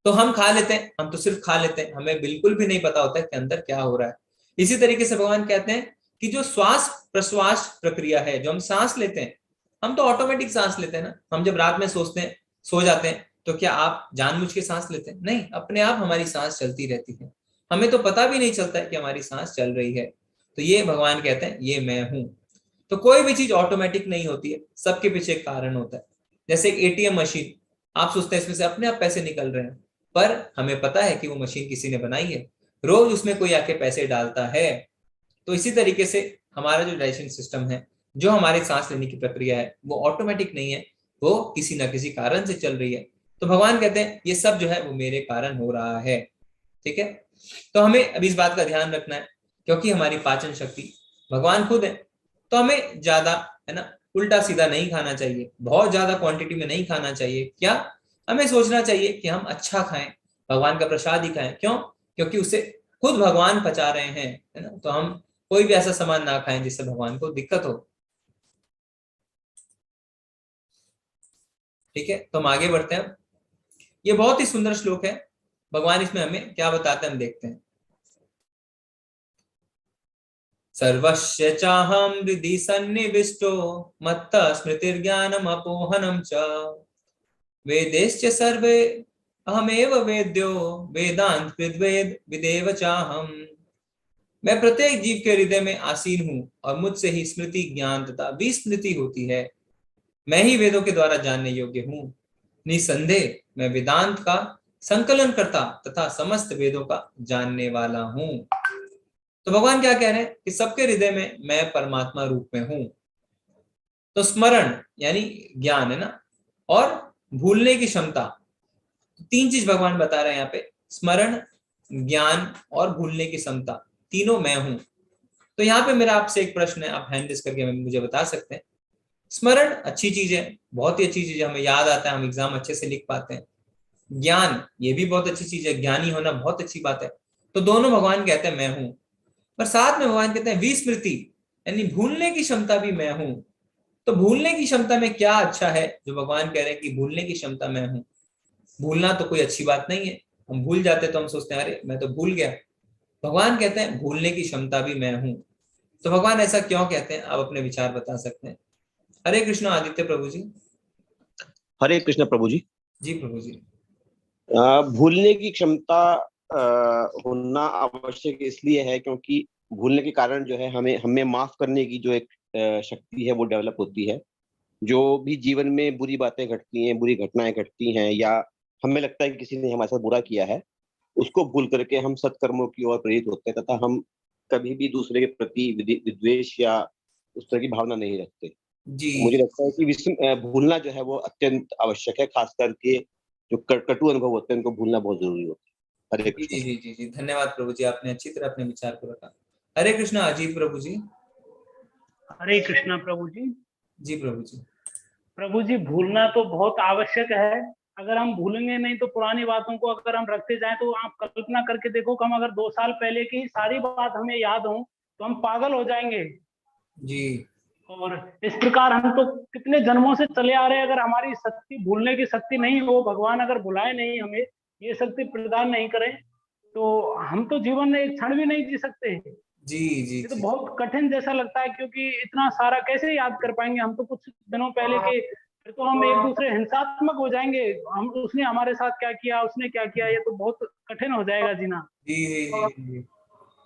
तो हम खा लेते हैं, हम तो सिर्फ खा लेते हैं, हमें बिल्कुल भी नहीं पता होता है कि अंदर क्या हो रहा है। इसी तरीके से भगवान कहते हैं कि जो श्वास प्रश्वास प्रक्रिया है, जो हम सांस लेते हैं, हम तो ऑटोमेटिक सांस लेते हैं ना। हम जब रात में सोचते हैं, सो जाते हैं, तो क्या आप जानबूझ के सांस लेते हैं? नहीं, अपने आप हमारी सांस चलती रहती है, हमें तो पता भी नहीं चलता है कि हमारी सांस चल रही है। तो ये भगवान कहते हैं ये मैं हूं। तो कोई भी चीज ऑटोमेटिक नहीं होती है, सबके पीछे एक कारण होता है। जैसे एक एटीएम मशीन, आप सोचते हैं इसमें से अपने आप पैसे निकल रहे हैं, पर हमें पता है कि वो मशीन किसी ने बनाई है, रोज उसमें कोई आके पैसे डालता है। तो इसी तरीके से हमारा जो डाइजेशन सिस्टम है, जो हमारे सांस लेने की प्रक्रिया है, वो ऑटोमेटिक नहीं है, वो किसी ना किसी कारण से चल रही है। तो भगवान कहते हैं ये सब जो है वो मेरे कारण हो रहा है। ठीक है, तो हमें अभी इस बात का ध्यान रखना है, क्योंकि हमारी पाचन शक्ति भगवान खुद है। तो हमें ज्यादा है ना उल्टा सीधा नहीं खाना चाहिए, बहुत ज्यादा क्वांटिटी में नहीं खाना चाहिए। क्या हमें सोचना चाहिए कि हम अच्छा खाएं, भगवान का प्रसाद ही खाएं। क्यों? क्योंकि उसे खुद भगवान पचा रहे हैं, है ना। तो हम कोई भी ऐसा सामान ना खाएं जिससे भगवान को दिक्कत हो। ठीक है, तो हम आगे बढ़ते हैं। ये बहुत ही सुंदर श्लोक है, भगवान इसमें हमें क्या बताते हैं हम देखते हैं। सर्वस्य चाहं हृदि सन्निविष्टो मत्तः स्मृतिर्ज्ञानम् अपोहनम् च वेदैश्च सर्वे अहमेव वेद्यो वेदांत विद्वेद विदेव चाहम। मैं प्रत्येक जीव के हृदय में आसीन हूँ और मुझसे ही स्मृति ज्ञान तथा विस्मृति होती है। मैं ही वेदों के द्वारा जानने योग्य हूँ। निसंदेह मैं वेदांत का संकलन करता तथा समस्त वेदों का जानने वाला हूँ। तो भगवान क्या कह रहे हैं कि सबके हृदय में मैं परमात्मा रूप में हूं। तो स्मरण यानी ज्ञान है ना, और भूलने की क्षमता, 3 चीज भगवान बता रहे हैं यहाँ पे। स्मरण, ज्ञान और भूलने की क्षमता, तीनों मैं हूं। तो यहाँ पे मेरा आपसे एक प्रश्न है, आप हैंड रेज करके मुझे बता सकते हैं। स्मरण अच्छी चीज है, बहुत ही अच्छी चीज है, हमें याद आता है, हम एग्जाम अच्छे से लिख पाते हैं। ज्ञान ये भी बहुत अच्छी चीज है, ज्ञानी होना बहुत अच्छी बात है। तो दोनों भगवान कहते हैं मैं हूं, पर साथ में भगवान कहते हैं विस्मृति यानी भूलने की क्षमता भी मैं हूं। तो भूलने की क्षमता में क्या अच्छा है जो भगवान कह रहे हैं कि भूलने की क्षमता मैं हूं? भूलना तो कोई अच्छी बात नहीं है, हम भूल जाते तो हम सोचते हैं अरे मैं तो भूल गया। भगवान कहते हैं भूलने की क्षमता भी मैं हूं। तो भगवान ऐसा क्यों कहते हैं, आप अपने विचार बता सकते हैं। हरे कृष्ण आदित्य प्रभु जी। हरे कृष्ण प्रभु जी। जी प्रभु जी। भूलने की क्षमता होना आवश्यक इसलिए है क्योंकि भूलने के कारण जो है हमें माफ करने की जो एक शक्ति है वो डेवलप होती है। जो भी जीवन में बुरी बातें घटती हैं, बुरी घटनाएं घटती हैं, या हमें लगता है कि किसी ने हमारे साथ बुरा किया है, उसको भूल करके हम सत्कर्मों की ओर प्रेरित होते हैं तथा हम कभी भी दूसरे के प्रति विद्वेष या उस तरह की भावना नहीं रखते। जी। मुझे लगता है कि भूलना जो है वो अत्यंत आवश्यक है, खास करके जो कटु अनुभव होते हैं उनको भूलना बहुत जरूरी होता है। हरे कृष्ण। जी जी जी जी, धन्यवाद प्रभु जी, आपने अच्छी तरह अपने विचार को रखा। हरे कृष्ण अजीत प्रभु जी। हरे कृष्णा प्रभु जी। जी प्रभु जी। प्रभु जी भूलना तो बहुत आवश्यक है। अगर हम भूलेंगे नहीं तो पुरानी बातों को अगर हम रखते जाएं तो आप कल्पना करके देखो कि हम अगर 2 साल पहले की सारी बात हमें याद हो तो हम पागल हो जाएंगे। जी। और इस प्रकार हम तो कितने जन्मों से चले आ रहे हैं, अगर हमारी शक्ति भूलने की शक्ति नहीं हो, भगवान अगर बुलाए नहीं, हमें ये शक्ति प्रदान नहीं करें, तो हम तो जीवन में एक क्षण भी नहीं जी सकते। जी जी ये तो जी बहुत कठिन जैसा लगता है, क्योंकि इतना सारा कैसे याद कर पाएंगे हम तो कुछ दिनों पहले के, फिर तो हम एक दूसरे हिंसात्मक हो जाएंगे, हम उसने हमारे साथ क्या किया, उसने क्या किया, ये तो बहुत कठिन हो जाएगा जीना। जी जी जी जी।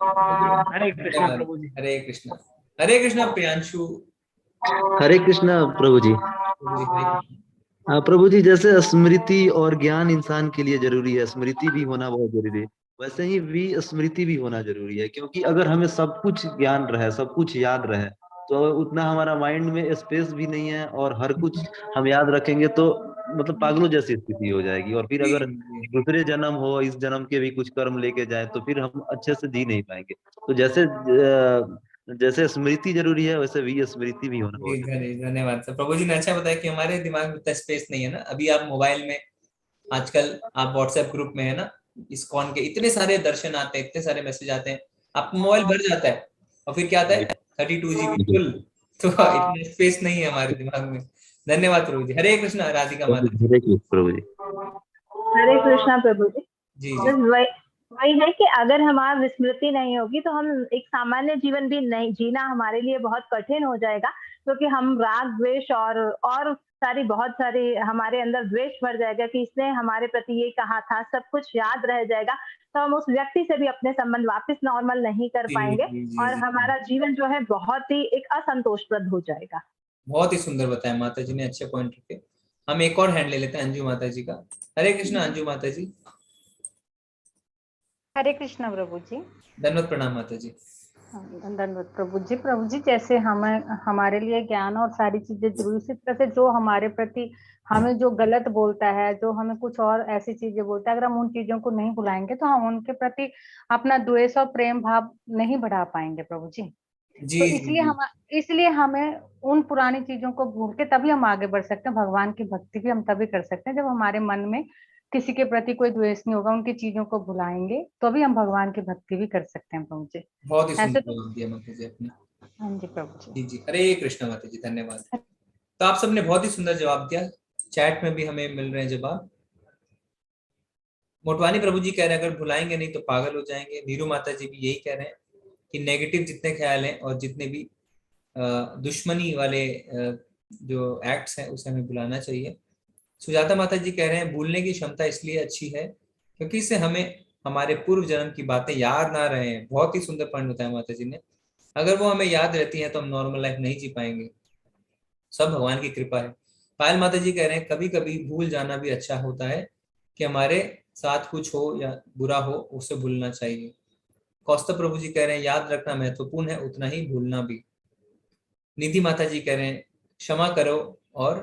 हरे कृष्णा धन्यवाद। प्रभु जी। हरे कृष्णा। हरे कृष्णा प्रियांशु। हरे कृष्णा प्रभु जी। प्रभु जी हरे कृष्णा। हाँ प्रभु जी, जैसे स्मृति और ज्ञान इंसान के लिए जरूरी है, स्मृति भी होना बहुत जरूरी है, वैसे ही विस्मृति भी होना जरूरी है। क्योंकि अगर हमें सब कुछ ज्ञान रहे, सब कुछ याद रहे, तो उतना हमारा माइंड में स्पेस भी नहीं है, और हर कुछ हम याद रखेंगे तो मतलब पागलों जैसी स्थिति हो जाएगी। और फिर जी अगर जी दूसरे जन्म हो, इस जन्म के भी कुछ कर्म लेके जाए, तो फिर हम अच्छे से जी नहीं पाएंगे। तो जैसे स्मृति जरूरी है, वैसे विस्मृति भी होना बहुत जरूरी है। धन्यवाद सर। प्रभु जी ने अच्छा बताया कि हमारे दिमाग में इतना स्पेस नहीं है ना। अभी आप मोबाइल में, आजकल आप व्हाट्सएप ग्रुप में है ना, इस्कॉन के इतने सारे दर्शन आते हैं, इतने सारे मैसेज आते हैं, आपका मोबाइल भर जाता है और फिर क्या आता है 32 GB फुल। तो इतना स्पेस नहीं है हमारे दिमाग में। धन्यवाद प्रभु जी। हरे कृष्णा राधिका माता। हरे कृष्ण प्रभु जी। हरे कृष्णा प्रभु जी। जी बस वही है कि अगर हमारी विस्मृति नहीं होगी तो हम एक सामान्य जीवन भी नहीं जीना हमारे लिए बहुत कठिन हो जाएगा, क्योंकि हम राग द्वेष और सारी बहुत सारी हमारे अंदर द्वेष भर जाएगा कि इसने हमारे प्रति ये कहा था, सब कुछ याद रह जाएगा। तो हम उस व्यक्ति से भी अपने संबंध वापस नॉर्मल नहीं कर पाएंगे और हमारा जीवन जो है बहुत ही एक असंतोषप्रद हो जाएगा। बहुत ही सुंदर बताया माता जी ने, अच्छे पॉइंट रखे। हम एक और हैंड ले लेते हैं अंजू माता जी का। हरे कृष्णा अंजू माता जी। हरे कृष्णा प्रभु जी। धन्यवाद प्रणाम माता जी। धन्यवाद प्रभु जी। प्रभु जी, जैसे हमारे लिए ज्ञान और सारी चीजें जरूरी, इसी तरह से जो हमारे प्रति हमें जो गलत बोलता है, जो हमें कुछ और ऐसी चीजें बोलता है, अगर हम उन चीजों को नहीं भुलाएंगे तो हम उनके प्रति अपना द्वेष और प्रेम भाव नहीं बढ़ा पाएंगे प्रभु जी। जी तो इसलिए हमें उन पुरानी चीजों को भूल के तभी हम आगे बढ़ सकते हैं। भगवान की भक्ति भी हम तभी कर सकते हैं जब हमारे मन में किसी के प्रति कोई द्वेष नहीं होगा, उनकी चीजों को भुलाएंगे तो भी हम भगवान की भक्ति भी कर सकते हैं प्रभु जी। बहुत ही ऐसे सुंदर तो जवाब दिया माता जी आपने। हाँ जी प्रभु जी। जी जी हरे कृष्णा माता जी, धन्यवाद। तो आप सबने बहुत ही सुंदर जवाब दिया, चैट में भी हमें मिल रहे हैं जवाब। मोटवानी प्रभु जी कह रहे हैं अगर भुलाएंगे नहीं तो पागल हो जाएंगे। नीरू माता जी भी यही कह रहे हैं कि नेगेटिव जितने ख्याल हैं और जितने भी दुश्मनी वाले जो एक्ट्स हैं उसे हमें भुलाना चाहिए। सुजाता माता जी कह रहे हैं भूलने की क्षमता इसलिए अच्छी है क्योंकि इससे हमें हमारे पूर्व जन्म की बातें याद ना रहे। बहुत ही सुंदर पॉइंट बताया माता जी ने। अगर वो हमें याद रहती है तो हम नॉर्मल लाइफ नहीं जी पाएंगे। सब भगवान की कृपा है। पायल माता जी कह रहे हैं कभी कभी भूल जाना भी अच्छा होता है, कि हमारे साथ कुछ हो या बुरा हो उसे भूलना चाहिए। कौस्तभ प्रभु जी कह रहे हैं याद रखना महत्वपूर्ण है, उतना ही भूलना भी। निधि माता जी कह रहे हैं क्षमा करो और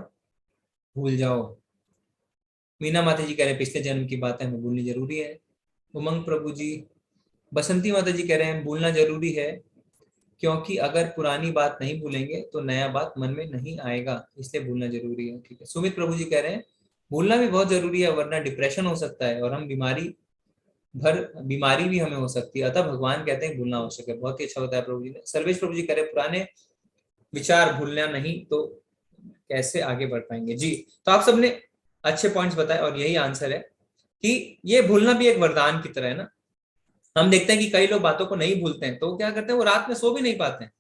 भूल जाओ। मीना माता जी कह रहे हैं पिछले जन्म की बातें हमें भूलनी जरूरी है। उमंग प्रभु जी, बसंती माता जी कह रहे हैं भूलना जरूरी है क्योंकि अगर पुरानी बात नहीं भूलेंगे तो नया बात मन में नहीं आएगा, इसलिए भूलना जरूरी है। ठीक है। सुमित प्रभु जी कह रहे हैं भूलना भी बहुत जरूरी है वरना डिप्रेशन हो सकता है और हम बीमारी भी हमें हो सकती है, अतः भगवान कहते हैं भूलना आवश्यक है। बहुत ही अच्छा बताया प्रभु जी ने। सर्वेश प्रभु जी कह रहे हैं पुराने विचार भूलना नहीं तो कैसे आगे बढ़ पाएंगे। जी, तो आप सबने अच्छे पॉइंट्स बताए और यही आंसर है कि ये भूलना भी एक वरदान की तरह है ना। हम देखते हैं कि कई लोग बातों को नहीं भूलते हैं तो वो क्या करते हैं, वो रात में सो भी नहीं पाते हैं,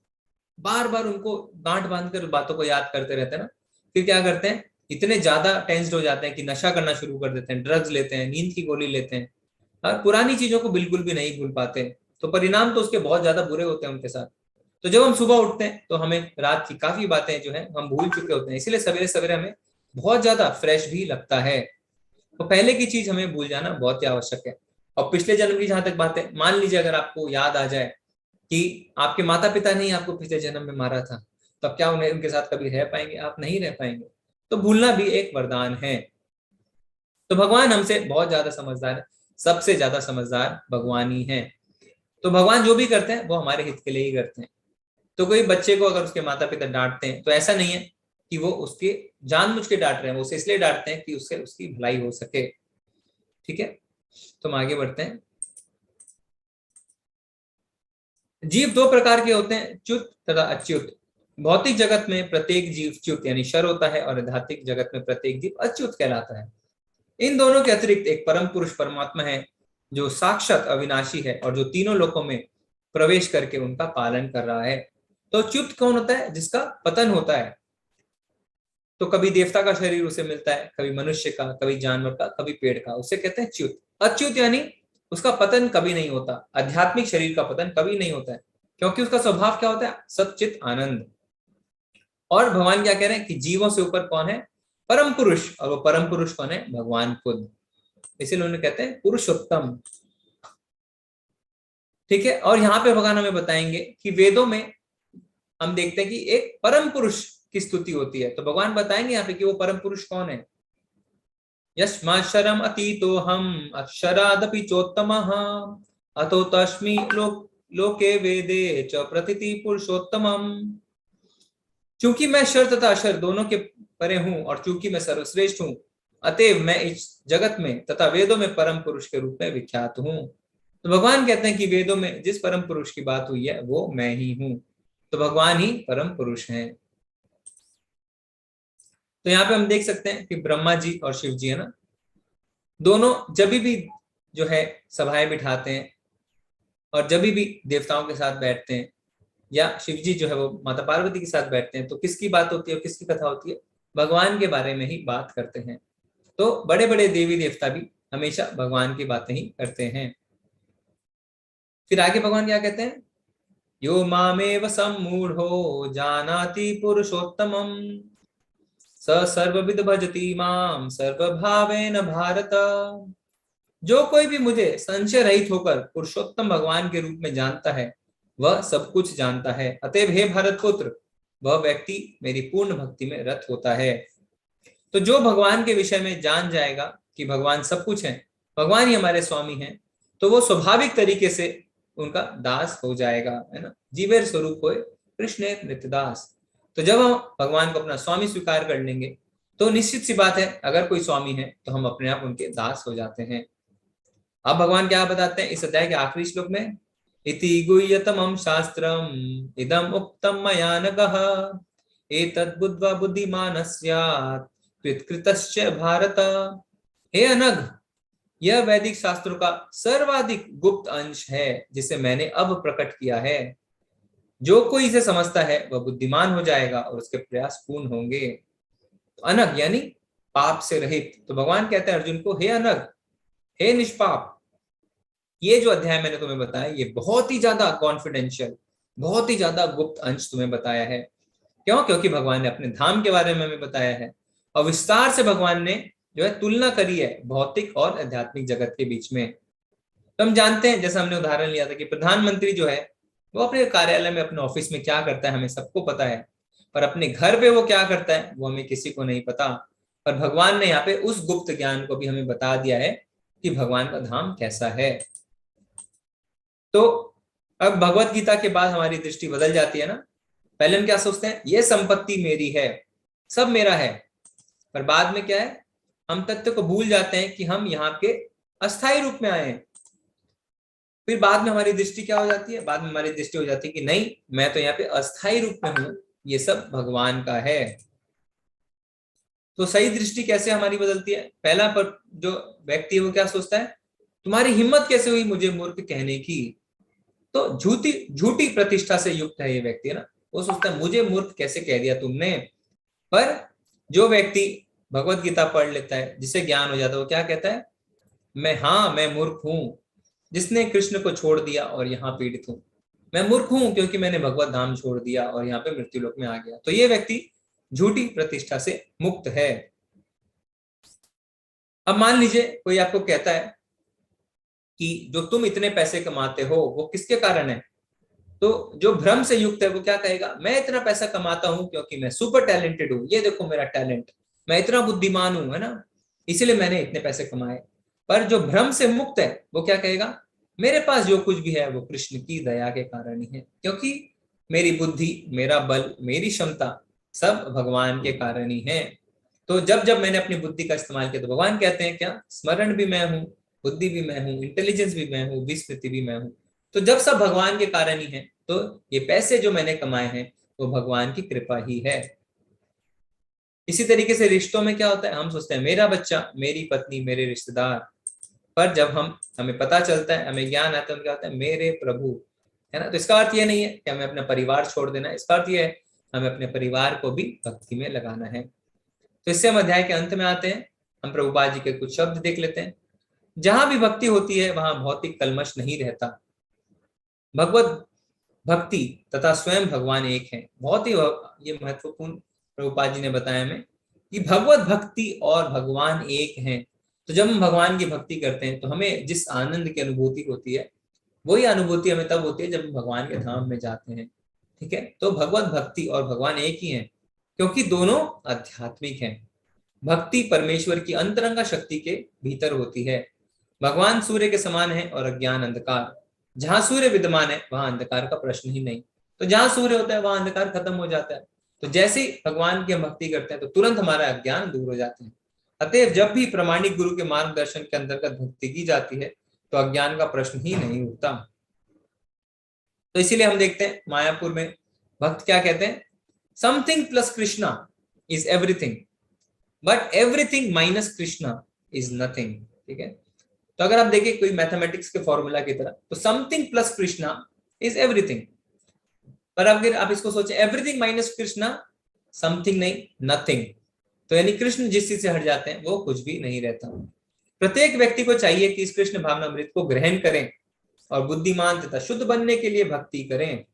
बार बार उनको गांठ बांध कर बातों को याद करते रहते हैं ना। फिर क्या करते हैं, इतने ज्यादा टेंस्ड हो जाते हैं कि नशा करना शुरू कर देते हैं, ड्रग्स लेते हैं, नींद की गोली लेते हैं और पुरानी चीजों को बिल्कुल भी नहीं भूल पाते। तो परिणाम तो उसके बहुत ज्यादा बुरे होते हैं उनके साथ। तो जब हम सुबह उठते हैं तो हमें रात की काफी बातें जो है हम भूल चुके होते हैं, इसीलिए सवेरे सवेरे हमें बहुत ज्यादा फ्रेश भी लगता है। तो पहले की चीज हमें भूल जाना बहुत ही आवश्यक है। और पिछले जन्म की जहां तक बात है, मान लीजिए अगर आपको याद आ जाए कि आपके माता पिता ने आपको पिछले जन्म में मारा था, तो अब क्या उनके साथ कभी रह पाएंगे? आप नहीं रह पाएंगे। तो भूलना भी एक वरदान है। तो भगवान हमसे बहुत ज्यादा समझदार है, सबसे ज्यादा समझदार भगवान ही है। तो भगवान जो भी करते हैं वो हमारे हित के लिए ही करते हैं। तो कोई बच्चे को अगर उसके माता पिता डांटते हैं तो ऐसा नहीं है कि वो उसके जानबूझ के डांट रहे हैं, वो उसे इसलिए डांटते हैं कि उससे उसकी भलाई हो सके। ठीक है, तो हम आगे बढ़ते हैं। जीव दो प्रकार के होते हैं, च्युत तथा अच्युत। भौतिक जगत में प्रत्येक जीव च्युत यानी शर होता है और आध्यात्मिक जगत में प्रत्येक जीव अच्युत कहलाता है। इन दोनों के अतिरिक्त एक परम पुरुष परमात्मा है जो साक्षात अविनाशी है और जो तीनों लोकों में प्रवेश करके उनका पालन कर रहा है। तो च्युत कौन होता है? जिसका पतन होता है। तो कभी देवता का शरीर उसे मिलता है, कभी मनुष्य का, कभी जानवर का, कभी पेड़ का, उसे कहते हैं च्युत। अच्युत यानी उसका पतन कभी नहीं होता, आध्यात्मिक शरीर का पतन कभी नहीं होता है, क्योंकि उसका स्वभाव क्या होता है? सच्चित आनंद। और भगवान क्या कह रहे हैं कि जीवों से ऊपर कौन है? परम पुरुष। और वो परम पुरुष कौन है? भगवान खुद। इसीलिए उन्हें कहते हैं पुरुषोत्तम। ठीक है। और यहाँ पे भगवान हमें बताएंगे कि वेदों में हम देखते हैं कि एक परम पुरुष की स्तुति होती है। तो भगवान बताएंगे यहाँ पे कि वो परम पुरुष कौन है। यस्माक्षरम अतीतो हम अक्षरादपि चोत्तमः अतो तस्मि लोके वेदे च प्रथिति पुरुषोत्तमम्। चूंकि मैं शर तथा अक्षर दोनों के परे हूं और चूंकि मैं सर्वश्रेष्ठ हूं, अतएव मैं इस जगत में तथा वेदों में परम पुरुष के रूप में विख्यात हूं। तो भगवान कहते हैं कि वेदों में जिस परम पुरुष की बात हुई है वो मैं ही हूं। तो भगवान ही परम पुरुष हैं। तो यहाँ पे हम देख सकते हैं कि ब्रह्मा जी और शिव जी है ना, दोनों जब भी जो है सभाएं बिठाते हैं और जब भी देवताओं के साथ बैठते हैं, या शिव जी जो है वो माता पार्वती के साथ बैठते हैं, तो किसकी बात होती है और किसकी कथा होती है? भगवान के बारे में ही बात करते हैं। तो बड़े बड़े देवी देवता भी हमेशा भगवान की बातें ही करते हैं। फिर आगे भगवान क्या कहते हैं? यो मामेव सम्मूढ़ो जानाति पुरुषोत्तमम् स सर्वविद भजति माम सर्वभावेन भारत। जो कोई भी मुझे संशय रहित होकर पुरुषोत्तम भगवान के रूप में जानता है वह सब कुछ जानता है। अतएव हे भारत पुत्र, वह व्यक्ति मेरी पूर्ण भक्ति में रत होता है। तो जो भगवान के विषय में जान जाएगा कि भगवान सब कुछ है, भगवान ही हमारे स्वामी हैं, तो वो स्वाभाविक तरीके से उनका दास हो जाएगा, है ना। जीवेर स्वरूप होए कृष्ण नित्यदास। तो जब हम भगवान को अपना स्वामी स्वीकार कर लेंगे तो निश्चित सी बात है, अगर कोई स्वामी है तो हम अपने आप उनके दास हो जाते हैं। अब भगवान क्या बताते हैं इस अध्याय के आखिरी श्लोक में? इति गुह्यतमं शास्त्रम इदम उक्तम मया नघः एतद् बुद्ध्वा बुद्धिमान् स्यात् कृतकृतश्च भारत। हे अनघ, यह वैदिक शास्त्रों का सर्वाधिक गुप्त अंश है जिसे मैंने अब प्रकट किया है। जो कोई इसे समझता है वह बुद्धिमान हो जाएगा और उसके प्रयास पूर्ण होंगे। तो अनघ यानी पाप से रहित। तो भगवान कहते हैं अर्जुन को, हे अनघ, हे निष्पाप, ये जो अध्याय मैंने तुम्हें बताया ये बहुत ही ज्यादा कॉन्फिडेंशियल, बहुत ही ज्यादा गुप्त अंश तुम्हें बताया है। क्यों? क्योंकि भगवान ने अपने धाम के बारे में हमें बताया है और विस्तार से भगवान ने जो है तुलना करी है भौतिक और आध्यात्मिक जगत के बीच में। तो हम जानते हैं, जैसा हमने उदाहरण लिया था कि प्रधानमंत्री जो है वो अपने कार्यालय में, अपने ऑफिस में क्या करता है हमें सबको पता है, पर अपने घर पे वो क्या करता है वो हमें किसी को नहीं पता। पर भगवान ने यहाँ पे उस गुप्त ज्ञान को भी हमें बता दिया है कि भगवान का धाम कैसा है। तो अब भगवत गीता के बाद हमारी दृष्टि बदल जाती है ना। पहले हम क्या सोचते हैं, ये संपत्ति मेरी है, सब मेरा है, पर बाद में क्या है, हम तथ्य को भूल जाते हैं कि हम यहाँ के अस्थायी रूप में आए हैं। फिर बाद में हमारी दृष्टि क्या हो जाती है? बाद में हमारी दृष्टि हो जाती है कि नहीं, मैं तो यहाँ पे अस्थायी रूप में हूं, ये सब भगवान का है। तो सही दृष्टि कैसे हमारी बदलती है? पहला पर जो व्यक्ति है वो क्या सोचता है, तुम्हारी हिम्मत कैसे हुई मुझे मूर्ख कहने की। तो झूठी प्रतिष्ठा से युक्त है ये व्यक्ति, है ना। वो सोचता है मुझे मूर्ख कैसे कह दिया तुमने। पर जो व्यक्ति भगवत गीता पढ़ लेता है, जिसे ज्ञान हो जाता है, वो क्या कहता है, मैं मूर्ख हूं जिसने कृष्ण को छोड़ दिया और यहाँ पीड़ित हूं। मैं मूर्ख हूं क्योंकि मैंने भगवत धाम छोड़ दिया और यहाँ पे मृत्यु लोक में आ गया। तो ये व्यक्ति झूठी प्रतिष्ठा से मुक्त है। अब मान लीजिए कोई आपको कहता है कि जो तुम इतने पैसे कमाते हो वो किसके कारण है, तो जो भ्रम से युक्त है वो क्या कहेगा, मैं इतना पैसा कमाता हूं क्योंकि मैं सुपर टैलेंटेड हूं, ये देखो मेरा टैलेंट, मैं इतना बुद्धिमान हूं, है ना, इसीलिए मैंने इतने पैसे कमाए। पर जो भ्रम से मुक्त है वो क्या कहेगा, मेरे पास जो कुछ भी है वो कृष्ण की दया के कारण ही है, क्योंकि मेरी बुद्धि, मेरा बल, मेरी क्षमता सब भगवान के कारण ही है। तो जब जब मैंने अपनी बुद्धि का इस्तेमाल किया तो भगवान कहते हैं क्या, स्मरण भी मैं हूँ, बुद्धि भी मैं हूँ, इंटेलिजेंस भी मैं हूँ, विस्मृति भी मैं हूँ। तो जब सब भगवान के कारण ही है, तो ये पैसे जो मैंने कमाए हैं वो भगवान की कृपा ही है। इसी तरीके से रिश्तों में क्या होता है, हम सोचते हैं मेरा बच्चा, मेरी पत्नी, मेरे रिश्तेदार, पर जब हमें पता चलता है, हमें ज्ञान आता है, क्या होता है, मेरे प्रभु, है ना। तो इसका अर्थ ये नहीं है कि हमें अपना परिवार छोड़ देना है, इसका अर्थ ये है हमें अपने परिवार को भी भक्ति में लगाना है। तो इससे हम अध्याय के अंत में आते हैं। हम प्रभुपाद जी के कुछ शब्द देख लेते हैं। जहां भी भक्ति होती है वहां भौतिक कलमश नहीं रहता। भगवत भक्ति तथा स्वयं भगवान एक है। बहुत ही ये महत्वपूर्ण प्रभुपाद जी ने बताया हमें कि भगवत भक्ति और भगवान एक हैं। तो जब हम भगवान की भक्ति करते हैं तो हमें जिस आनंद की अनुभूति होती है, वही अनुभूति हमें तब होती है जब हम भगवान के धाम में जाते हैं। ठीक है, तो भगवत भक्ति और भगवान एक ही हैं, क्योंकि दोनों आध्यात्मिक हैं। भक्ति परमेश्वर की अंतरंगा शक्ति के भीतर होती है। भगवान सूर्य के समान है और अज्ञान अंधकार। जहां सूर्य विद्यमान है वहां अंधकार का प्रश्न ही नहीं। तो जहां सूर्य होता है वहां अंधकार खत्म हो जाता है। तो जैसे ही भगवान की हम भक्ति करते हैं तो तुरंत हमारा अज्ञान दूर हो जाते हैं। अतएव जब भी प्रामाणिक गुरु के मार्गदर्शन के अंतर्गत भक्ति की जाती है तो अज्ञान का प्रश्न ही नहीं उठता। तो इसीलिए हम देखते हैं मायापुर में भक्त क्या कहते हैं, something plus Krishna is everything, but everything minus Krishna is nothing. ठीक है, तो अगर आप देखिए कोई मैथमेटिक्स के फॉर्मूला की तरह, तो something plus Krishna is everything, पर अगर आप इसको सोचें एवरीथिंग माइनस कृष्णा, समथिंग नहीं, नथिंग। तो यानी कृष्ण जिस चीज से हट जाते हैं वो कुछ भी नहीं रहता। प्रत्येक व्यक्ति को चाहिए कि इस कृष्ण भावनामृत को ग्रहण करें और बुद्धिमान तथा शुद्ध बनने के लिए भक्ति करें।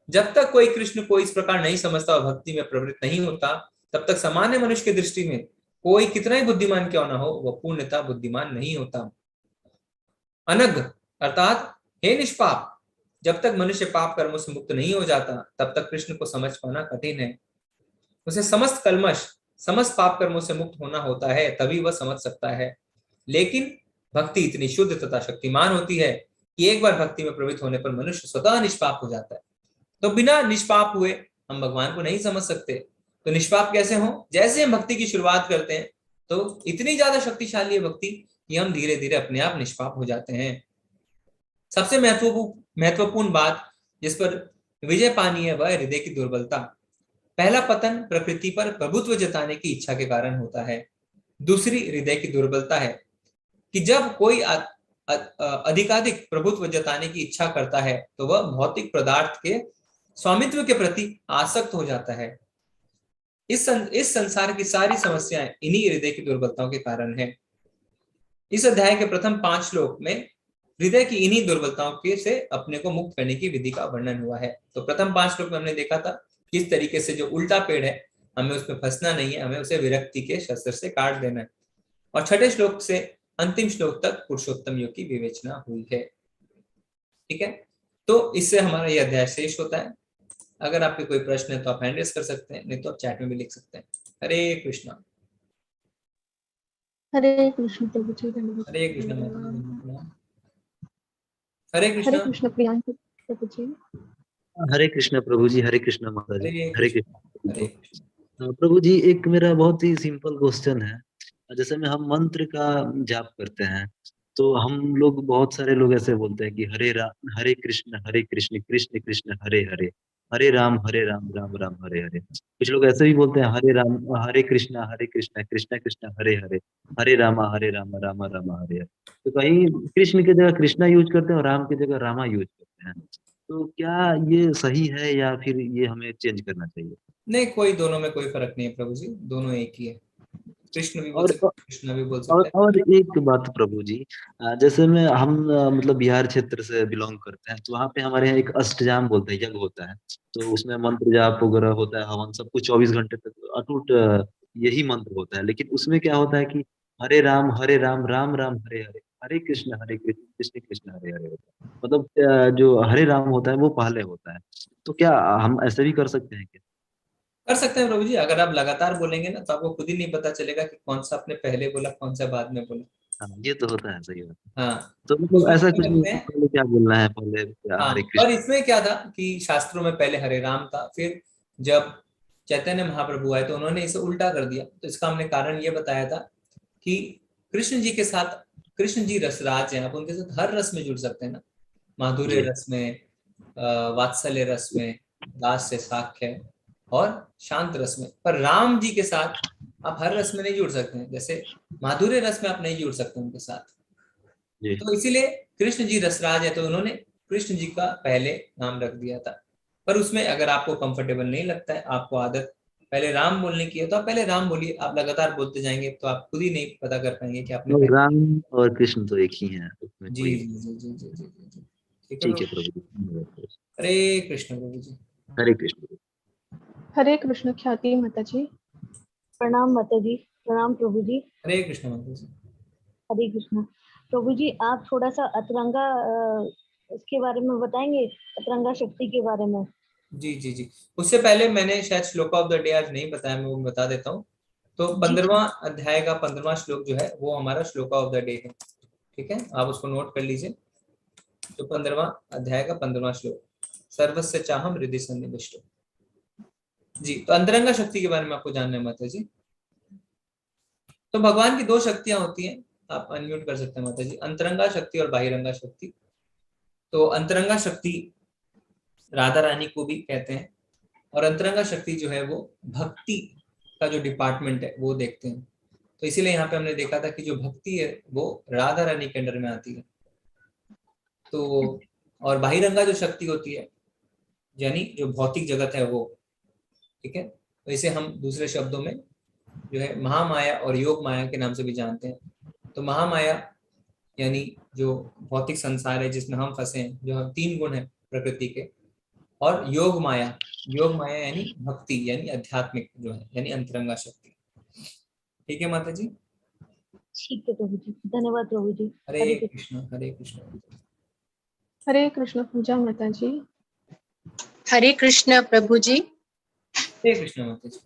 जब तक कोई कृष्ण को इस प्रकार नहीं समझता और भक्ति में प्रवृत्त नहीं होता, तब तक सामान्य मनुष्य की दृष्टि में कोई कितना ही बुद्धिमान क्यों ना हो, वह पूर्णतः बुद्धिमान नहीं होता। अनग अर्थात हे निष्पाप, जब तक मनुष्य पाप कर्मों से मुक्त नहीं हो जाता तब तक कृष्ण को समझ पाना कठिन है। उसे समस्त कलमश, समस्त पाप कर्मों से मुक्त होना होता है, तभी वह समझ सकता है। लेकिन भक्ति इतनी शुद्ध तथा शक्तिमान होती है कि एक बार भक्ति में प्रवृत्त होने पर मनुष्य स्वतः निष्पाप हो जाता है। तो बिना निष्पाप हुए हम भगवान को नहीं समझ सकते। तो निष्पाप कैसे हो, जैसे हम भक्ति की शुरुआत करते हैं तो इतनी ज्यादा शक्तिशाली है भक्ति कि हम धीरे धीरे अपने आप निष्पाप हो जाते हैं। सबसे महत्वपूर्ण बात जिस पर विजय पानी है वह हृदय की दुर्बलता। पहला पतन प्रकृति पर प्रभुत्व जताने की इच्छा के कारण होता है। दूसरी हृदय की दुर्बलता है कि जब कोई अधिकाधिक प्रभुत्व जताने की इच्छा करता है तो वह भौतिक पदार्थ के स्वामित्व के प्रति आसक्त हो जाता है। इस संसार की सारी समस्याएं इन्हीं हृदय की दुर्बलताओं के कारण है। इस अध्याय के प्रथम 5 श्लोक में हृदय की इन्हीं दुर्बलताओं के से अपने को मुक्त करने की विधि का वर्णन हुआ है। तो प्रथम 5 श्लोक में हमने देखा था किस तरीके से जो उल्टा पेड़ है हमें उसमें फंसना नहीं है, हमें उसे विरक्ति के शस्त्र से काट देना है। और 6ठे श्लोक से अंतिम श्लोक तक पुरुषोत्तम योग की विवेचना हुई है। ठीक है, तो इससे हमारा यह अध्याय शेष होता है। अगर आपके कोई प्रश्न है तो आप हैंड रेज कर सकते हैं, नहीं तो आप चैट में भी लिख सकते हैं। हरे कृष्णा। हरे कृष्ण प्रभु जी, हरे कृष्ण। हरे कृष्ण। हरे कृष्ण प्रियांका प्रभु जी। हरे कृष्ण प्रभु जी। हरे कृष्ण माता जी। हरे कृष्ण हरे प्रभु जी। एक मेरा बहुत ही सिंपल क्वेश्चन है, जैसे में हम मंत्र का जाप करते हैं तो हम लोग, बहुत सारे लोग ऐसे बोलते हैं कि हरे कृष्ण कृष्ण कृष्ण हरे हरे, हरे राम राम राम हरे हरे। कुछ लोग ऐसे भी बोलते हैं हरे कृष्ण कृष्ण कृष्ण हरे हरे, हरे राम राम राम हरे हरे। तो कहीं कृष्ण की जगह कृष्णा यूज करते हैं और राम की जगह रामा यूज करते हैं। तो क्या ये सही है या फिर ये हमें चेंज करना चाहिए? नहीं, कोई दोनों में कोई फर्क नहीं है प्रभु जी, दोनों एक ही है। कृष्ण भी बोल सकते हैं, कृष्णा भी बोल सकते हैं। और एक बात प्रभु जी, जैसे में हम मतलब बिहार क्षेत्र से बिलोंग करते हैं, तो वहाँ पे हमारे यहाँ एक अष्टजाम बोलते हैं, यज्ञ होता है। तो उसमें मंत्र जाप वगैरह होता है, हवन सब कुछ 24 घंटे तक अटूट यही मंत्र होता है। लेकिन उसमें क्या होता है कि हरे राम राम राम हरे हरे, हरे कृष्ण कृष्ण कृष्ण हरे हरे होता है। मतलब जो हरे राम होता है वो पहले होता है। तो क्या हम ऐसे भी कर सकते हैं क्या? कर सकते हैं प्रभु जी। अगर आप लगातार बोलेंगे ना तो आपको खुद ही नहीं पता चलेगा कि कौन सा आपने पहले बोला, कौन सा बाद में बोला। हाँ, ये तो होता है, सही बात है। हाँ, तो मतलब ऐसा कुछ नहीं कि पहले क्या बोलना है, पहले हाँ। हरे और कृष्ण। इसमें क्या था कि शास्त्रों में पहले हरे राम था, फिर जब चैतन्य महाप्रभु आए तो उन्होंने इसे उल्टा कर दिया। तो इसका हमने कारण ये बताया था कि कृष्ण जी के साथ, कृष्ण जी रसराज हैं, आप उनके साथ हर रस में जुड़ सकते हैं ना। माधुर्य रस में, वात्सल्य रस में, दास से साख्य और शांत रस में। पर राम जी के साथ आप हर रस में नहीं जुड़ सकते हैं, जैसे माधुर्य रस में आप नहीं जुड़ सकते उनके साथ। तो इसीलिए कृष्ण जी रसराज है, तो उन्होंने कृष्ण जी का पहले नाम रख दिया था। पर उसमें अगर आपको कंफर्टेबल नहीं लगता है, आपको आदत पहले राम बोलने की है, तो आप पहले राम बोलिए। आप लगातार बोलते जाएंगे तो आप खुद ही नहीं पता कर पाएंगे कि आपने राम और कृष्ण तो एक ही हैं, उसमें जी कोई जी जी जी जी जी जी जी। ठीक है प्रभु जी। हरे कृष्ण प्रभु जी। हरे कृष्ण। हरे कृष्ण ख्याति माता जी। प्रणाम माता जी। प्रणाम प्रभु जी। हरे कृष्ण माता जी। हरे कृष्ण प्रभु जी। आप थोड़ा सा अतरंगा इसके बारे में बताएंगे, अतरंगा शक्ति के बारे में। जी जी जी। उससे पहले मैंने शायद श्लोक ऑफ द डे आज नहीं बताया, मैं वो बता देता हूँ। तो 15वां अध्याय का 15वां श्लोक जो है वो हमारा श्लोक ऑफ द डे है। ठीक है, आप उसको नोट कर लीजिए। तो 15वां अध्याय का 15वां श्लोक, सर्वस्य चाहम हृदय सन्निविष्टो। जी, तो अंतरंगा शक्ति के बारे में आपको जानना है माता जी। तो भगवान की दो शक्तियां होती हैं, आप अनम्यूट कर सकते हैं माता जी, अंतरंगा शक्ति और बाहिरंगा शक्ति। तो अंतरंगा शक्ति राधा रानी को भी कहते हैं, और अंतरंगा शक्ति जो है वो भक्ति का जो डिपार्टमेंट है वो देखते हैं। तो इसीलिए यहाँ पे हमने देखा था कि जो भक्ति है वो राधा रानी के अंडर में आती है। तो और बाहिरंगा जो शक्ति होती है, यानी जो भौतिक जगत है वो, ठीक है, तो इसे हम दूसरे शब्दों में जो है महामाया और योग माया के नाम से भी जानते हैं। तो महामाया यानी जो भौतिक संसार है जिसमें हम फंसे हैं, जो हम 3 गुण हैं प्रकृति के, और योग माया यानी भक्ति यानी आध्यात्मिक जो है, यानी अंतरंगा शक्ति। ठीक है माता जी। ठीक है प्रभु जी, धन्यवाद प्रभु जी। हरे कृष्ण हरे कृष्ण। हरे कृष्ण पूजा माता जी। हरे कृष्ण प्रभु जी। हरे कृष्ण माता जी।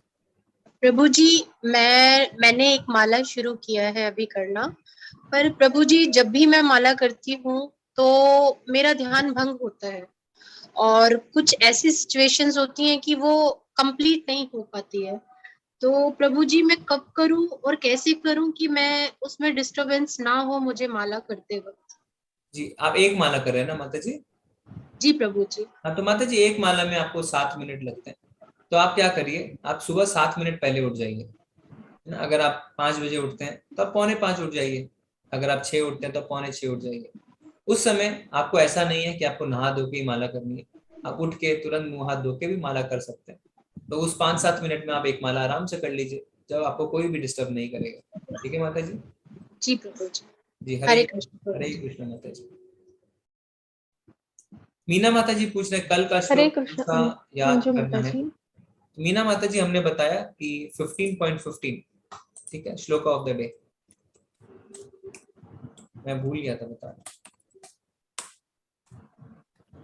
प्रभु जी, मैंने एक माला शुरू किया है अभी करना, पर प्रभु जी जब भी मैं माला करती हूँ तो मेरा ध्यान भंग होता है, और कुछ ऐसी सिचुएशंस होती हैं कि वो कंप्लीट नहीं हो पाती है। तो प्रभु जी मैं कब करूं और कैसे करूं कि मैं उसमें डिस्टरबेंस ना हो मुझे माला करते वक्त। जी, आप एक माला कर रहे हैं ना माता जी? जी प्रभु जी। हाँ, तो माता जी एक माला में आपको 7 मिनट लगते हैं। तो आप क्या करिए, आप सुबह 7 मिनट पहले उठ जाइए। अगर आप 5 बजे उठते हैं तो आप 4:45 उठ जाइए। अगर आप 6 उठते हैं तो 5:45 उठ जाइए। उस समय आपको ऐसा नहीं है कि आपको नहा धो के माला करनी है, आप उठ के तुरंत मुंह हाथ धो के भी माला कर सकते हैं। तो उस 5-7 मिनट में आप एक माला आराम से कर लीजिए, जब आपको कोई भी डिस्टर्ब नहीं करेगा। ठीक है माता जी? जी प्रभु जी। जी हरे कृष्ण माता जी। मीना माता जी पूछ रहे कल का श्लोक याद करना है। मीना माता जी हमने बताया कि 15.15, ठीक है, श्लोक ऑफ द डे। मैं भूल गया था बताना,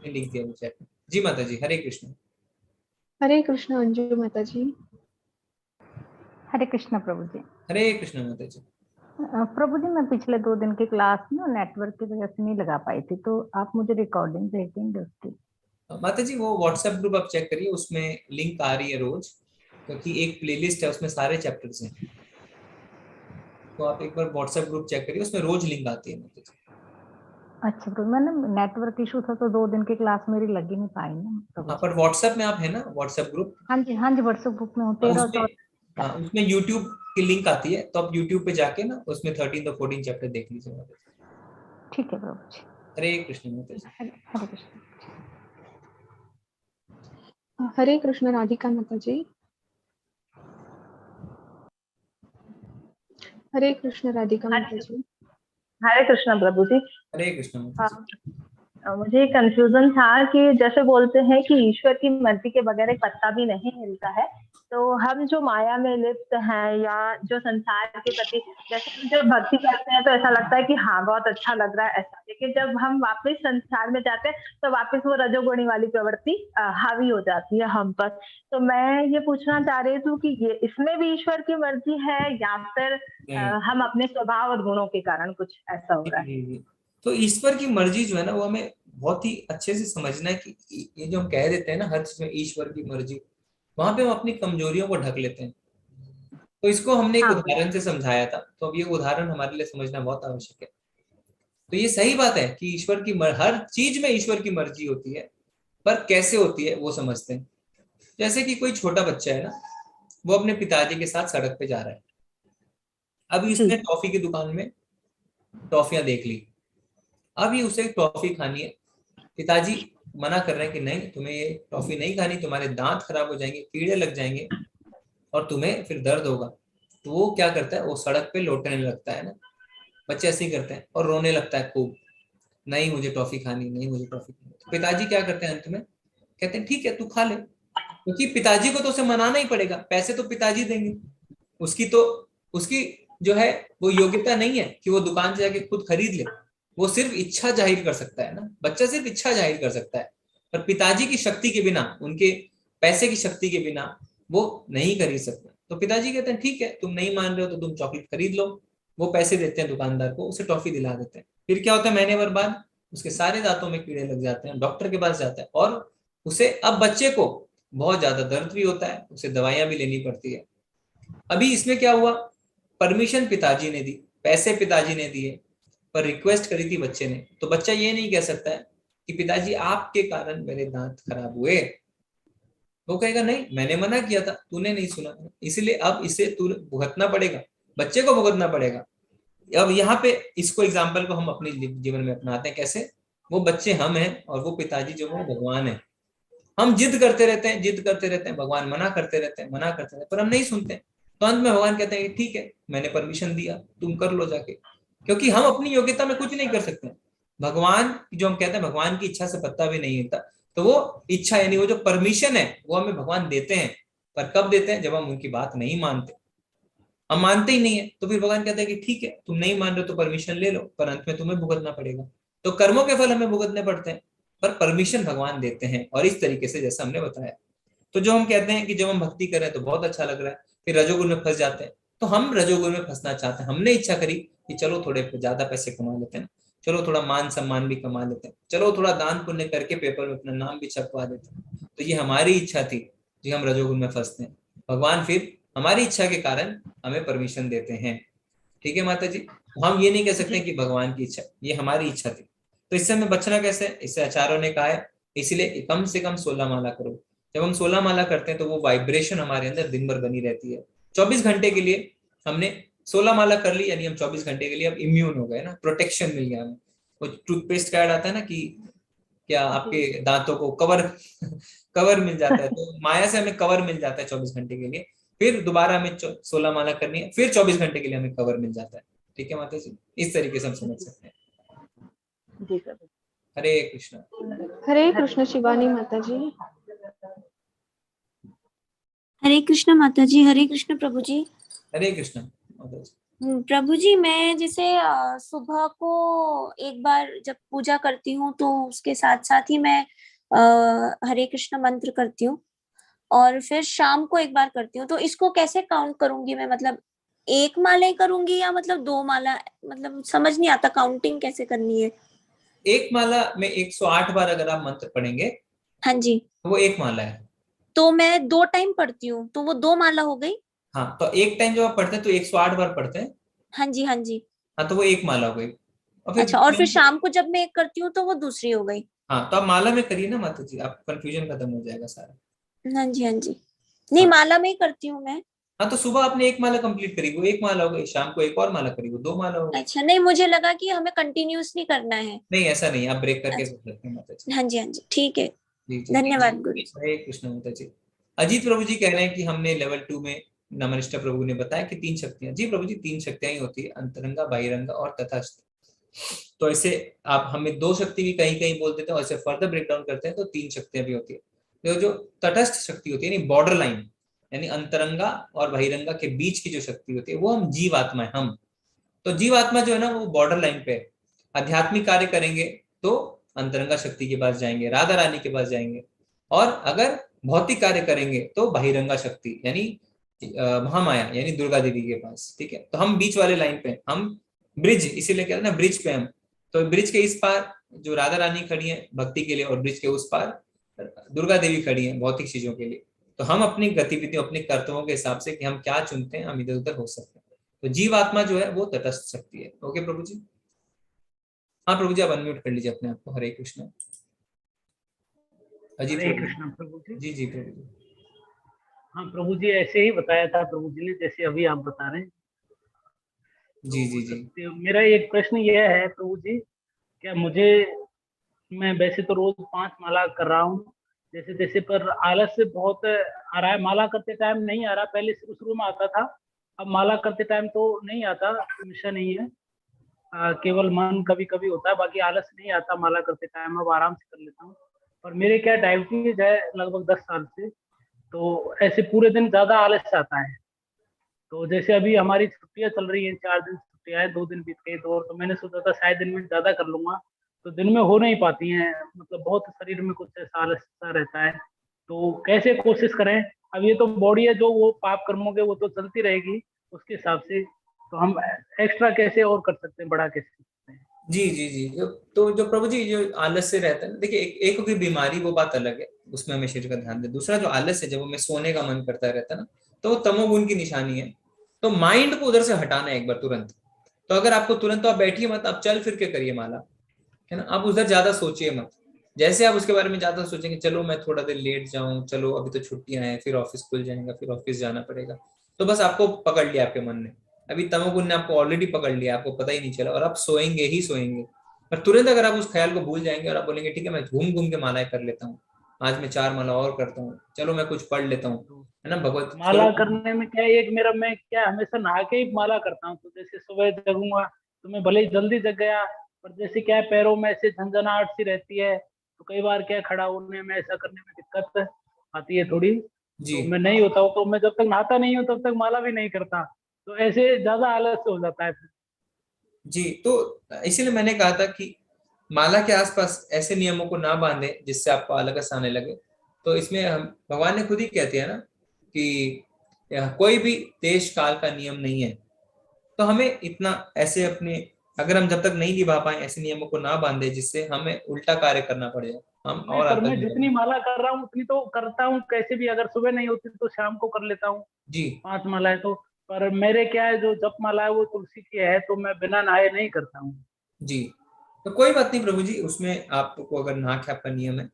लिख दिया चैट में। जी माता जी हरे कृष्ण। हरे कृष्ण अंजू माता जी। हरे कृष्ण प्रभु जी। हरे कृष्ण माता जी। प्रभु जी मैं पिछले 2 दिन की क्लास में नेटवर्क की वजह से नहीं लगा पाई थी, तो आप मुझे रिकॉर्डिंग भेज देंगे उसकी? माता जी वो व्हाट्सएप ग्रुप आप चेक करिए, उसमें लिंक आ रही है रोज, क्योंकि एक प्लेलिस्ट है उसमें सारे चैप्टर्स हैं। तो आप एक बार व्हाट्सएप ग्रुप चेक करिए, उसमें रोज लिंक आती है माता जी। अच्छा प्रभु, मैंने नेटवर्क इशू था तो 2 दिन की क्लास मेरी लग ही नहीं पाई ना। हाँ, पर व्हाट्सएप में आप है ना, व्हाट्सएप ग्रुप? हाँ जी व्हाट्सएप ग्रुप में हूँ। 13 उसमें यूट्यूब की लिंक आती है, तो आप यूट्यूब पे जाके ना उसमें 13 और 14 चैप्टर देख लीजिए। ठीक है प्रभु जी। हरे कृष्ण माता जी। हरे कृष्ण। हरे कृष्ण राधिका माता जी। हरे कृष्ण राधिका माता जी। हरे कृष्ण प्रभु जी। हरे कृष्ण माता जी। मुझे कंफ्यूजन था कि जैसे बोलते हैं कि ईश्वर की मर्जी के बगैर एक पत्ता भी नहीं हिलता है, तो हम जो माया में लिप्त हैं या जो संसार के प्रति जैसे हम जब भक्ति करते हैं तो ऐसा लगता है कि हाँ बहुत अच्छा लग रहा है ऐसा, लेकिन जब हम वापस संसार में जाते हैं तो वापस वो रजोगुणी वाली प्रवृत्ति हावी हो जाती है हम पर। तो मैं ये पूछना चाह रही हूँ कि ये इसमें भी ईश्वर की मर्जी है या फिर हम अपने स्वभाव और गुणों के कारण कुछ ऐसा हो रहा है? तो ईश्वर की मर्जी जो है ना वो हमें बहुत ही अच्छे से समझना है कि ये जो हम कह देते हैं ना हर चीज में ईश्वर की मर्जी, वहां पे हम अपनी कमजोरियों को ढक लेते हैं। तो इसको हमने एक उदाहरण से समझाया था, तो अब ये उदाहरण हमारे लिए समझना बहुत आवश्यक है। तो ये सही बात है कि ईश्वर की हर चीज में ईश्वर की मर्जी होती है, पर कैसे होती है वो समझते हैं। जैसे कि कोई छोटा बच्चा है ना, वो अपने पिताजी के साथ सड़क पे जा रहा है। अभी उसने टॉफी की दुकान में टॉफियां देख ली, अभी उसे टॉफी खानी है। पिताजी मना कर रहे हैं कि नहीं, तुम्हें ये टॉफी नहीं खानी, तुम्हारे दांत खराब हो जाएंगे, कीड़े लग जाएंगे और तुम्हें फिर दर्द होगा। तो वो क्या करता है, वो सड़क पे लौटने लगता है ना, बच्चे ऐसे ही करते हैं, और रोने लगता है खूब, नहीं मुझे टॉफी खानी, नहीं मुझे टॉफी खानी। तो पिताजी क्या करते हैं अंत में, कहते हैं ठीक है तू खा ले, क्योंकि पिताजी को तो उसे मनाना ही पड़ेगा, पैसे तो पिताजी देंगे। उसकी जो है वो योग्यता नहीं है कि वो दुकान से जाके खुद खरीद ले, वो सिर्फ इच्छा जाहिर कर सकता है ना, बच्चा सिर्फ इच्छा जाहिर कर सकता है, पर पिताजी की शक्ति के बिना, उनके पैसे की शक्ति के बिना वो नहीं खरीद सकता। तो पिताजी कहते हैं ठीक है तुम नहीं मान रहे हो तो तुम चॉकलेट खरीद लो। वो पैसे देते हैं दुकानदार को, उसे टॉफी दिला देते हैं। फिर क्या होता है, महीने भर बाद उसके सारे दांतों में कीड़े लग जाते हैं, डॉक्टर के पास जाता है, और उसे अब बच्चे को बहुत ज्यादा दर्द भी होता है, उसे दवाइयां भी लेनी पड़ती है। अभी इसमें क्या हुआ, परमिशन पिताजी ने दी, पैसे पिताजी ने दिए, पर रिक्वेस्ट करी थी बच्चे ने। तो बच्चा ये नहीं कह सकता है कि पिताजी आपके कारण मेरे दांत खराब हुए। वो कहेगा नहीं मैंने मना किया था, तूने नहीं सुना, इसलिए अब इसे तू भुगतना पड़ेगा, बच्चे को भुगतना पड़ेगा। अब यहाँ पे इसको एग्जाम्पल को हम अपने जीवन में अपनाते हैं। कैसे, वो बच्चे हम हैं और वो पिताजी जो है भगवान है। हम जिद करते रहते हैं, जिद करते रहते हैं, भगवान मना करते रहते हैं, मना करते रहते हैं, पर हम नहीं सुनते। तो अंत में भगवान कहते हैं ठीक है मैंने परमिशन दिया, तुम कर लो जाके, क्योंकि हम अपनी योग्यता में कुछ नहीं कर सकते। भगवान जो हम कहते हैं भगवान की इच्छा से पत्ता भी नहीं हिलता, तो वो इच्छा यानी वो जो परमिशन है वो हमें भगवान देते हैं, पर कब देते हैं, जब हम उनकी बात नहीं मानते। हम मानते ही नहीं है तो फिर भगवान कहते हैं कि ठीक है तुम नहीं मान रहे तो परमिशन ले लो, पर अंत में तुम्हें भुगतना पड़ेगा। तो कर्मों के फल हमें भुगतने पड़ते हैं, पर परमिशन भगवान देते हैं। और इस तरीके से जैसा हमने बताया, तो जो हम कहते हैं कि जब हम भक्ति करें तो बहुत अच्छा लग रहा है, फिर रजोगुण में फंस जाते हैं। तो हम रजोगुण में फंसना चाहते हैं, हमने इच्छा करी कि चलो थोड़े ज्यादा पैसे कमा लेते हैं, चलो थोड़ा मान सम्मान भी कमा लेते हैं, चलो थोड़ा दान पुण्य करके पेपर में अपना नाम भी छपवा देते हैं। तो ये हमारी इच्छा थी जो हम रजोगुण में फंसते हैं। भगवान फिर हमारी इच्छा के कारण हमें परमिशन देते हैं। ठीक है माता जी, हम ये नहीं कह सकते कि भगवान की इच्छा, ये हमारी इच्छा थी। तो इससे हमें बचना कैसे, इससे आचार्यों ने कहा है इसलिए कम से कम 16 माला करो। जब हम 16 माला करते हैं तो वो वाइब्रेशन हमारे अंदर दिन भर बनी रहती है। 24 घंटे के लिए हमने 16 माला कर ली, यानी हम 24 घंटे के लिए अब इम्यून हो गए ना, प्रोटेक्शन मिल गया हमें। वो टूथपेस्ट का ऐड आता है ना कि क्या आपके दांतों को कवर मिल जाता है, तो माया से हमें कवर मिल जाता है 24 घंटे के लिए। फिर दोबारा हमें 16 माला करनी है, फिर 24 घंटे के लिए हमें कवर मिल जाता है। ठीक है माता जी, इस तरीके से हम समझ सकते हैं। हरे कृष्ण। हरे कृष्ण शिवानी माता जी। हरे कृष्ण माता जी। हरे कृष्ण प्रभु जी। हरे कृष्ण माता जी। प्रभु जी, मैं जैसे सुबह को एक बार जब पूजा करती हूँ तो उसके साथ साथ ही मैं हरे कृष्ण मंत्र करती हूँ, और फिर शाम को एक बार करती हूँ। तो इसको कैसे काउंट करूंगी मैं, मतलब एक माला ही करूंगी या मतलब 2 माला, मतलब समझ नहीं आता काउंटिंग कैसे करनी है। एक माला में 108 बार अगर आप मंत्र पढ़ेंगे, हाँ जी, तो वो एक माला है। तो मैं 2 टाइम पढ़ती हूँ तो वो 2 माला हो गई। हाँ, तो एक टाइम जब आप पढ़ते हैं तो 108 बार पढ़ते हैं। हाँ जी हाँ जी। हाँ, तो वो एक माला हो गई। और फिर अच्छा, और फिर शाम को जब मैं एक करती हूँ तो वो दूसरी हो गई। हाँ, तो आप माला में करिए ना माता जी, आप कंफ्यूजन खत्म हो जाएगा सारा। हाँ जी हाँ जी, नहीं माला में ही करती हूँ मैं। हाँ, तो सुबह आपने एक माला कंप्लीट करी, वो एक माला हो गई, शाम को एक और माला करी, वो 2 माला हो गई। अच्छा, नहीं मुझे लगा कि हमें कंटिन्यूअसली करना है। नहीं, ऐसा नहीं, आप ब्रेक करके कर सकते हैं माता जी। हाँ जी हाँ जी, ठीक है, जी जी, धन्यवाद गुरु जी। हरे कृष्ण माता जी। अजीत प्रभु जी कह रहे हैं कि हमने लेवल 2 में नमनिष्ठा प्रभु ने बताया कि 3 शक्तियां। जी प्रभु जी, 3 शक्तियां ही होती है, अंतरंगा, बहिरंगा और तटस्थ। तो ऐसे आप हमें 2 शक्ति भी कहीं कहीं बोल देते हैं, और ऐसे फर्दर ब्रेक डाउन करते हैं तो 3 शक्तियां भी होती है। तो जो तटस्थ शक्ति होती है, यानी बॉर्डर लाइन, यानी अंतरंगा और बहिरंगा के बीच की जो शक्ति होती है, वो हम जीवात्मा है। हम तो जीवात्मा जो है ना, वो बॉर्डर लाइन पे आध्यात्मिक कार्य करेंगे तो अंतरंगा शक्ति के पास जाएंगे, राधा रानी के पास जाएंगे, और अगर भौतिक कार्य करेंगे तो बहिरंगा शक्ति यानी महामाया यानी दुर्गा देवी के पास। ठीक है, तो हम बीच वाले लाइन पे, हम ब्रिज, इसीलिए कहते हैं ना ब्रिज पे हम। तो ब्रिज के इस पार जो राधा रानी खड़ी है भक्ति के लिए, और ब्रिज के उस पार दुर्गा देवी खड़ी है भौतिक चीजों के लिए। तो हम अपनी गतिविधियों, अपने कर्तव्यों के हिसाब से कि हम क्या चुनते हैं, हम इधर उधर हो सकते हैं। तो जीवात्मा जो है वो तटस्थ शक्ति है। ओके प्रभु जी। हाँ प्रभु जी, आप अनम्यूट कर लीजिए अपने आप को। हरे कृष्ण। अजी हरे प्रभु कृष्ण प्रभु जी। जी जी प्रभु जी। हाँ प्रभु जी, ऐसे ही बताया था प्रभु जी ने जैसे अभी आप बता रहे हैं। जी जी जी। तो मेरा एक प्रश्न यह है प्रभु जी, क्या मुझे, मैं वैसे तो रोज 5 माला कर रहा हूँ जैसे तैसे, पर आलस से बहुत आ रहा है। माला करते टाइम नहीं आ रहा, पहले शुरू शुरू में आता था, अब माला करते टाइम तो नहीं आता, हमेशा नहीं है। केवल मन कभी कभी होता है, बाकी आलस नहीं आता माला करते टाइम, अब आराम से कर लेता हूँ। और मेरे क्या डायबिटीज है लगभग 10 साल से, तो ऐसे पूरे दिन ज्यादा आलस आता है। तो जैसे अभी हमारी छुट्टियां चल रही हैं, 4 दिन छुट्टियां हैं, 2 दिन बीत गए, तो मैंने सोचा था शायद दिन में ज्यादा कर लूंगा, तो दिन में हो नहीं पाती हैं, मतलब बहुत शरीर में कुछ ऐसा आलस सा रहता है। तो कैसे कोशिश करें? अब ये तो बॉडी है, जो वो पाप कर्मों के वो तो चलती रहेगी उसके हिसाब से, तो हम एक्स्ट्रा कैसे और कर सकते हैं, बड़ा कैसे सकते हैं? जी जी जी। तो जो प्रभु जी जो आलस से रहता है, देखिए एक होगी बीमारी, वो बात अलग है, उसमें हमें शरीर का ध्यान दे। दूसरा जो आलस है, जब हमें सोने का मन करता रहता है ना, तो वो तमोगुण की निशानी है। तो माइंड को उधर से हटाना है एक बार तुरंत। तो अगर आपको तुरंत, तो आप बैठिए मत, आप चल फिर के करिए माला, है ना। आप उधर ज्यादा सोचिए मत। जैसे आप उसके बारे में ज्यादा सोचेंगे, चलो मैं थोड़ा देर लेट जाऊं, चलो अभी तो छुट्टियां हैं, फिर ऑफिस खुल जाएगा, फिर ऑफिस जाना पड़ेगा, तो बस आपको पकड़ लिया आपके मन ने। अभी तमोगुण ने आपको ऑलरेडी पकड़ लिया, आपको पता ही नहीं चला, और आप सोएंगे ही सोएंगे। पर तुरंत अगर आप उस ख्याल को भूल जाएंगे और आप बोलेंगे ठीक है मैं घूम घूम के मालाएं कर लेता हूँ, आज मैं 4 माला और करता हूँ, चलो मैं कुछ पढ़ लेता हूँ, है ना भगवत माला करने में क्या है, एक मेरा, मैं क्या हमेशा नहा के ही माला करता हूँ। तो जैसे सुबह जगूंगा तो मैं भले ही जल्दी जग गया, पर जैसे क्या है पैरों में ऐसे झंझनाहट सी रहती है, तो कई बार क्या खड़ा होने में, ऐसा करने में दिक्कत आती है थोड़ी, जी। तो मैं नहीं होता हूँ, तो मैं जब तक नहाता नहीं हूँ तब तक माला भी नहीं करता, तो ऐसे ज्यादा आलस हो जाता है फिर। जी, तो इसीलिए मैंने कहा था कि माला के आसपास ऐसे नियमों को ना बांधे जिससे आपको आलस आने लगे। तो इसमें हम, भगवान ने खुद ही कहते हैं ना कि कोई भी देश काल का नियम नहीं है। तो हमें इतना ऐसे अपने, अगर हम जब तक नहीं निभा पाए ऐसे नियमों को ना बांधे जिससे हमें उल्टा कार्य करना पड़ जाए, हम नहीं, और पर आतंक मैं में जितनी माला कर रहा हूँ उतनी तो करता हूँ कैसे भी, अगर सुबह नहीं होती तो शाम को कर लेता हूँ जी 5 मालाएं तो। पर मेरे क्या है, जो जप माला है वो तुलसी की है, तो मैं बिना नहाए नहीं करता हूँ। जी। तो कोई बात नहीं प्रभु जी, उसमें आपको अगर नहा के आपका नियम है,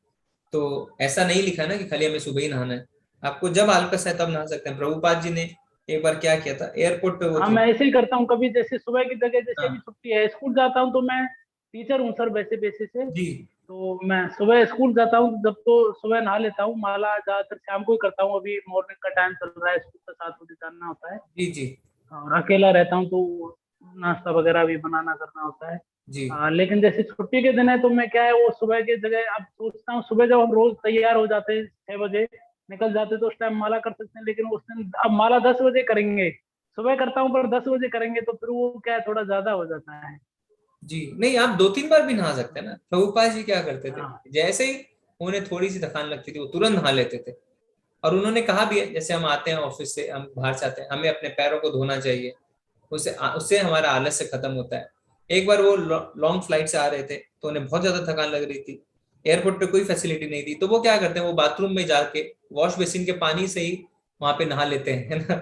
तो ऐसा नहीं लिखा ना कि खाली हमें सुबह ही नहाना है। आपको जब आलस है तब नहा सकते हैं। प्रभुपाद जी ने एक बार क्या किया था, एयरपोर्ट पे वो हाँ थे। मैं ऐसे ही करता हूँ, कभी जैसे सुबह की जगह, जैसे हाँ अभी छुट्टी है, स्कूल जाता हूँ, तो मैं टीचर हूँ सर वैसे बेसिस से, जी तो मैं सुबह स्कूल जाता हूँ जब, तो सुबह नहा लेता हूँ। माला ज्यादातर शाम को ही करता हूँ, अभी मॉर्निंग का टाइम चल रहा है, स्कूल का 7 बजे जाना होता है, जी जी और अकेला रहता हूँ तो नाश्ता वगैरह भी बनाना करना होता है। जी लेकिन जैसे छुट्टी के दिन है तो मैं क्या है, वो सुबह की जगह अब सोचता हूँ, सुबह जब हम रोज तैयार हो जाते हैं 6 बजे निकल जाते, तो उस टाइम माला कर सकते हैं, लेकिन उस दिन अब माला 10 बजे करेंगे, सुबह करता हूँ पर 10 बजे करेंगे, तो फिर वो क्या है, थोड़ा ज्यादा हो जाता है। जी। नहीं, आप 2-3 बार भी नहा सकते हैं ना। प्रभुपाद जी क्या करते थे, हाँ जैसे ही उन्हें थोड़ी सी थकान लगती थी वो तुरंत नहा लेते थे। और उन्होंने कहा भी है, जैसे हम आते हैं ऑफिस से, हम बाहर से आते हैं, हमें अपने पैरों को धोना चाहिए, उससे उससे हमारा आलस से खत्म होता है। एक बार वो लॉन्ग फ्लाइट से आ रहे थे, तो उन्हें बहुत ज्यादा थकान लग रही थी, एयरपोर्ट पे कोई फैसिलिटी नहीं थी, तो वो क्या करते हैं, वो बाथरूम में जाके वॉश बेसिन के पानी से ही वहां पे नहा लेते हैं, है ना।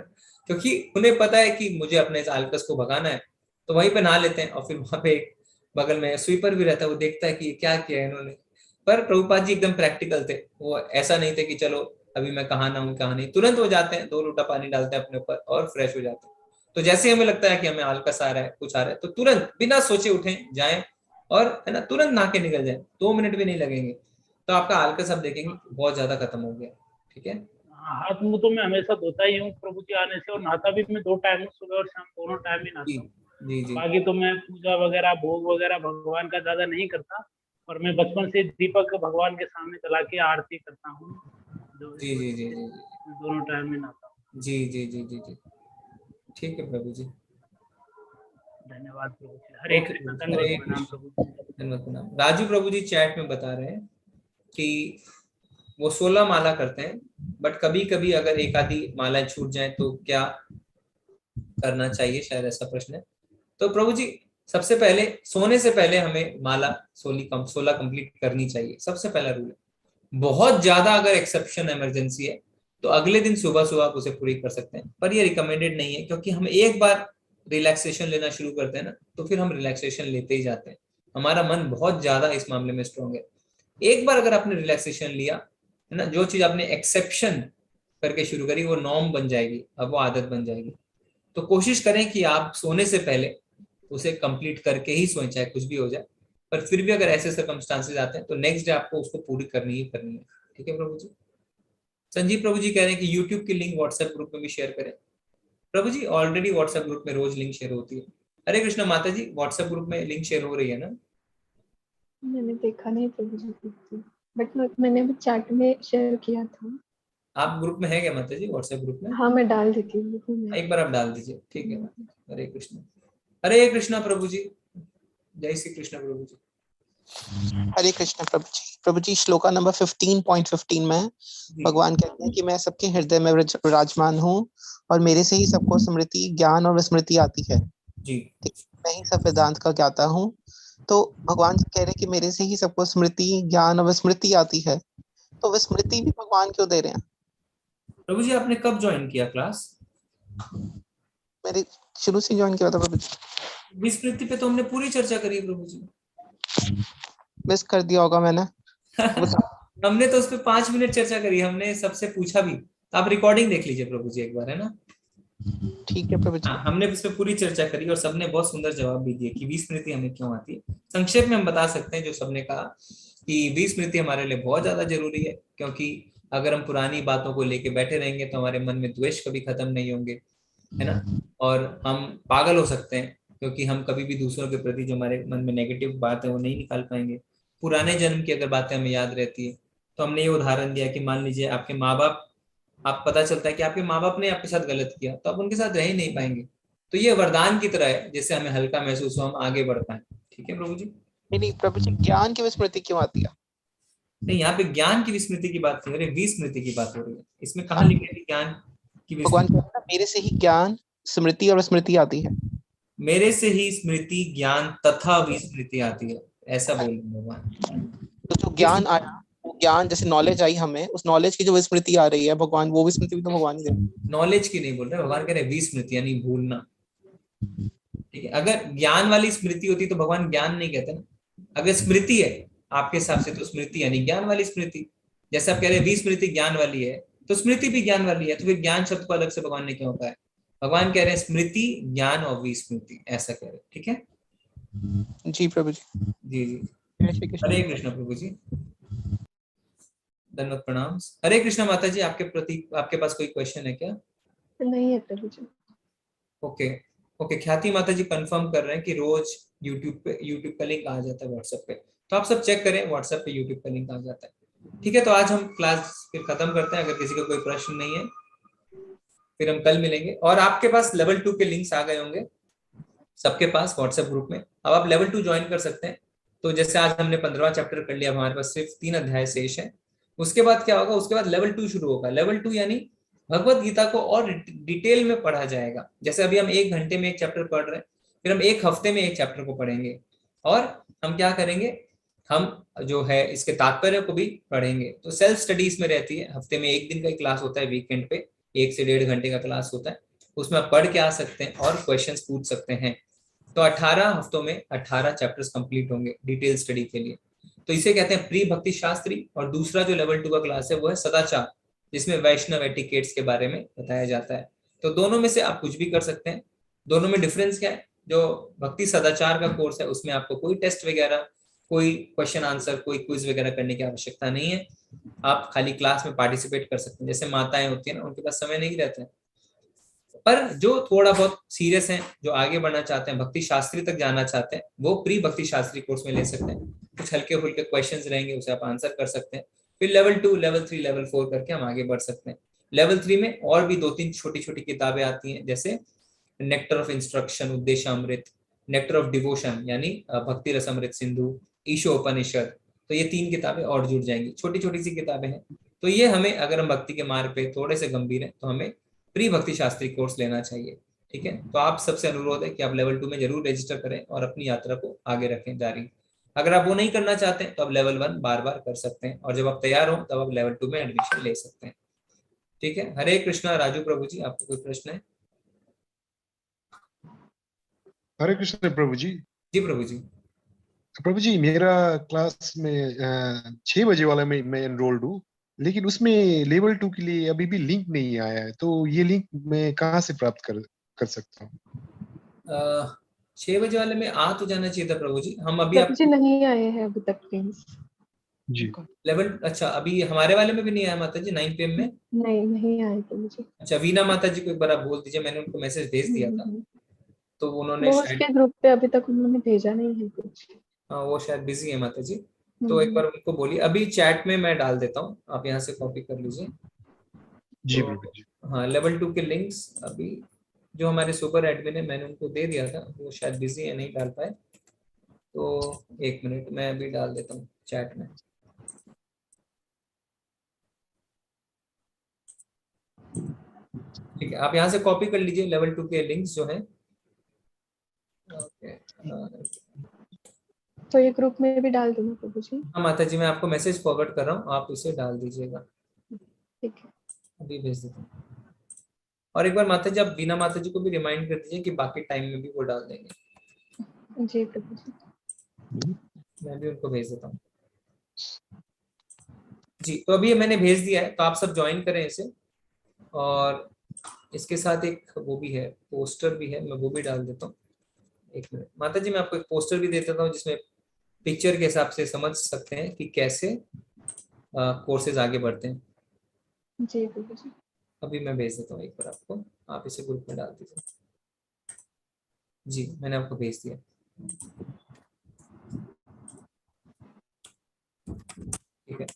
क्योंकि उन्हें पता है कि मुझे अपने इस आलस को भगाना है, तो वहीं पे नहा लेते हैं। और फिर वहां पे एक बगल में स्वीपर भी रहता है, वो देखता है कि क्या किया है इन्होंने। पर प्रभुपाद जी एकदम प्रैक्टिकल थे, वो ऐसा नहीं थे कि चलो अभी मैं कहाँ ना हूँ कहाँ नहीं, तुरंत वो जाते हैं, 2 लोटा पानी डालते हैं अपने ऊपर और फ्रेश हो जाते हैं। तो जैसे हमें लगता है कि हमें आलस आ रहा है, कुछ आ रहा है, तो तुरंत बिना सोचे उठें, जाएं और, है ना, तुरंत नहा के निकल जाए, 2 मिनट भी नहीं लगेंगे, तो आपका आलस आप देखेंगे बहुत ज्यादा खत्म हो गया। ठीक है। हाथ मुंह तो मैं हमेशा धोता ही हूँ प्रभु जी आने से, और नहाता भी मैं 2 टाइम हूँ, सुबह और शाम दोनों टाइम ही जी नहाता हूँ। जी जी बाकी तो मैं पूजा वगैरह, भोग वगैरह भगवान का ज्यादा नहीं करता, और मैं बचपन से दीपक भगवान के सामने जला के आरती करता हूँ, जो जी जी जी जी दोनों टाइम में नहाता हूँ। जी जी जी जी जी। ठीक है प्रभु जी, धन्यवाद प्रभु जी। हरे ओके कृष्ण, प्रभु जी, हरे दंडवत प्रणाम कृष्ण, प्रभु जी। धन्यवाद प्रणाम। राजू प्रभु जी चैट में बता रहे हैं कि वो 16 माला करते हैं, बट कभी कभी अगर एक आधी माला छूट जाए तो क्या करना चाहिए, शायद ऐसा प्रश्न है। तो प्रभु जी, सबसे पहले सोने से पहले हमें माला 16 कंप्लीट करनी चाहिए, सबसे पहला रूल है। बहुत ज्यादा अगर एक्सेप्शन इमरजेंसी है तो अगले दिन सुबह सुबह आप उसे पूरी कर सकते हैं, पर ये रिकमेंडेड नहीं है, क्योंकि हम एक बार रिलैक्सेशन लेना शुरू करते हैं ना, तो फिर हम रिलैक्सेशन लेते ही जाते हैं, हमारा मन बहुत ज्यादा इस मामले में स्ट्रॉन्ग है। एक बार अगर आपने रिलैक्सेशन लिया है ना, जो चीज आपने एक्सेप्शन करके शुरू करी वो नॉर्म बन जाएगी, अब वो आदत बन जाएगी। तो कोशिश करें कि आप सोने से पहले उसे कंप्लीट करके ही सोएं, चाहे कुछ भी हो जाए। पर फिर भी अगर ऐसे सर्कमस्टांसेस आते हैं तो नेक्स्ट डे आपको उसको पूरी करनी ही करनी है। ठीक है प्रभु जी। संजीव प्रभु जी कह रहे हैं कि यूट्यूब की लिंक व्हाट्सएप ग्रुप में भी शेयर करें। प्रभु जी ऑलरेडी व्हाट्सएप ग्रुप में रोज लिंक शेयर होती है। हरे कृष्णा माता जी, व्हाट्सएप ग्रुप में लिंक शेयर हो रही है ना? मैंने देखा नहीं प्रभु जी, बट मैंने भी चैट में शेयर किया था। आप ग्रुप में है क्या माता जी, व्हाट्सएप ग्रुप में? हाँ मैं डाल देती हूँ ग्रुप में। एक बार आप डाल दीजिए, ठीक है। हरे कृष्णा। हरे कृष्णा प्रभु जी, जय श्री कृष्ण प्रभु जी। हरे कृष्ण प्रभु जी। प्रभु जी श्लोका नंबर 15.15 में भगवान कहते हैं कि मैं सबके हृदय में विराजमान हूँ और मेरे से ही सबको स्मृति, ज्ञान और विस्मृति आती है जी। मैं ही सब वेदांत का ज्ञाता हूँ। तो भगवान जी कह रहे हैं कि मेरे से ही सबको स्मृति, ज्ञान और विस्मृति आती है, तो विस्मृति भी भगवान क्यों दे रहे हैं? प्रभु जी आपने कब ज्वाइन किया क्लास? मैंने शुरू से ज्वाइन किया था प्रभु जी। विस्मृति पे तो हमने पूरी चर्चा करी प्रभु जी। मिस कर दिया होगा मैंने। हमने तो उस पर 5 मिनट चर्चा करी, हमने सबसे पूछा भी। तो आप रिकॉर्डिंग देख लीजिए प्रभु जी एक बार, है ना? ठीक है प्रभु जी। हमने इस पे पूरी चर्चा करी और सबने बहुत सुंदर जवाब भी दिए कि विस्मृति हमें क्यों आती है। संक्षेप में हम बता सकते हैं जो सबने कहा कि विस्मृति हमारे लिए बहुत ज्यादा जरूरी है, क्योंकि अगर हम पुरानी बातों को लेके बैठे रहेंगे तो हमारे मन में द्वेष कभी खत्म नहीं होंगे, है ना? और हम पागल हो सकते हैं, क्योंकि हम कभी भी दूसरों के प्रति जो हमारे मन में नेगेटिव बात है वो नहीं निकाल पाएंगे। पुराने जन्म की अगर बातें हमें याद रहती है तो हमने ये उदाहरण दिया कि मान लीजिए आपके माँ बाप, आप पता चलता है कि आपके माँ बाप ने आपके साथ गलत किया, तो आप उनके साथ रह ही नहीं पाएंगे। तो ये वरदान की तरह है, जिससे हमें हल्का महसूस हो, हम आगे बढ़ पाए। ठीक है प्रभु जी? नहीं प्रभु जी, ज्ञान की विस्मृति क्यों आती है? नहीं, यहाँ पे ज्ञान की विस्मृति की बात नहीं हो रही, विस्मृति की बात हो रही है। इसमें कहाँ लिखा है ज्ञान की भगवान कहते हैं मेरे से ही ज्ञान, स्मृति और विस्मृति आती है। मेरे से ही स्मृति, ज्ञान तथा विस्मृति आती है, ऐसा बोल रहे हैं भगवान। तो जो ज्ञान आया, वो ज्ञान जैसे नॉलेज आई हमें, उस नॉलेज की जो विस्मृति आ रही है भगवान, वो विस्मृति भी तो भगवान ही दे। नॉलेज की नहीं बोल रहे भगवान, कह रहे विस्मृति यानी भूलना। ठीक है, अगर ज्ञान वाली स्मृति होती तो भगवान ज्ञान नहीं कहते ना। अगर स्मृति है आपके हिसाब से तो स्मृति यानी ज्ञान वाली स्मृति। जैसे आप कह रहे हैं विस्मृति ज्ञान वाली है, तो स्मृति भी ज्ञान वाली है, तो फिर ज्ञान शब्द को अलग से भगवान ने क्यों कहा है? भगवान कह रहे हैं स्मृति, ज्ञान और विस्मृति, ऐसा कह रहे हैं। ठीक है जी प्रभु जी। जी जी। हरे कृष्ण प्रभु जी, धन्यवाद, प्रणाम। हरे कृष्ण माता जी, आपके प्रति आपके पास कोई क्वेश्चन है क्या? नहीं है प्रभु जी। ओके ओके, ख्याति माता जी कंफर्म कर रहे हैं कि रोज यूट्यूब का लिंक आ जाता है व्हाट्सएप पे, तो आप सब चेक करें, व्हाट्सएप पे यूट्यूब का लिंक आ जाता है। ठीक है, तो आज हम क्लास फिर खत्म करते हैं। अगर किसी का कोई प्रश्न नहीं है फिर हम कल मिलेंगे। और आपके पास लेवल 2 के लिंक्स आ गए होंगे सबके पास व्हाट्सएप ग्रुप में, अब आप लेवल 2 ज्वाइन कर सकते हैं। तो जैसे आज हमने 15वां चैप्टर कर लिया, हमारे पास सिर्फ 3 अध्याय शेष है। उसके बाद क्या होगा? उसके बाद लेवल 2 शुरू होगा। लेवल 2 यानी भगवत गीता को और डिटेल में पढ़ा जाएगा। जैसे अभी हम 1 घंटे में एक चैप्टर पढ़ रहे हैं, फिर हम 1 हफ्ते में एक चैप्टर को पढ़ेंगे। और हम क्या करेंगे, हम जो है इसके तात्पर्य को भी पढ़ेंगे। तो सेल्फ स्टडीज में रहती है, हफ्ते में 1 दिन का क्लास होता है, वीकेंड पे 1 से 1.5 घंटे का क्लास होता है। उसमें आप पढ़ के आ सकते हैं और क्वेश्चंस पूछ सकते हैं। तो 18 हफ्तों में 18 चैप्टर्स कंप्लीट होंगे डिटेल स्टडी के लिए। तो इसे कहते हैं प्री भक्ति शास्त्री। और दूसरा जो लेवल 2 का क्लास है वो है सदाचार, जिसमें वैष्णव एटिकेट्स के बारे में बताया जाता है। तो दोनों में से आप कुछ भी कर सकते हैं। दोनों में डिफरेंस क्या है? जो भक्ति सदाचार का कोर्स है उसमें आपको कोई टेस्ट वगैरह, कोई क्वेश्चन आंसर, कोई क्विज वगैरह करने की आवश्यकता नहीं है। आप खाली क्लास में पार्टिसिपेट कर सकते हैं। जैसे माताएं होती है ना, उनके पास समय नहीं रहता है। पर जो थोड़ा बहुत सीरियस हैं, जो आगे बढ़ना चाहते हैं, भक्ति शास्त्री तक जाना चाहते हैं, वो प्री भक्ति शास्त्री कोर्स में ले सकते हैं। कुछ हल्के फुल्के क्वेश्चंस रहेंगे, उसे आप आंसर कर सकते हैं। फिर लेवल 2, लेवल 3, लेवल 4 करके हम आगे बढ़ सकते हैं। लेवल 3 में और भी 2-3 छोटी छोटी किताबें आती हैं, जैसे नेक्टर ऑफ इंस्ट्रक्शन, उद्देश्य अमृत, नेक्टर ऑफ डिवोशन यानी भक्ति रसमृत सिंधु, ईशोपनिषद। तो ये 3 किताबें और जुड़ जाएंगी, छोटी छोटी सी किताबें हैं। तो ये हमें, अगर हम भक्ति के मार्ग पे थोड़े से गंभीर हैं तो हमें प्री भक्ति शास्त्री कोर्स लेना चाहिए। ठीक है, तो आप सबसे अनुरोध है कि आप लेवल 2 में जरूर रजिस्टर करें और अपनी यात्रा को आगे रखें जारी। अगर आप वो नहीं करना चाहते हैं तो आप लेवल 1 बार बार कर सकते हैं, और जब आप तैयार हो तब आप लेवल 2 में एडमिशन ले सकते हैं। ठीक है, हरे कृष्णा। राजू प्रभु जी, आपको कोई प्रश्न है? हरे कृष्ण प्रभु जी। जी प्रभु जी। प्रभु जी मेरा क्लास में 6 बजे वाला में मैं एनरोल्ड हूँ, लेकिन उसमें लेवल 2 के लिए अभी भी लिंक नहीं आया है, तो ये लिंक मैं कहाँ से प्राप्त कर सकता हूँ? 6 बजे वाले में आ तो जाना चाहिए था प्रभु जी। हम अभी प्रभु जी नहीं आए हैं अभी तक प्लीज। जी लेवल, अच्छा अभी हमारे वाले में भी नहीं आया माता जी 9 PM में? नहीं आए प्रभु जी। अच्छा वीना माता जी को एक बार आप बोल दीजिए, मैंने उनको मैसेज भेज दिया था तो उन्होंने वो शायद, उसके ग्रुप पे अभी तक उन्होंने भेजा नहीं है कुछ। हाँ वो शायद बिजी है माता जी, तो एक बार उनको बोलिए। अभी चैट में मैं डाल देता हूँ, आप यहाँ से कॉपी कर लीजिए। जी तो, प्रभु जी। हाँ लेवल 2 के लिंक्स अभी जो हमारे सुपर एडमिन है मैंने उनको दे दिया था, वो शायद बिजी है नहीं डाल पाए, तो 1 मिनट मैं अभी डाल देता हूँ चैट में। ठीक है, आप यहाँ से कॉपी कर लीजिए लेवल 2 के लिंक्स जो हैं। ओके तो ये ग्रुप में भी डाल दूंगा प्रभु जी। हाँ माता जी मैं आपको मैसेज फॉरवर्ड कर रहा हूँ, आप इसे डाल दीजिएगा। ठीक है अभी भेज देता हूँ। और एक बार माता जी आप बीना माता जी को भी रिमाइंड कर दीजिए कि बाकी टाइम में भी वो डाल देंगे। जी प्रभु जी। मैं भी उनको भेज देता हूँ जी। तो अभी मैंने भेज दिया है, तो आप सब ज्वाइन करें इसे। और इसके साथ एक वो भी है, पोस्टर भी है, मैं वो भी डाल देता हूँ। 1 मिनट माता जी मैं आपको एक पोस्टर भी दे देता हूँ जिसमें पिक्चर के हिसाब से समझ सकते हैं कि कैसे कोर्सेज आगे बढ़ते हैं। जी प्रभु जी। अभी मैं भेज देता हूँ एक बार आपको, आप इसे ग्रुप में डाल दीजिए। जी मैंने आपको भेज दिया। ठीक है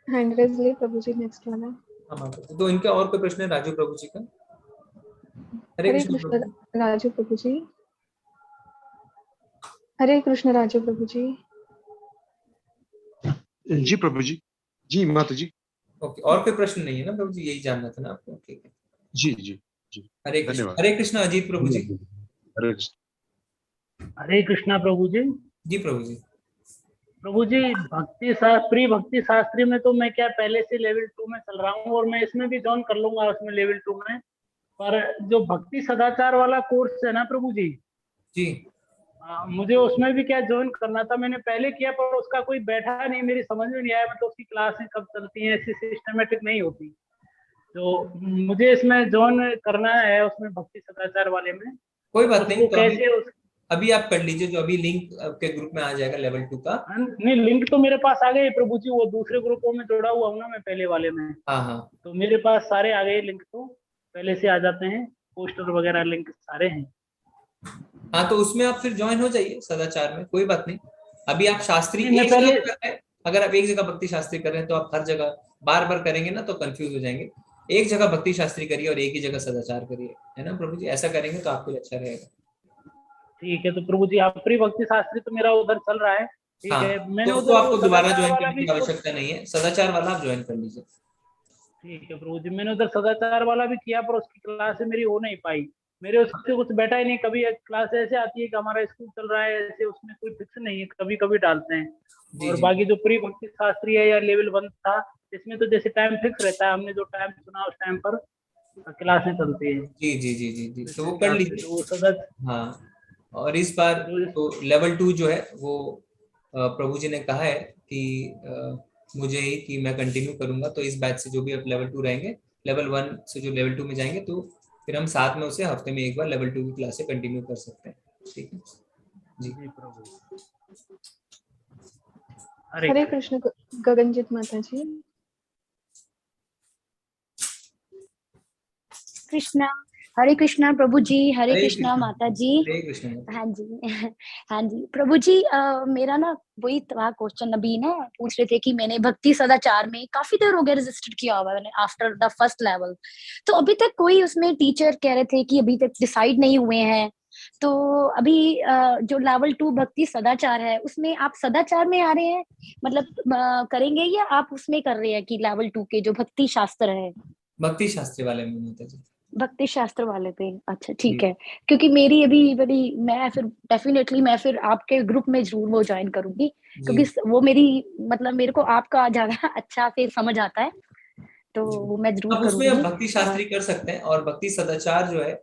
हैंड रेज ले प्रभु जी नेक्स्ट वाला। हाँ तो इनका और कोई प्रश्न है राजू प्रभु जी का? हरे हरे कृष्ण कृष्ण राजू प्रभु जी। हरे कृष्ण राजू प्रभु जी। जी प्रभु जी। जी माता जी। ओके और कोई प्रश्न नहीं है ना प्रभु जी, यही जानना था ना आपको? ठीक है जी जी जी हरे कृष्ण। धन्यवाद। हरे कृष्ण अजीत प्रभु जी। हरे कृष्ण। हरे कृष्णा प्रभु जी। जी प्रभु जी। प्रभु जी भक्ति शास्त्री भक्ति शास्त्री में तो मैं क्या पहले से लेवल 2 में चल रहा हूँ और मैं इसमें भी ज्वाइन कर लूंगा उसमें लेवल 2 में, पर जो भक्ति सदाचार वाला कोर्स है ना प्रभु जी जी मुझे उसमें भी क्या ज्वाइन करना था। मैंने पहले किया पर उसका कोई बैठा नहीं, मेरी समझ में नहीं आया, मतलब उसकी क्लासें कब चलती हैं ऐसी सिस्टमेटिक नहीं होती, तो मुझे इसमें ज्वाइन करना है उसमें भक्ति सदाचार वाले में। कोई बात नहीं, तो कैसे अभी आप कर लीजिए, जो अभी लिंक आपके ग्रुप में आ जाएगा लेवल 2 का। नहीं लिंक तो मेरे पास आ गए प्रभु जी, वो दूसरे ग्रुपों में जुड़ा हुआ हूँ ना मैं पहले वाले में। हाँ तो मेरे पास सारे आ गए लिंक, तो पहले से आ जाते हैं, पोस्टर वगैरह लिंक सारे हैं। हाँ तो उसमें आप फिर ज्वाइन हो जाइए सदाचार में, कोई बात नहीं। अभी आप शास्त्री एक जगह कर रहे हैं, अगर आप एक जगह भक्ति शास्त्री कर रहे हैं तो आप हर जगह बार बार करेंगे ना तो कंफ्यूज हो जाएंगे। एक जगह भक्ति शास्त्री करिए और एक ही जगह सदाचार करिए, है ना प्रभु जी? ऐसा करेंगे तो आपको अच्छा रहेगा। ठीक है, तो प्रभु जी आप प्री भक्ति शास्त्री तो मेरा उधर चल रहा है, ठीक हाँ, है। मैंने तो उधर आपको दोबारा ज्वाइन वाला करने की आवश्यकता नहीं है, सदाचार वाला आप ज्वाइन कर लीजिए। ठीक है प्रभु जी, मैंने उधर सदाचार वाला भी किया पर उसकी क्लास मेरी हो नहीं पाई, मेरे उससे कुछ बैठा ही नहीं। कभी क्लास ऐसे आती है कि हमारा स्कूल चल रहा है ऐसे, उसमें कोई फिक्स नहीं है, कभी कभी डालते हैं। और बाकी जो प्री भक्ति शास्त्री है या लेवल 1 था, इसमें तो जैसे टाइम फिक्स रहता है, हमने जो टाइम चुना उस टाइम पर क्लासें चलती है। जी जी जी जी जी तो वो कर लीजिए। हाँ और इस बार तो लेवल 2 जो है वो प्रभु जी ने कहा है कि मुझे ही कि मैं कंटिन्यू करूंगा, तो इस बैच से जो भी अब लेवल 2 रहेंगे, लेवल 1 से जो लेवल 2 में जाएंगे तो फिर हम साथ में उसे हफ्ते में एक बार लेवल 2 की क्लास से कंटिन्यू कर सकते हैं। ठीक है जी प्रभु। हरे कृष्ण गगनजीत माता जी। कृष्णा हरे कृष्णा प्रभु जी। हरे हरे कृष्णा कृष्णा। माता जी। हरे कृष्ण। हाँ जी हाँ जी प्रभु जी, मेरा ना वही था क्वेश्चन, अभी ना पूछ रहे थे कि मैंने भक्ति सदाचार में काफी देर हो गया रजिस्टर किया हुआ मैंने आफ्टर द फर्स्ट लेवल, तो अभी तक कोई उसमें टीचर कह रहे थे कि अभी तक डिसाइड नहीं हुए हैं। तो अभी जो लेवल 2 भक्ति सदाचार है उसमें आप सदाचार में आ रहे हैं, मतलब करेंगे, या आप उसमें कर रहे हैं कि लेवल 2 के जो भक्ति शास्त्र है? भक्ति शास्त्री वाले में माता जी। भक्ति शास्त्र वाले पे, अच्छा ठीक है। क्योंकि मेरी अभी बड़ी, मैं फिर डेफिनेटली मैं फिर आपके ग्रुप में जरूर वो ज्वाइन करूंगी, क्योंकि वो मेरी मतलब मेरे को आपका ज्यादा अच्छा से समझ आता है, तो वो मैं जरूर आप उसमें करूंगी। भक्ति शास्त्री कर सकते हैं, और भक्ति सदाचार जो है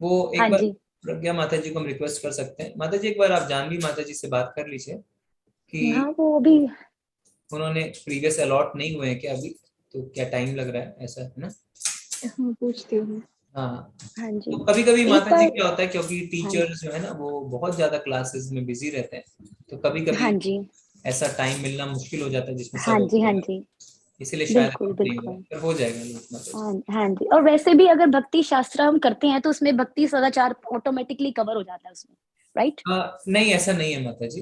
वो एक हाँ बार जी। प्रज्ञा माता जी को हम रिक्वेस्ट कर सकते हैं, माता जी एक बार आप जानवी माता जी से बात कर लीजिए कि हाँ वो अभी उन्होंने प्रीवियस अलॉट नहीं हुए हैं क्या अभी, तो क्या टाइम लग रहा है, ऐसा है ना? हाँ पूछती हूँ। हाँ हाँ जी तो कभी कभी एक माता जी बार क्या होता है, क्योंकि हाँ टीचर्स जो है ना वो बहुत ज्यादा क्लासेस में बिजी रहते हैं, तो कभी हाँ कभी जी ऐसा टाइम मिलना मुश्किल हो जाता है जिसमें हाँ सब जी हाँ अवेलेबल, जी इसीलिए शायद बिल्कुल allot नहीं हुआ, बिल्कुल। पर हो जाएगा माता जी। हाँ हाँ जी, और वैसे भी अगर भक्ति शास्त्र हम करते हैं तो उसमें भक्ति सदाचार ऑटोमेटिकली कवर हो जाता है उसमें, राइट? नहीं ऐसा नहीं है माता जी।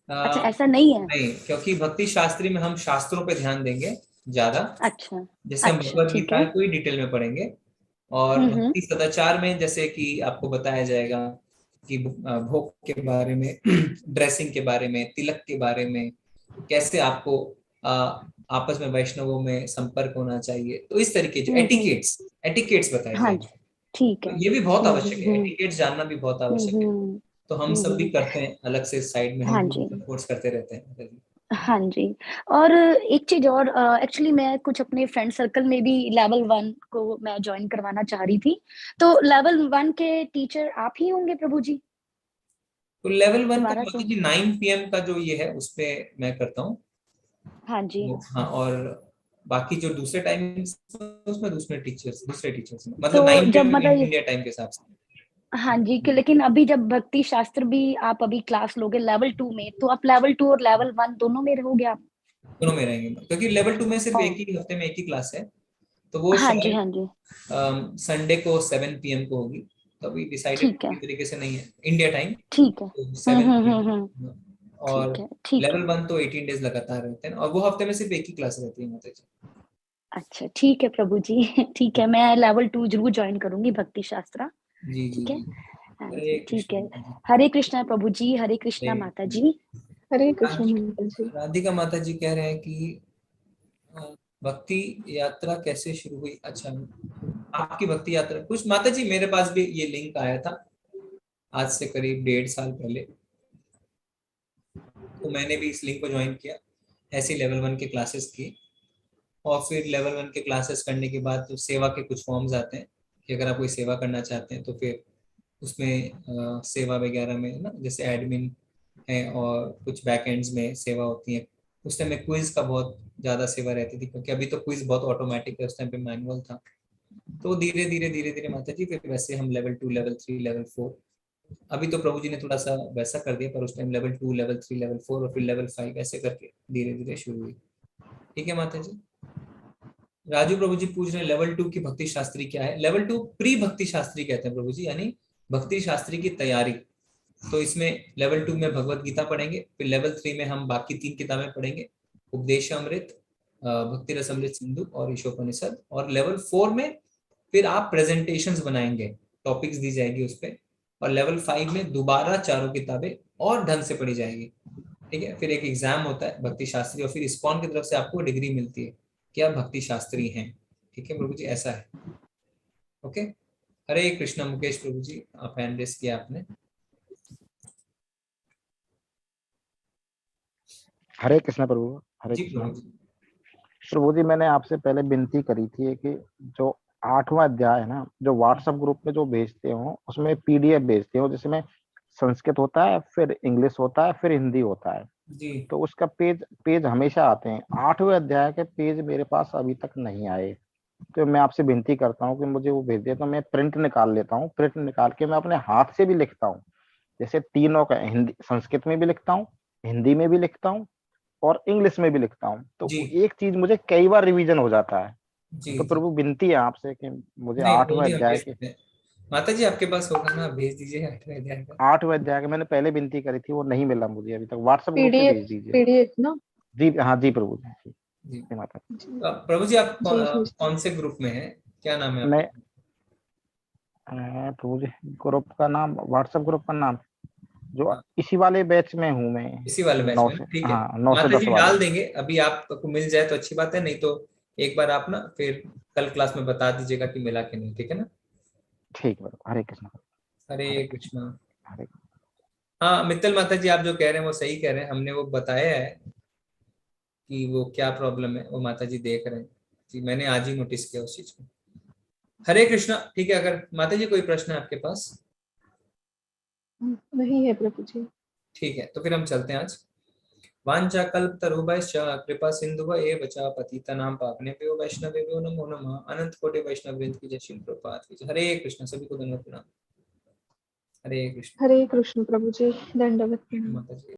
अच्छा ऐसा नहीं है। नहीं, क्योंकि भक्ति शास्त्री में हम शास्त्रों पे ध्यान देंगे ज्यादा, अच्छा जैसे हम अच्छा भगवत ठीक गीता है। है कोई डिटेल में पढ़ेंगे, और हम्म। भक्ति सदाचार में जैसे कि आपको बताया जाएगा कि भोग के बारे में ड्रेसिंग के बारे में, तिलक के बारे में, कैसे आपको आपस में वैष्णवों में संपर्क होना चाहिए, तो इस तरीके जो हम्म। एटिकेट्स बताए हाँ जाएंगे। जी ठीक तो है। ये भी बहुत आवश्यक है, हम्म। एटिकेट्स जानना भी बहुत आवश्यक है, हम्म। तो हम सब भी हम्म। करते हैं अलग से साइड में, हम हाँ भी जी कोर्स करते रहते हैं। हाँ जी। और एक चीज और, एक्चुअली मैं कुछ अपने फ्रेंड सर्कल में भी लेवल 1 को मैं ज्वाइन करवाना चाह रही थी, तो लेवल 1 के टीचर आप ही होंगे प्रभु जी? तो लेवल 1 का दोबारा से। मतलब कि 9 PM का जो ये है उस पे मैं करता हूँ। हाँ जी। हाँ, और बाकी जो दूसरे टाइमिंग्स उसमें दूसरे टीचर्स तो मतलब 9 जब PM मतलब इंडिया टाइम के हिसाब से। हाँ जी कि लेकिन अभी जब भक्ति शास्त्र भी आप अभी क्लास लोगे लेवल 2 में, तो आप लेवल 2 और लेवल 1 दोनों में रहोगे आप? दोनों में रहेंगे, क्योंकि लेवल 2 में सिर्फ ओ, एक ही हफ्ते में एक ही क्लास है, तो वो हाँ जी शायद हाँ जी संडे को 7 PM को होगी, तो अभी डिसाइडेड ठीक है पूरी तरीके से नहीं है इंडिया टाइम, ठीक है। तो 7 हम्म। PM। और ठीक है। लेवल 1 तो 18 डेज लगातार रहते हैं, और वो हफ्ते में सिर्फ एक ही क्लास रहती है माता जी। अच्छा ठीक है प्रभु जी ठीक है, मैं लेवल 2 जरूर ज्वाइन करूंगी भक्ति शास्त्र। जी जी ठीक है। जी। हाँ हरे जी ठीक कृष्ण है। माता जी। हरे कृष्णा प्रभु जी, हरे कृष्णा हरे माता जी। हरे कृष्ण माता जी। राधिका माता जी कह रहे हैं कि भक्ति यात्रा कैसे शुरू हुई। अच्छा, आपकी भक्ति यात्रा कुछ माता जी, मेरे पास भी ये लिंक आया था आज से करीब 1.5 साल पहले, तो मैंने भी इस लिंक को ज्वाइन किया, ऐसे लेवल 1 के क्लासेस की, और फिर लेवल 1 के क्लासेस करने के बाद तो सेवा के कुछ फॉर्म्स आते हैं कि अगर आप कोई सेवा करना चाहते हैं तो फिर उसमें सेवा वगैरह में ना, जैसे एडमिन है और कुछ बैक एंड्स में सेवा होती है। उस टाइम में क्विज का बहुत ज्यादा सेवा रहती थी, क्योंकि अभी तो क्विज बहुत ऑटोमेटिक है, उस टाइम पे मैनुअल था। तो धीरे धीरे माता जी फिर वैसे हम लेवल 2 लेवल 3 लेवल 4, अभी तो प्रभु जी ने थोड़ा सा वैसा कर दिया, पर उस टाइम लेवल 2 लेवल 3 लेवल 4 और फिर लेवल 5 ऐसे करके धीरे धीरे शुरू हुई। ठीक है माता जी। राजू प्रभु जी पूछ रहे हैं लेवल 2 की भक्ति शास्त्री क्या है। लेवल 2 प्री भक्ति शास्त्री कहते हैं प्रभु जी, यानी भक्ति शास्त्री की तैयारी। तो इसमें लेवल 2 में भगवत गीता पढ़ेंगे, फिर लेवल 3 में हम बाकी 3 किताबें पढ़ेंगे, उपदेश अमृत, भक्ति रस अमृत सिंधु और ईशोपनिषद। और लेवल 4 में फिर आप प्रेजेंटेशंस बनाएंगे, टॉपिक्स दी जाएगी उस पर। और लेवल 5 में दोबारा चारों किताबें और ढंग से पढ़ी जाएगी। ठीक है, फिर एक एग्जाम होता है भक्ति शास्त्री, और फिर इस्कॉन की तरफ से आपको डिग्री मिलती है कि आप भक्ति शास्त्री हैं। ठीक है प्रभु जी, ऐसा है। ओके, हरे कृष्णा। मुकेश प्रभु जी, आप हैंड रेस किया आपने। हरे कृष्णा प्रभु। हरे जी कृष्णा प्रभु जी। प्रभु जी, मैंने आपसे पहले विनती करी थी कि जो 8वां अध्याय है ना, जो व्हाट्सएप ग्रुप में जो भेजते हो उसमें पीडीएफ भेजते हो, जिसमें संस्कृत होता है, फिर इंग्लिश होता है, फिर हिंदी होता है। जी। तो उसका पेज हमेशा आते हैं। 8वें अध्याय के पेज मेरे पास अभी तक नहीं आए, तो मैं आपसे विनती करता हूँ कि मुझे वो भेज दे, तो मैं प्रिंट निकाल लेता हूँ। प्रिंट निकाल के मैं अपने हाथ से भी लिखता हूँ, जैसे तीनों का, हिंदी संस्कृत में भी लिखता हूँ, हिंदी में भी लिखता हूँ और इंग्लिश में भी लिखता हूँ। तो जी। एक चीज मुझे कई बार रिवीजन हो जाता है। जी तो जी। प्रभु विनती है आपसे कि मुझे नहीं प्रभु 8वें जी, हम अध्याय भेज के सकते हैं। माता जी आपके पास होगा ना, भेज दीजिए 8वें अध्याय का। 8वें अध्याय के मैंने पहले विनती करी थी, वो नहीं मिला मुझे अभी तक। व्हाट्सएप ग्रुप पे पीडीएफ भेज दीजिए। पीडीएफ ना। जी हाँ जी प्रभु जी। जी जी माता। प्रभु जी, आप जी कौन से ग्रुप में हैं, क्या नाम है मैं आपका? प्रभु जी, ग्रुप का नाम, व्हाट्सएप ग्रुप का नाम जो हाँ, इसी वाले बैच में हूँ मैं, इसी वाले बैच 9 में, से, ठीक है। हाँ 9 से माता 10 जी वाले डाल में। देंगे, अभी आपको मिल जाए तो अच्छी बात है, नहीं तो एक बार आप ना फिर कल क्लास में बता दीजिएगा कि मिला कि नहीं। ठीक है ना। ठीक है, हरे कृष्ण। हरे कृष्णा। हरे। हाँ मित्तल माता जी, आप जो कह रहे हैं वो सही कह रहे हैं, हमने वो बताया है कि वो क्या प्रॉब्लम है, वो माता जी देख रहे हैं जी, मैंने आज ही नोटिस किया उस चीज को। हरे कृष्णा। ठीक है, अगर माता जी कोई प्रश्न है आपके पास? नहीं है प्रभु जी। ठीक है, तो फिर हम चलते हैं आज। वांछा कल्पतरुभ्यश्च कृपा सिंधुभ एव च पतितानां पावनेभ्यो वैष्णवेभ्यो नमो नमः। अनंत कोटि वैष्णव वृंद की जय, श्री प्रभुपाद की जय। हरे कृष्ण। सभी को धन्यवाद प्रणाम। हरे कृष्ण। हरे कृष्ण प्रभु जी, दंडवत प्रणाम। माता जी।